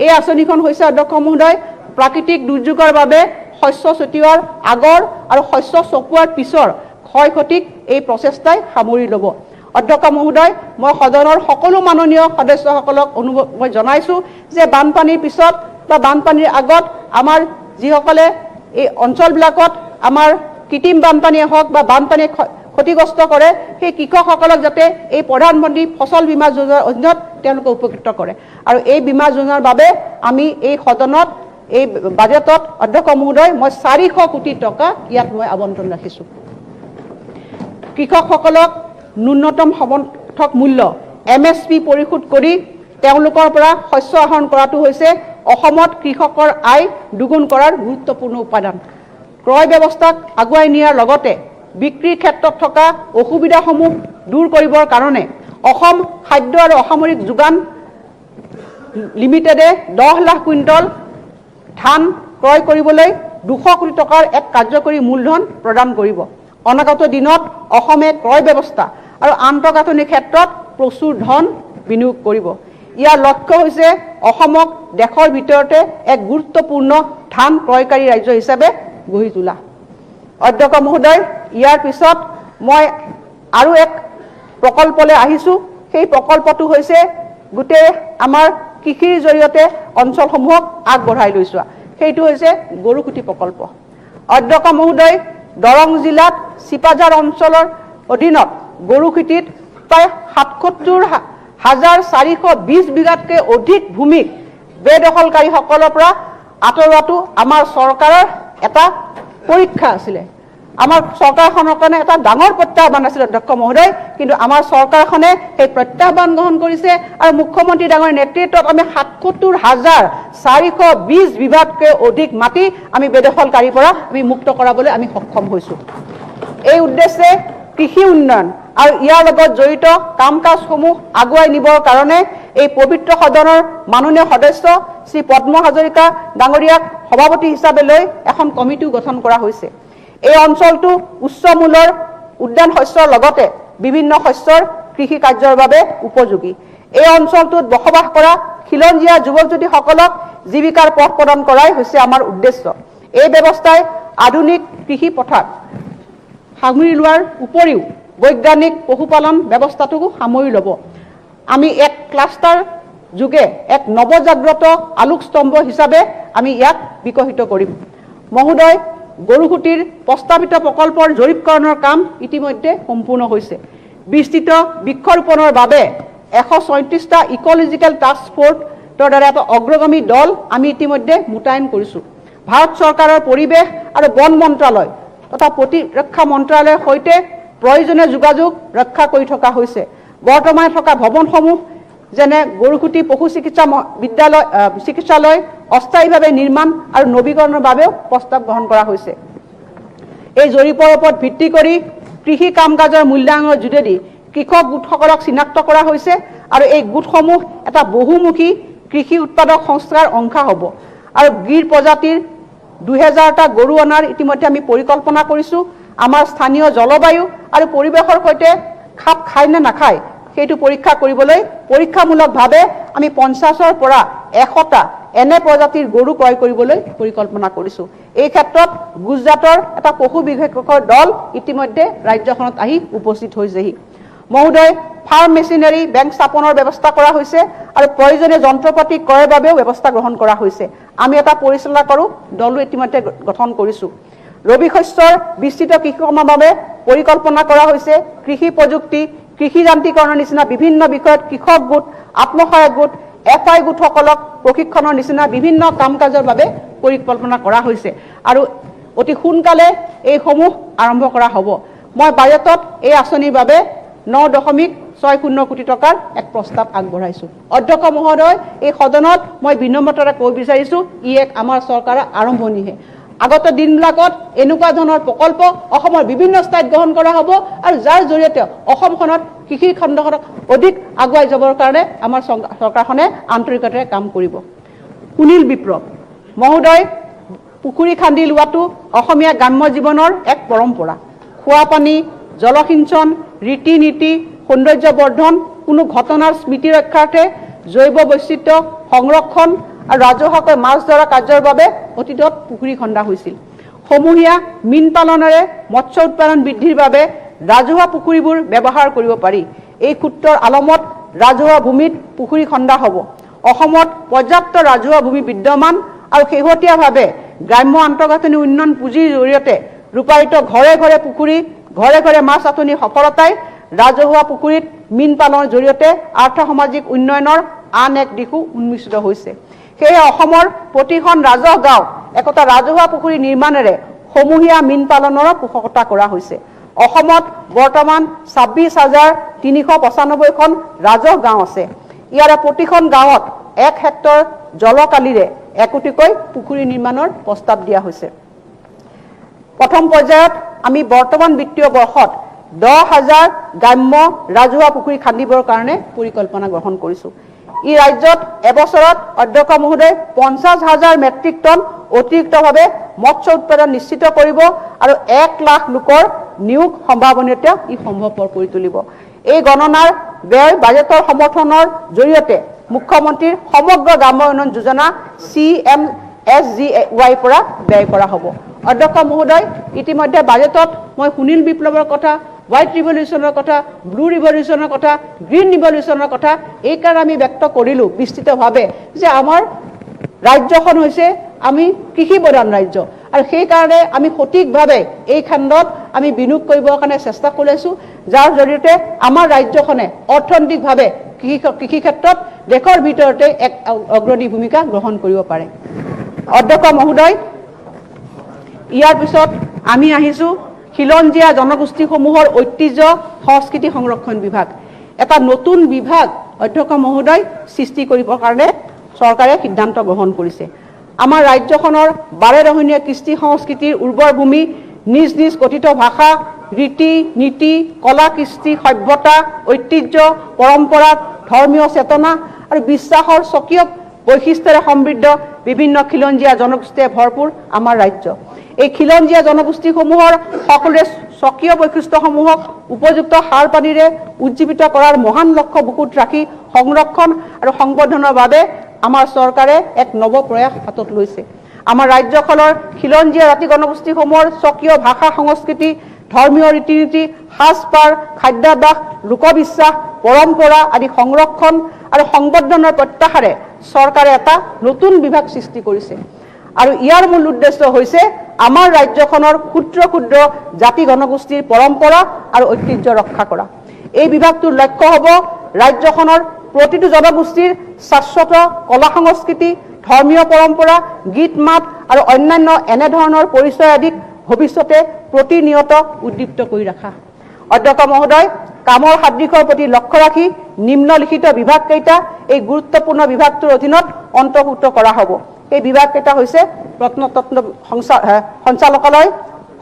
এই আঁচনিখন হৈছে অধ্যক্ষ মহোদয় প্ৰাকৃতিক দুৰ্যোগৰ বাবে শস্য ছটিওৱাৰ আগৰ আৰু শস্য চপোৱাৰ পিছৰ ক্ষয় ক্ষতিক এই প্ৰচেষ্টাই সামৰি ল'ব। অধ্যক্ষ মহোদয় মই সদনৰ সকলো মাননীয় সদস্যসকলক মই জনাইছোঁ যে বানপানীৰ পিছত বা বানপানীৰ আগত আমাৰ যিসকলে এই অঞ্চলবিলাকত আমাৰ কৃত্ৰিম বানপানীয়ে হওক বা বানপানীয়ে ক্ষতিগ্ৰস্ত কৰে সেই কৃষকসকলক যাতে এই প্ৰধানমন্ত্ৰী ফচল বীমা যোজনাৰ অধীনত তেওঁলোকে উপকৃত কৰে। আৰু এই বীমা যোজনাৰ বাবে আমি এই সদনত এই বাজেটত অধ্যক্ষ মহোদয় মই 400 কোটি টকা ইয়াত মই আবণ্টন ৰাখিছোঁ। কৃষকসকলক ন্যূনতম সমৰ্থক মূল্য MSP পৰিশোধ কৰি তেওঁলোকৰ পৰা শস্য আহৰণ কৰাটো হৈছে অসমত কৃষকৰ আয় দুগুণ কৰাৰ গুৰুত্বপূৰ্ণ উপাদান। ক্ৰয় ব্যৱস্থাক আগুৱাই নিয়াৰ লগতে বিক্ৰীৰ ক্ষেত্ৰত থকা অসুবিধাসমূহ দূৰ কৰিবৰ কাৰণে অসম খাদ্য আৰু অসামৰিক যোগান লিমিটেডে 10 লাখ কুইণ্টল ধান ক্ৰয় কৰিবলৈ 200 কোটি টকাৰ এক কাৰ্যকৰী মূলধন প্ৰদান কৰিব। অনাগত দিনত অসমে ক্ৰয় ব্যৱস্থা আৰু আন্তঃগাঁথনিৰ ক্ষেত্ৰত প্ৰচুৰ ধন বিনিয়োগ কৰিব। ইয়াৰ লক্ষ্য হৈছে অসমক দেশৰ ভিতৰতে এক গুৰুত্বপূৰ্ণ ধান ক্ৰয়কাৰী ৰাজ্য হিচাপে গঢ়ি তোলা। অধ্যক্ষ মহোদয় ইয়াৰ পিছত মই আৰু এক প্ৰকল্পলৈ আহিছোঁ। সেই প্ৰকল্পটো হৈছে গোটেই আমাৰ কৃষিৰ জৰিয়তে অঞ্চলসমূহক আগবঢ়াই লৈ যোৱা, সেইটো হৈছে গৰুখুটি প্ৰকল্প। অধ্যক্ষ মহোদয় দৰং জিলাত চিপাঝাৰ অঞ্চলৰ অধীনত গৰুখুটিত প্ৰায় 77,420 বিঘাতকৈ অধিক ভূমিক বেদখলকাৰীসকলৰ পৰা আঁতৰোৱাটো আমাৰ চৰকাৰৰ এটা পৰীক্ষা আছিলে। আমাৰ চৰকাৰখনৰ কাৰণে এটা ডাঙৰ প্ৰত্যাহ্বান আছিল অধ্যক্ষ মহোদয়, কিন্তু আমাৰ চৰকাৰখনে সেই প্ৰত্যাহ্বান গ্ৰহণ কৰিছে আৰু মুখ্যমন্ত্ৰী ডাঙৰীৰ নেতৃত্বত আমি 77,420 বিঘাতকৈ অধিক মাটি আমি বেদখলকাৰীৰ পৰা আমি মুক্ত কৰাবলৈ আমি সক্ষম হৈছোঁ। এই উদ্দেশ্যে কৃষি উন্নয়ন আৰু ইয়াৰ লগত জড়িত কাম কাজসমূহ আগুৱাই নিবৰ কাৰণে এই পবিত্ৰ সদনৰ মাননীয় সদস্য শ্ৰী পদ্ম হাজৰিকা ডাঙৰীয়াক সভাপতি হিচাপে লৈ এখন কমিটিও গঠন কৰা হৈছে। এই অঞ্চলটো উচ্চ মূলৰ উদ্যান শস্যৰ লগতে বিভিন্ন শস্যৰ কৃষি কাৰ্যৰ বাবে উপযোগী। এই অঞ্চলটোত বসবাস কৰা খিলঞ্জীয়া যুৱক যুৱতীসকলক জীৱিকাৰ পথ প্ৰদান কৰাই হৈছে আমাৰ উদ্দেশ্য। এই ব্যৱস্থাই আধুনিক কৃষি পথাৰ সামৰি লোৱাৰ উপৰিও বৈজ্ঞানিক পশুপালন ব্যৱস্থাটোকো সামৰি ল'ব। আমি এক ক্লাষ্টাৰ যোগে এক নৱজাগ্ৰত আলোকস্তম্ভ হিচাপে আমি ইয়াক বিকশিত কৰিম। মহোদয় গৰুখুটিৰ প্ৰস্তাৱিত প্ৰকল্পৰ জৰীপকৰণৰ কাম ইতিমধ্যে সম্পূৰ্ণ হৈছে। বিস্তৃত বৃক্ষৰোপণৰ বাবে 134টা ইক'লজিকেল টাস্ক ফ'ৰ্চৰ দ্বাৰা এটা অগ্ৰগামী দল আমি ইতিমধ্যে মোতায়েন কৰিছোঁ। ভাৰত চৰকাৰৰ পৰিৱেশ আৰু বন মন্ত্ৰালয় তথা প্ৰতিৰক্ষা মন্ত্ৰালয়ৰ সৈতে প্ৰয়োজনীয় যোগাযোগ ৰক্ষা কৰি থকা হৈছে। বৰ্তমানে থকা ভৱনসমূহ যেনে গৰুখুটি পশু চিকিৎসালয় অস্থায়ীভাৱে নিৰ্মাণ আৰু নৱীকৰণৰ বাবেও প্ৰস্তাৱ গ্ৰহণ কৰা হৈছে। এই জৰীপৰ ওপৰত ভিত্তি কৰি কৃষি কাম কাজৰ মূল্যায়নৰ যোগেদি কৃষক গোটসকলক চিনাক্ত কৰা হৈছে আৰু এই গোটসমূহ এটা বহুমুখী কৃষি উৎপাদক সংস্থাৰ অংশ হ'ব। আৰু গিৰ প্ৰজাতিৰ 2000টা গৰু অনাৰ ইতিমধ্যে আমি পৰিকল্পনা কৰিছোঁ। আমাৰ স্থানীয় জলবায়ু আৰু পৰিৱেশৰ সৈতে খাপ খায় নে নাখায় সেইটো পৰীক্ষা কৰিবলৈ পৰীক্ষামূলকভাৱে আমি 50ৰ পৰা 100টা এনে প্ৰজাতিৰ গৰু ক্ৰয় কৰিবলৈ পৰিকল্পনা কৰিছোঁ। এই ক্ষেত্ৰত গুজৰাটৰ এটা পশু বিশেষজ্ঞৰ দল ইতিমধ্যে ৰাজ্যখনত আহি উপস্থিত হৈছেহি। মহোদয় ফাৰ্ম মেচিনাৰী বেংক স্থাপনৰ ব্যৱস্থা কৰা হৈছে আৰু প্ৰয়োজনীয় যন্ত্ৰপাতি ক্ৰয়ৰ বাবেও ব্যৱস্থা গ্ৰহণ কৰা হৈছে। আমি এটা পৰিচালনা কৰোঁ দলো ইতিমধ্যে গঠন কৰিছোঁ। ৰবি শস্যৰ বিস্তৃত কৃষিকৰ্মৰ বাবে পৰিকল্পনা কৰা হৈছে। কৃষি প্ৰযুক্তি কৃষি যান্ত্ৰিকৰণৰ নিচিনা বিভিন্ন বিষয়ত কৃষক গোট আত্মসহায়ক গোট FI গোটসকলক প্ৰশিক্ষণৰ নিচিনা বিভিন্ন কাম কাজৰ বাবে পৰিকল্পনা কৰা হৈছে আৰু অতি সোনকালে এইসমূহ আৰম্ভ কৰা হ'ব। মই বাজেটত এই আঁচনিৰ বাবে 9.60 কোটি টকাৰ এক প্ৰস্তাৱ আগবঢ়াইছোঁ। অধ্যক্ষ মহোদয় এই সদনত মই বিনম্ৰতাৰে ক'ব বিচাৰিছোঁ ই এক আমাৰ চৰকাৰৰ আৰম্ভণিহে। আগত দিনবিলাকত এনেকুৱা ধৰণৰ প্ৰকল্প অসমৰ বিভিন্ন ঠাইত গ্ৰহণ কৰা হ'ব আৰু যাৰ জৰিয়তে অসমখনত কৃষি খণ্ডখনক অধিক আগুৱাই যাবৰ কাৰণে আমাৰ চৰকাৰখনে আন্তৰিকতাৰে কাম কৰিব। সুনীল বিপ্লৱ মহোদয় পুখুৰী খান্দি লোৱাটো অসমীয়া গ্ৰাম্য জীৱনৰ এক পৰম্পৰা। খোৱা পানী, জলসিঞ্চন, ৰীতি নীতি, সৌন্দৰ্য বৰ্ধন, কোনো ঘটনাৰ স্মৃতি ৰক্ষাৰ্থে জৈৱ বৈচিত্ৰ্য সংৰক্ষণ আৰু ৰাজহুৱাকৈ মাছ ধৰা কাৰ্যৰ বাবে অতীতত পুখুৰী খন্দা হৈছিল। সমূহীয়া মীন পালনেৰে মৎস্য উৎপাদন বৃদ্ধিৰ বাবে ৰাজহুৱা পুখুৰীবোৰ ব্যৱহাৰ কৰিব পাৰি। এই সূত্ৰৰ আলমত ৰাজহুৱা ভূমিত পুখুৰী খন্দা হ'ব। অসমত পৰ্যাপ্ত ৰাজহুৱা ভূমি বিদ্যমান আৰু শেহতীয়াভাৱে গ্ৰাম্য আন্তঃগাঁথনি উন্নয়ন পুঁজিৰ জৰিয়তে ৰূপায়িত ঘৰে ঘৰে পুখুৰী, ঘৰে ঘৰে মাছ আঁচনিৰ সফলতাই ৰাজহুৱা পুখুৰীত মীন পালনৰ জৰিয়তে আৰ্থ সামাজিক উন্নয়নৰ আন এক দিশো উন্মোচিত হৈছে। সেয়ে অসমৰ প্ৰতিখন ৰাজহ গাঁও একোটা ৰাজহুৱা পুখুৰী নিৰ্মাণেৰে সমূহীয়া মীন পালনৰ পোষকতা কৰা হৈছে। অসমত বৰ্তমান 26,395খন ৰাজহ গাঁও আছে। ইয়াৰে প্ৰতিখন গাঁৱত 1 হেক্টৰ জলকালিৰে একোটিকৈ পুখুৰী নিৰ্মাণৰ প্ৰস্তাৱ দিয়া হৈছে। প্ৰথম পৰ্যায়ত আমি বৰ্তমান বিত্তীয় বৰ্ষত 10,000 গ্ৰাম্য ৰাজহুৱা পুখুৰী খান্দিবৰ কাৰণে পৰিকল্পনা গ্ৰহণ কৰিছোঁ। ই ৰাজ্যত এবছৰত অধ্যক্ষ মহোদয় 50,000 মেট্ৰিক টন অতিৰিক্তভাৱে মৎস্য উৎপাদন নিশ্চিত কৰিব আৰু 1 লাখ লোকৰ নিয়োগ সম্ভাৱনীয়তা ই সম্ভৱপৰ কৰি তুলিব। এই গণনাৰ ব্যয় বাজেটৰ সমৰ্থনৰ জৰিয়তে মুখ্যমন্ত্ৰীৰ সমগ্ৰ গ্ৰাম্য উন্নয়ন যোজনা CMSGY পৰা ব্যয় কৰা হ'ব। অধ্যক্ষ মহোদয়, ইতিমধ্যে বাজেটত মই সুনীল বিপ্লৱৰ কথা, হোৱাইট ৰিভলিউশ্যনৰ কথা, ব্লু ৰিভলিউশ্যনৰ কথা, গ্ৰীণ ৰিভলিউশ্যনৰ কথা এইকাৰণে আমি ব্যক্ত কৰিলোঁ বিস্তৃতভাৱে যে আমাৰ ৰাজ্যখন হৈছে আমি কৃষি প্ৰধান ৰাজ্য আৰু সেইকাৰণে আমি সঠিকভাৱে এই খণ্ডত আমি বিনিয়োগ কৰিবৰ কাৰণে চেষ্টা কৰি আছোঁ, যাৰ জৰিয়তে আমাৰ ৰাজ্যখনে অৰ্থনৈতিকভাৱে কৃষি ক্ষেত্ৰত দেশৰ ভিতৰতে এক অগ্ৰণী ভূমিকা গ্ৰহণ কৰিব পাৰে। অধ্যক্ষ মহোদয়, ইয়াৰ পিছত আমি আহিছোঁ খিলঞ্জীয়া জনগোষ্ঠীসমূহৰ ঐতিহ্য সংস্কৃতি সংৰক্ষণ বিভাগ। এটা নতুন বিভাগ অধ্যক্ষ মহোদয় সৃষ্টি কৰিবৰ কাৰণে চৰকাৰে সিদ্ধান্ত গ্ৰহণ কৰিছে। আমাৰ ৰাজ্যখনৰ বাৰেৰহণীয়া কৃষ্টি সংস্কৃতিৰ উৰ্বৰ ভূমি, নিজ নিজ কথিত ভাষা, ৰীতি নীতি, কলা কৃষ্টি, সভ্যতা, ঐতিহ্য, পৰম্পৰা, ধৰ্মীয় চেতনা আৰু বিশ্বাসৰ স্বকীয় বৈশিষ্ট্যৰে সমৃদ্ধ বিভিন্ন খিলঞ্জীয়া জনগোষ্ঠীয়ে ভৰপূৰ আমাৰ ৰাজ্য। এই খিলঞ্জীয়া জনগোষ্ঠীসমূহৰ সকলোৰে স্বকীয় বৈশিষ্ট্যসমূহক উপযুক্ত সাৰ পানীৰে উজ্জীৱিত কৰাৰ মহান লক্ষ্য বুকুত ৰাখি সংৰক্ষণ আৰু সংবৰ্ধনৰ বাবে আমাৰ চৰকাৰে এক নৱ প্ৰয়াস হাতত লৈছে। আমাৰ ৰাজ্যখনৰ খিলঞ্জীয়া জাতি জনগোষ্ঠীসমূহৰ স্বকীয় ভাষা, সংস্কৃতি, ধৰ্মীয় ৰীতি নীতি, সাজপাৰ, খাদ্যাভ্যাস, লোকবিশ্বাস, পৰম্পৰা আদি সংৰক্ষণ আৰু সংবৰ্ধনৰ প্ৰত্যাশাৰে চৰকাৰে এটা নতুন বিভাগ সৃষ্টি কৰিছে আৰু ইয়াৰ মূল উদ্দেশ্য হৈছে আমাৰ ৰাজ্যখনৰ ক্ষুদ্ৰ ক্ষুদ্ৰ জাতি জনগোষ্ঠীৰ পৰম্পৰা আৰু ঐতিহ্য ৰক্ষা কৰা। এই বিভাগটোৰ লক্ষ্য হ'ব ৰাজ্যখনৰ প্ৰতিটো জনগোষ্ঠীৰ শাশ্বত কলা সংস্কৃতি, ধৰ্মীয় পৰম্পৰা, গীত মাত আৰু অন্যান্য এনেধৰণৰ পৰিচয় আদিক ভৱিষ্যতে প্ৰতিনিয়ত উদ্দীপ্ত কৰি ৰাখা। অধ্যক্ষ মহোদয়, কামৰ সাদৃশ্যৰ প্ৰতি লক্ষ্য ৰাখি নিম্নলিখিত বিভাগকেইটা এই গুৰুত্বপূৰ্ণ বিভাগটোৰ অধীনত অন্তৰ্ভুক্ত কৰা হ'ব। এই বিভাগকেইটা হৈছে প্ৰত্নতত্ত্ব সঞ্চালকালয়,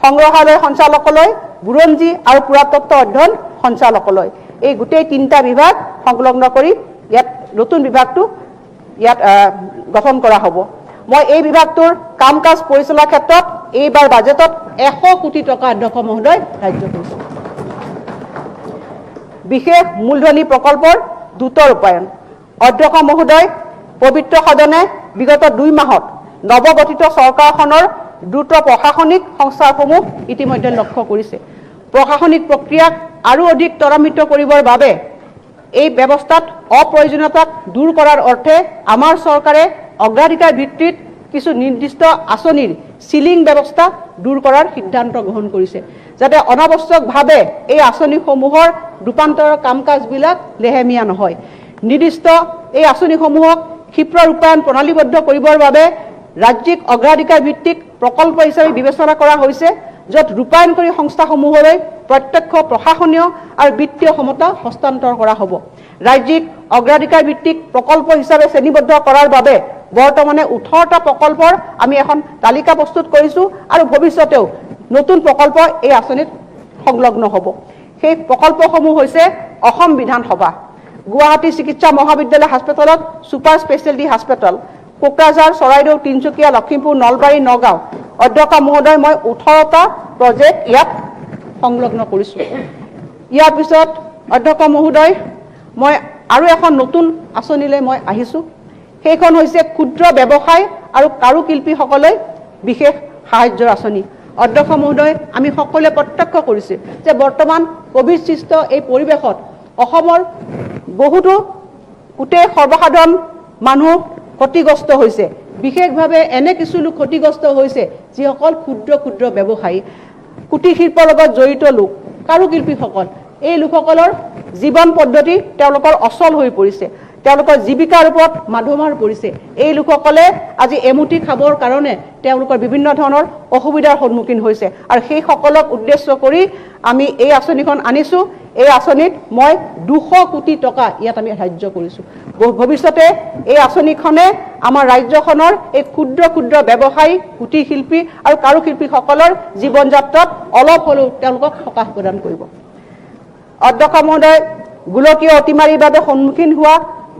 সংগ্ৰহালয় সঞ্চালকালয়, বুৰঞ্জী আৰু পুৰাতত্ত্ব অধ্যয়ন সঞ্চালকালয়। এই গোটেই 3টা বিভাগ সংলগ্ন কৰি ইয়াত নতুন বিভাগটো ইয়াত গঠন কৰা হ'ব। মই এই বিভাগটোৰ কাম কাজ পৰিচালনাৰ ক্ষেত্ৰত এইবাৰ বাজেটত 100 কোটি টকা অধ্যক্ষ মহোদয় ধাৰ্য কৰিছোঁ। বিশেষ মূলধনী প্ৰকল্পৰ দ্ৰুত ৰূপায়ণ। অধ্যক্ষ মহোদয়, পবিত্ৰ সদনে বিগত 2 মাহত নৱগঠিত চৰকাৰখনৰ দ্ৰুত প্ৰশাসনিক সংস্কাৰসমূহ ইতিমধ্যে লক্ষ্য কৰিছে। প্ৰশাসনিক প্ৰক্ৰিয়াক আৰু অধিক ত্বৰান্বিত কৰিবৰ বাবে এই ব্যৱস্থাত অপ্ৰয়োজনীয়তাক দূৰ কৰাৰ অৰ্থে আমাৰ চৰকাৰে অগ্ৰাধিকাৰ ভিত্তিত কিছু নিৰ্দিষ্ট আঁচনিৰ সিলিং ব্যৱস্থা দূৰ কৰাৰ সিদ্ধান্ত গ্ৰহণ কৰিছে, যাতে অনাৱশ্যকভাৱে এই আঁচনিসমূহৰ ৰূপান্তৰৰ কাম কাজবিলাক লেহেমীয়া নহয়। নিৰ্দিষ্ট এই আঁচনিসমূহক ক্ষীপ্ৰ ৰূপায়ণ প্ৰণালীবদ্ধ কৰিবৰ বাবে ৰাজ্যিক অগ্ৰাধিকাৰ ভিত্তিক প্ৰকল্প হিচাপে বিবেচনা কৰা হৈছে, য'ত ৰূপায়ণকাৰী সংস্থাসমূহলৈ প্ৰত্যক্ষ প্ৰশাসনীয় আৰু বিত্তীয় ক্ষমতা হস্তান্তৰ কৰা হ'ব। ৰাজ্যিক অগ্ৰাধিকাৰ ভিত্তিক প্ৰকল্প হিচাপে শ্ৰেণীবদ্ধ কৰাৰ বাবে বৰ্তমানে 18টা প্ৰকল্পৰ আমি এখন তালিকা প্ৰস্তুত কৰিছোঁ আৰু ভৱিষ্যতেও নতুন প্ৰকল্প এই আঁচনিত সংলগ্ন হ'ব। সেই প্ৰকল্পসমূহ হৈছে অসম বিধানসভা, গুৱাহাটী চিকিৎসা মহাবিদ্যালয় হাস্পতালত ছুপাৰ স্পেচিয়েলিটি হাস্পতাল, কোকৰাঝাৰ, চৰাইদেউ, তিনিচুকীয়া, লখিমপুৰ, নলবাৰী, নগাঁও অধ্যক্ষ মহোদয় মই 18টা প্ৰজেক্ট ইয়াত সংলগ্ন কৰিছোঁ। ইয়াৰ পিছত অধ্যক্ষ মহোদয় মই আৰু এখন নতুন আঁচনিলৈ মই আহিছোঁ। সেইখন হৈছে ক্ষুদ্ৰ ব্যৱসায় আৰু কাৰুশিল্পীসকললৈ বিশেষ সাহায্যৰ আঁচনি। অধ্যক্ষ মহোদয়, আমি সকলোৱে প্ৰত্যক্ষ কৰিছোঁ যে বৰ্তমান কোভিড সৃষ্ট এই পৰিৱেশত অসমৰ বহুতো গোটেই সৰ্বসাধাৰণ মানুহ ক্ষতিগ্ৰস্ত হৈছে। বিশেষভাৱে এনে কিছু লোক ক্ষতিগ্ৰস্ত হৈছে যিসকল ক্ষুদ্ৰ ক্ষুদ্ৰ ব্যৱসায়ী, কুটিৰ শিল্পৰ লগত জড়িত লোক, কাৰুশিল্পীসকল। এই লোকসকলৰ জীৱন পদ্ধতি তেওঁলোকৰ অচল হৈ পৰিছে, তেওঁলোকৰ জীৱিকাৰ ওপৰত মাধমাৰ পৰিছে। এই লোকসকলে আজি এমুঠি খাবৰ কাৰণে তেওঁলোকৰ বিভিন্ন ধৰণৰ অসুবিধাৰ সন্মুখীন হৈছে আৰু সেই সকলক উদ্দেশ্য কৰি আমি এই আঁচনিখন আনিছোঁ। এই আঁচনিত মই 200 কোটি টকা ইয়াত আমি ধাৰ্য কৰিছোঁ। ভৱিষ্যতে এই আঁচনিখনে আমাৰ ৰাজ্যখনৰ এই ক্ষুদ্ৰ ক্ষুদ্ৰ ব্যৱসায়ী, কুটিৰ শিল্পী আৰু কাৰুশিল্পীসকলৰ জীৱন যাত্ৰাত অলপ হ'লেও তেওঁলোকক সকাহ প্ৰদান কৰিব। অধ্যক্ষ মহোদয়, গোলকীয় অতিমাৰীৰ বাবে সন্মুখীন হোৱা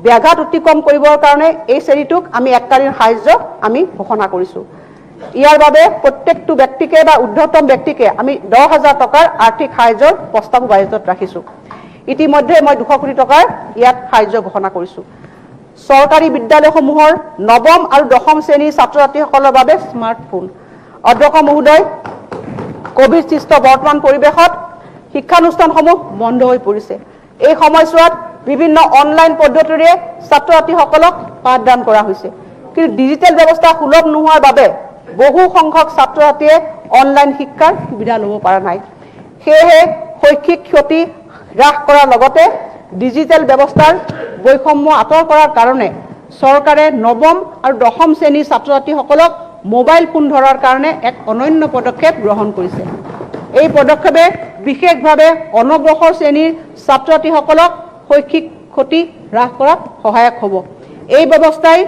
ব্যাঘাত অতিক্ৰম কৰিবৰ কাৰণে এই শ্ৰেণীটোক আমি এককালীন সাহায্য আমি ঘোষণা কৰিছোঁ। ইয়াৰ বাবে প্ৰত্যেকটো ব্যক্তিকে বা ঊৰ্ধ্বতম ব্যক্তিকে আমি 10,000 টকাৰ আৰ্থিক সাহায্যৰ প্ৰস্তাৱ বাজেটত ৰাখিছোঁ। ইতিমধ্যে মই 200 কোটি টকাৰ ইয়াত সাহায্য ঘোষণা কৰিছোঁ। চৰকাৰী বিদ্যালয়সমূহৰ 9ম আৰু 10ম শ্ৰেণীৰ ছাত্ৰ ছাত্ৰীসকলৰ বাবে স্মাৰ্টফোন। অধ্যক্ষ মহোদয়, কোভিড সৃষ্ট বৰ্তমান পৰিৱেশত শিক্ষানুষ্ঠানসমূহ বন্ধ হৈ পৰিছে। এই সময়ছোৱাত বিভিন্ন অনলাইন পদ্ধতিৰে ছাত্ৰ ছাত্ৰীসকলক পাঠদান কৰা হৈছে, কিন্তু ডিজিটেল ব্যৱস্থা সুলভ নোহোৱাৰ বাবে বহু সংখ্যক ছাত্ৰ ছাত্ৰীয়ে অনলাইন শিক্ষাৰ সুবিধা ল'ব পৰা নাই। সেয়েহে শৈক্ষিক ক্ষতি হ্ৰাস কৰাৰ লগতে ডিজিটেল ব্যৱস্থাৰ বৈষম্য আঁতৰ কৰাৰ কাৰণে চৰকাৰে 9ম আৰু 10ম শ্ৰেণীৰ ছাত্ৰ ছাত্ৰীসকলক মোবাইল ফোন ধৰাৰ কাৰণে এক অনন্য পদক্ষেপ গ্ৰহণ কৰিছে। এই পদক্ষেপে বিশেষভাৱে অনগ্ৰসৰ শ্ৰেণীৰ ছাত্ৰ ছাত্ৰীসকলক শৈক্ষিক ক্ষতি হ্ৰাস কৰাত সহায়ক হ'ব। এই ব্যৱস্থাই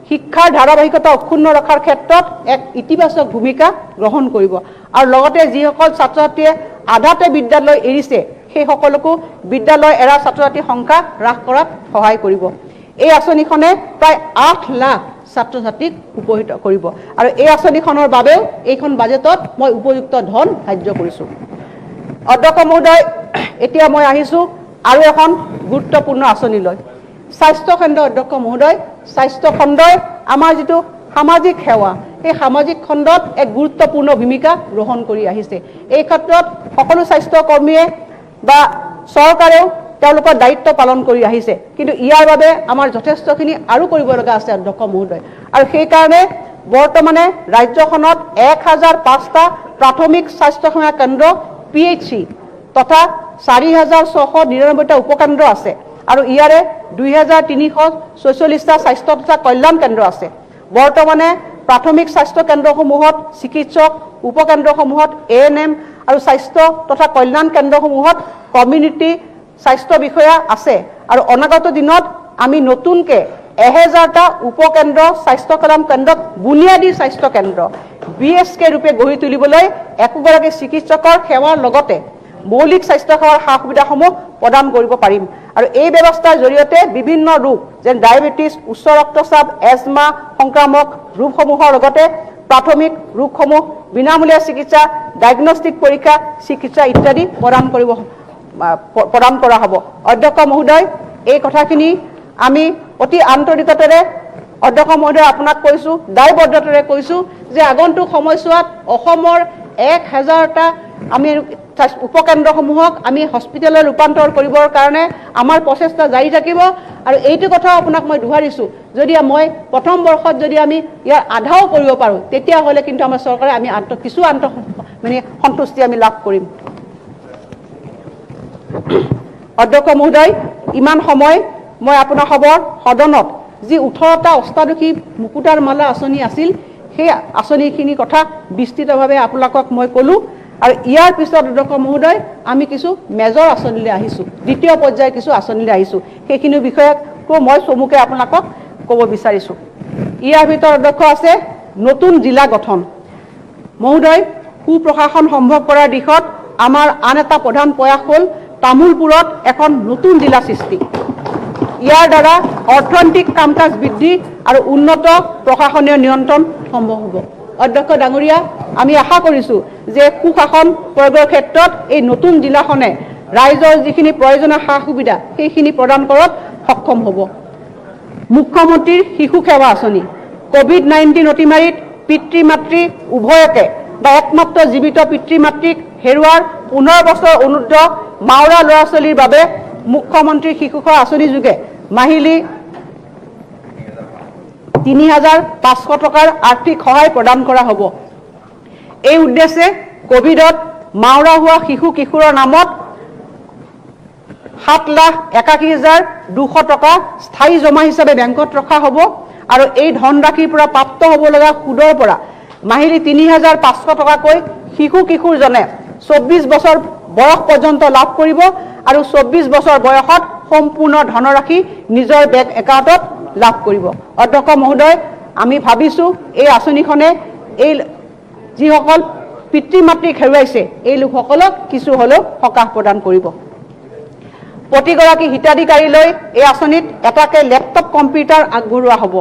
শিক্ষাৰ ধাৰাবাহিকতা অক্ষুণ্ণ ৰখাৰ ক্ষেত্ৰত এক ইতিবাচক ভূমিকা গ্ৰহণ কৰিব আৰু লগতে যিসকল ছাত্ৰ ছাত্ৰীয়ে আধাতে বিদ্যালয় এৰিছে সেই সকলকো বিদ্যালয় এৰা ছাত্ৰ ছাত্ৰীৰ সংখ্যা হ্ৰাস কৰাত সহায় কৰিব। এই আঁচনিখনে প্ৰায় 8 লাখ ছাত্ৰ ছাত্ৰীক উপকৃত কৰিব আৰু এই আঁচনিখনৰ বাবেও এইখন বাজেটত মই উপযুক্ত ধন ধাৰ্য কৰিছোঁ। অধ্যক্ষ মহোদয়, এতিয়া মই আহিছোঁ আৰু এখন গুৰুত্বপূৰ্ণ আঁচনিলৈ, স্বাস্থ্য খণ্ড। অধ্যক্ষ মহোদয়, স্বাস্থ্য খণ্ডই আমাৰ যিটো সামাজিক সেৱা, এই সামাজিক খণ্ডত এক গুৰুত্বপূৰ্ণ ভূমিকা গ্ৰহণ কৰি আহিছে। এই ক্ষেত্ৰত সকলো স্বাস্থ্যকৰ্মীয়ে বা চৰকাৰেও তেওঁলোকৰ দায়িত্ব পালন কৰি আহিছে, কিন্তু ইয়াৰ বাবে আমাৰ যথেষ্টখিনি আৰু কৰিব লগা আছে অধ্যক্ষ মহোদয়। আৰু সেইকাৰণে বৰ্তমানে ৰাজ্যখনত 1005টা প্ৰাথমিক স্বাস্থ্যসেৱা কেন্দ্ৰ PHC তথা 4,699টা উপকেন্দ্ৰ আছে আৰু ইয়াৰে 2,346টা স্বাস্থ্য তথা কল্যাণ কেন্দ্ৰ আছে। বৰ্তমানে প্ৰাথমিক স্বাস্থ্য কেন্দ্ৰসমূহত চিকিৎসক, উপকেন্দ্ৰসমূহত ANM আৰু স্বাস্থ্য তথা কল্যাণ কেন্দ্ৰসমূহত কমিউনিটি স্বাস্থ্য বিষয়া আছে আৰু অনাগত দিনত আমি নতুনকৈ 1000টা উপকেন্দ্ৰ স্বাস্থ্য কল্যাণ কেন্দ্ৰক বুনিয়াদী স্বাস্থ্য কেন্দ্ৰ BSK ৰূপে গঢ়ি তুলিবলৈ একোগৰাকী চিকিৎসকৰ সেৱাৰ লগতে মৌলিক স্বাস্থ্য সেৱাৰ সা সুবিধাসমূহ প্ৰদান কৰিব পাৰিম। আৰু এই ব্যৱস্থাৰ জৰিয়তে বিভিন্ন ৰোগ যেনে ডায়েবেটিছ, উচ্চ ৰক্তচাপ, এজমা সংক্ৰামক ৰোগসমূহৰ লগতে প্ৰাথমিক ৰোগসমূহ বিনামূলীয়া চিকিৎসা, ডায়েগনষ্টিক পৰীক্ষা, চিকিৎসা ইত্যাদি প্ৰদান কৰা হ'ব। অধ্যক্ষ মহোদয়, এই কথাখিনি আমি অতি আন্তৰিকতাৰে অধ্যক্ষ মহোদয় আপোনাক কৈছোঁ, দায়বদ্ধতাৰে কৈছোঁ যে আগন্তুক সময়ছোৱাত অসমৰ 1000টা আমি উপকেন্দ্ৰসমূহক আমি হস্পিটেললৈ ৰূপান্তৰ কৰিবৰ কাৰণে আমাৰ প্ৰচেষ্টা জাৰি থাকিব। আৰু এইটো কথাও আপোনাক মই দোহাৰিছোঁ, যদি মই প্ৰথম বৰ্ষত যদি আমি ইয়াৰ আধাও কৰিব পাৰোঁ তেতিয়াহ'লে কিন্তু আমাৰ চৰকাৰে আমি কিছু সন্তুষ্টি আমি লাভ কৰিম। অধ্যক্ষ মহোদয়, ইমান সময় মই আপোনাৰ সদনত যি 18টা অষ্টাদশী মুকুতাৰ মালা আঁচনি আছিল সেই আঁচনিখিনিৰ কথা বিস্তৃতভাৱে আপোনালোকক মই ক'লোঁ। আৰু ইয়াৰ পিছত অধ্যক্ষ মহোদয় আমি কিছু মেজৰ আঁচনিলৈ আহিছোঁ, দ্বিতীয় পৰ্যায়ৰ কিছু আঁচনিলৈ আহিছোঁ। সেইখিনিৰ বিষয়কো মই চমুকৈ আপোনালোকক ক'ব বিচাৰিছোঁ। ইয়াৰ ভিতৰত অধ্যক্ষ আছে নতুন জিলা গঠন। মহোদয়, সুপ্ৰশাসন সম্ভৱ কৰাৰ দিশত আমাৰ আন এটা প্ৰধান প্ৰয়াস হ'ল তামোলপুৰত এখন নতুন জিলা সৃষ্টি। ইয়াৰ দ্বাৰা অৰ্থনৈতিক কাম কাজ বৃদ্ধি আৰু উন্নত প্ৰশাসনীয় নিয়ন্ত্ৰণ সম্ভৱ হ'ব। অধ্যক্ষ ডাঙৰীয়া, আমি আশা কৰিছোঁ যে সুশাসন প্ৰয়োগৰ ক্ষেত্ৰত এই নতুন জিলাখনে ৰাইজৰ যিখিনি প্ৰয়োজনীয় সা সুবিধা সেইখিনি প্ৰদান কৰাত সক্ষম হ'ব। মুখ্যমন্ত্ৰীৰ শিশু সেৱা আঁচনি কোভিড-19 অতিমাৰীত পিতৃ মাতৃ উভয়কে বা একমাত্ৰ জীৱিত পিতৃ মাতৃক হেৰুৱাৰ 15 বছৰ অনুৰ্ধ মাওৰা ল'ৰা ছোৱালীৰ বাবে মুখ্যমন্ত্ৰীৰ শিশু সেৱা আঁচনি যোগে মাহিলী ৩,৫০০ টকাৰ আৰ্থিক সহায় প্ৰদান কৰা হ'ব। এই উদ্দেশ্যে কোভিডত মাওৰা হোৱা শিশু কিশোৰৰ নামত 7,81,200 টকা স্থায়ী জমা হিচাপে বেংকত ৰখা হ'ব আৰু এই ধনৰাশিৰ পৰা প্ৰাপ্ত হ'ব লগা সুদৰ পৰা মাহিলী 3,৫০০ টকাকৈ শিশু কিশোৰজনে 24 বছৰ বয়স পৰ্যন্ত লাভ কৰিব আৰু 24 বছৰ বয়সত সম্পূৰ্ণ ধনৰাশি নিজৰ বেংক একাউণ্টত লাভ কৰিব। অধ্যক্ষ মহোদয়, আমি ভাবিছোঁ এই আঁচনিখনে এই যিসকল পিতৃ মাতৃক হেৰুৱাইছে এই লোকসকলক কিছু হ'লেও সকাহ প্ৰদান কৰিব। প্ৰতিগৰাকী হিতাধিকাৰীলৈ এই আঁচনিত এটাকে লেপটপ কম্পিউটাৰ আগবঢ়োৱা হ'ব।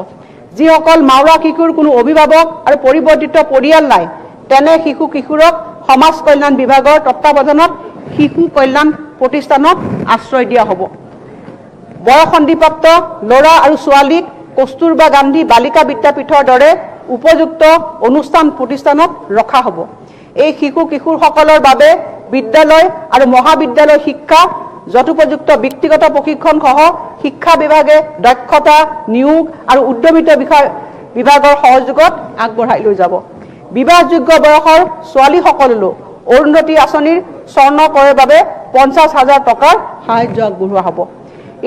যিসকল মাওৰা শিশুৰ কোনো অভিভাৱক আৰু পৰিৱৰ্তিত পৰিয়াল নাই তেনে শিশু কিশোৰক সমাজ কল্যাণ বিভাগৰ তত্বাৱধানত শিশু কল্যাণ প্ৰতিষ্ঠানত আশ্ৰয় দিয়া হ'ব। বয়সন্ধিপ্ৰাপ্ত ল'ৰা আৰু ছোৱালীক কস্তুৰবা গান্ধী বালিকা বিদ্যাপীঠৰ দৰে উপযুক্ত অনুষ্ঠান প্ৰতিষ্ঠানত ৰখা হ'ব। এই শিশু কিশোৰসকলৰ বাবে বিদ্যালয় আৰু মহাবিদ্যালয় শিক্ষা যথোপযুক্ত ব্যক্তিগত প্ৰশিক্ষণ সহ শিক্ষা বিভাগে দক্ষতা নিয়োগ আৰু উদ্যমিতা বিভাগৰ সহযোগত আগবঢ়াই লৈ যাব। বিবাহযোগ্য বয়সৰ ছোৱালীসকললৈ অৰুন্ধতী আঁচনিৰ স্বৰ্ণ কৰৰ বাবে 50,000 টকাৰ সাহায্য আগবঢ়োৱা হ'ব।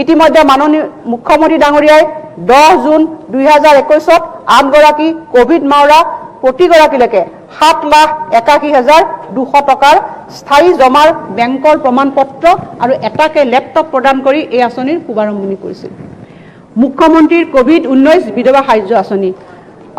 ইতিমধ্যে মাননীয় মুখ্যমন্ত্ৰী ডাঙৰীয়াই 10 জুন 2021 8গৰাকী কোভিড মাওৰা প্ৰতিগৰাকীলৈকে 7,81,200 টকাৰ স্থায়ী জমাৰ বেংকৰ প্ৰমাণপত্ৰ আৰু এটাকে লেপটপ প্ৰদান কৰি এই আঁচনিৰ শুভাৰম্ভণি কৰিছিল। মুখ্যমন্ত্ৰীৰ কোভিড-19 বিধৱা সাহায্য আঁচনি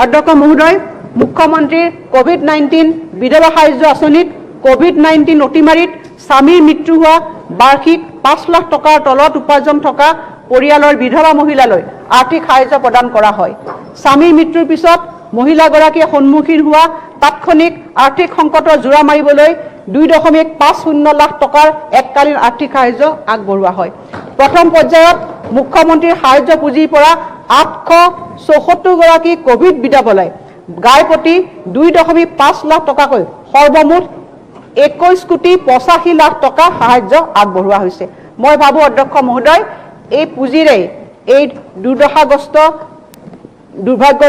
অধ্যক্ষ মহোদয়, মুখ্যমন্ত্ৰীৰ কোভিড-19 বিধৱা সাহায্য আঁচনিত কোভিড-19 অতিমাৰীত স্বামীৰ মৃত্যু হোৱা বাৰ্ষিক 5 লাখ টকাৰ তলত উপাৰ্জন থকা পৰিয়ালৰ বিধৱা মহিলালৈ আৰ্থিক সাহায্য প্ৰদান কৰা হয়। স্বামীৰ মৃত্যুৰ পিছত মহিলাগৰাকীয়ে সন্মুখীন হোৱা তাৎক্ষণিক আৰ্থিক সংকটৰ জোৰা মাৰিবলৈ 2.50 লাখ টকাৰ এককালীন আৰ্থিক সাহায্য আগবঢ়োৱা হয়। প্ৰথম পৰ্যায়ত মুখ্যমন্ত্ৰীৰ সাহায্য পুঁজিৰ পৰা 874 গৰাকী কোভিড বিধৱালৈ গাই প্ৰতি 2.5 লাখ টকাকৈ সৰ্বমুঠ 21,85 লাখ টকা সাহায্য আগবঢ়োৱা হৈছে। মই ভাবোঁ অধ্যক্ষ মহোদয়, এই পুঁজিৰে এই দুৰ্দশাগ্ৰস্ত দুৰ্ভাগ্য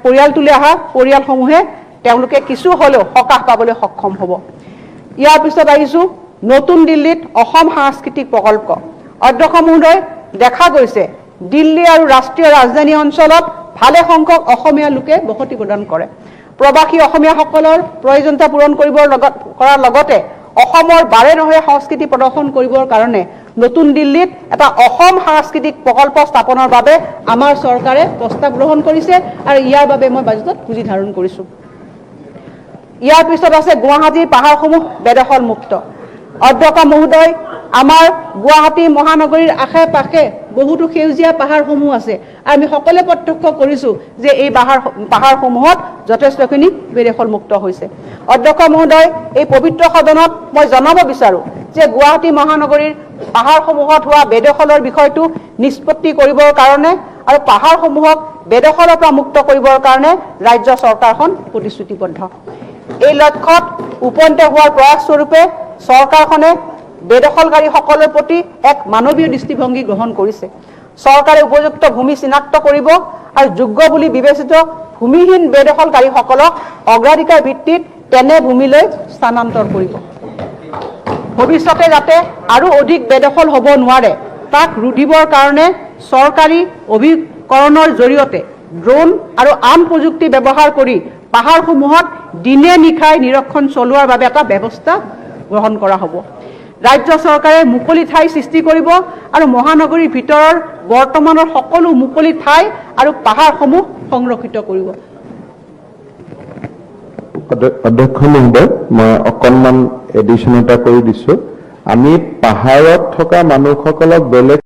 পৰিয়ালটোলৈ অহা পৰিয়ালসমূহে তেওঁলোকে কিছু হ'লেও সকাহ পাবলৈ সক্ষম হ'ব। ইয়াৰ পিছত আহিছোঁ নতুন দিল্লীত অসম সাংস্কৃতিক প্ৰকল্প। অধ্যক্ষ মহোদয়, দেখা গৈছে দিল্লী আৰু ৰাষ্ট্ৰীয় ৰাজধানী অঞ্চলত ভালে সংখ্যক অসমীয়া লোকে বসতি প্ৰদান কৰে। প্ৰৱাসী অসমীয়াসকলৰ প্ৰয়োজনীয়তা পূৰণ কৰাৰ লগতে অসমৰ বাৰে নহয় সংস্কৃতি প্ৰদৰ্শন কৰিবৰ কাৰণে নতুন দিল্লীত এটা অসম সাংস্কৃতিক প্ৰকল্প স্থাপনৰ বাবে আমাৰ চৰকাৰে প্ৰস্তাৱ গ্ৰহণ কৰিছে আৰু ইয়াৰ বাবে মই বাজেটত পুঁজি ধাৰণ কৰিছোঁ। ইয়াৰ পিছত আছে গুৱাহাটীৰ পাহাৰসমূহ বেদখল মুক্ত। অধ্যক্ষ মহোদয়, আমাৰ গুৱাহাটী মহানগৰীৰ আশে পাশে বহুতো সেউজীয়া পাহাৰসমূহ আছে আৰু আমি সকলোৱে প্ৰত্যক্ষ কৰিছোঁ যে এই পাহাৰসমূহত যথেষ্টখিনি বেদখল মুক্ত হৈছে। অধ্যক্ষ মহোদয়, এই পবিত্ৰ সদনত মই জনাব বিচাৰোঁ যে গুৱাহাটী মহানগৰীৰ পাহাৰসমূহত হোৱা বেদখলৰ বিষয়টো নিষ্পত্তি কৰিবৰ কাৰণে আৰু পাহাৰসমূহক বেদখলৰ পৰা মুক্ত কৰিবৰ কাৰণে ৰাজ্য চৰকাৰখন প্ৰতিশ্ৰুতিবদ্ধ। এই লক্ষ্যত উপনীত হোৱাৰ প্ৰয়াস স্বৰূপে চৰকাৰখনে বেদখলকাৰীসকলৰ প্ৰতি এক মানৱীয় দৃষ্টিভংগী গ্ৰহণ কৰিছে। চৰকাৰে উপযুক্ত ভূমি চিনাক্ত কৰিব আৰু যোগ্য বুলি বিবেচিত ভূমিহীন বেদখলকাৰীসকলক অগ্ৰাধিকাৰ ভিত্তিত তেনে ভূমিলৈ স্থানান্তৰ কৰিব। ভৱিষ্যতে যাতে আৰু অধিক বেদখল হ'ব নোৱাৰে তাক ৰুধিবৰ কাৰণে চৰকাৰী অভিকৰণৰ জৰিয়তে ড্ৰোন আৰু আন প্ৰযুক্তি ব্যৱহাৰ কৰি পাহাৰসমূহত দিনে নিশাই নিৰীক্ষণ চলোৱাৰ বাবে এটা ব্যৱস্থা গ্ৰহণ কৰা হ'ব। ৰাজ্য চৰকাৰে মুকলি ঠাই সৃষ্টি কৰিব আৰু মহানগৰীৰ ভিতৰৰ বৰ্তমানৰ সকলো মুকলি ঠাই আৰু পাহাৰসমূহ সংৰক্ষিত কৰিব। অধ্যক্ষ মহোদয়, মই অকণমান এডিশ্যন এটা কৰি দিছোঁ। আমি পাহাৰত থকা মানুহসকলক বেলেগ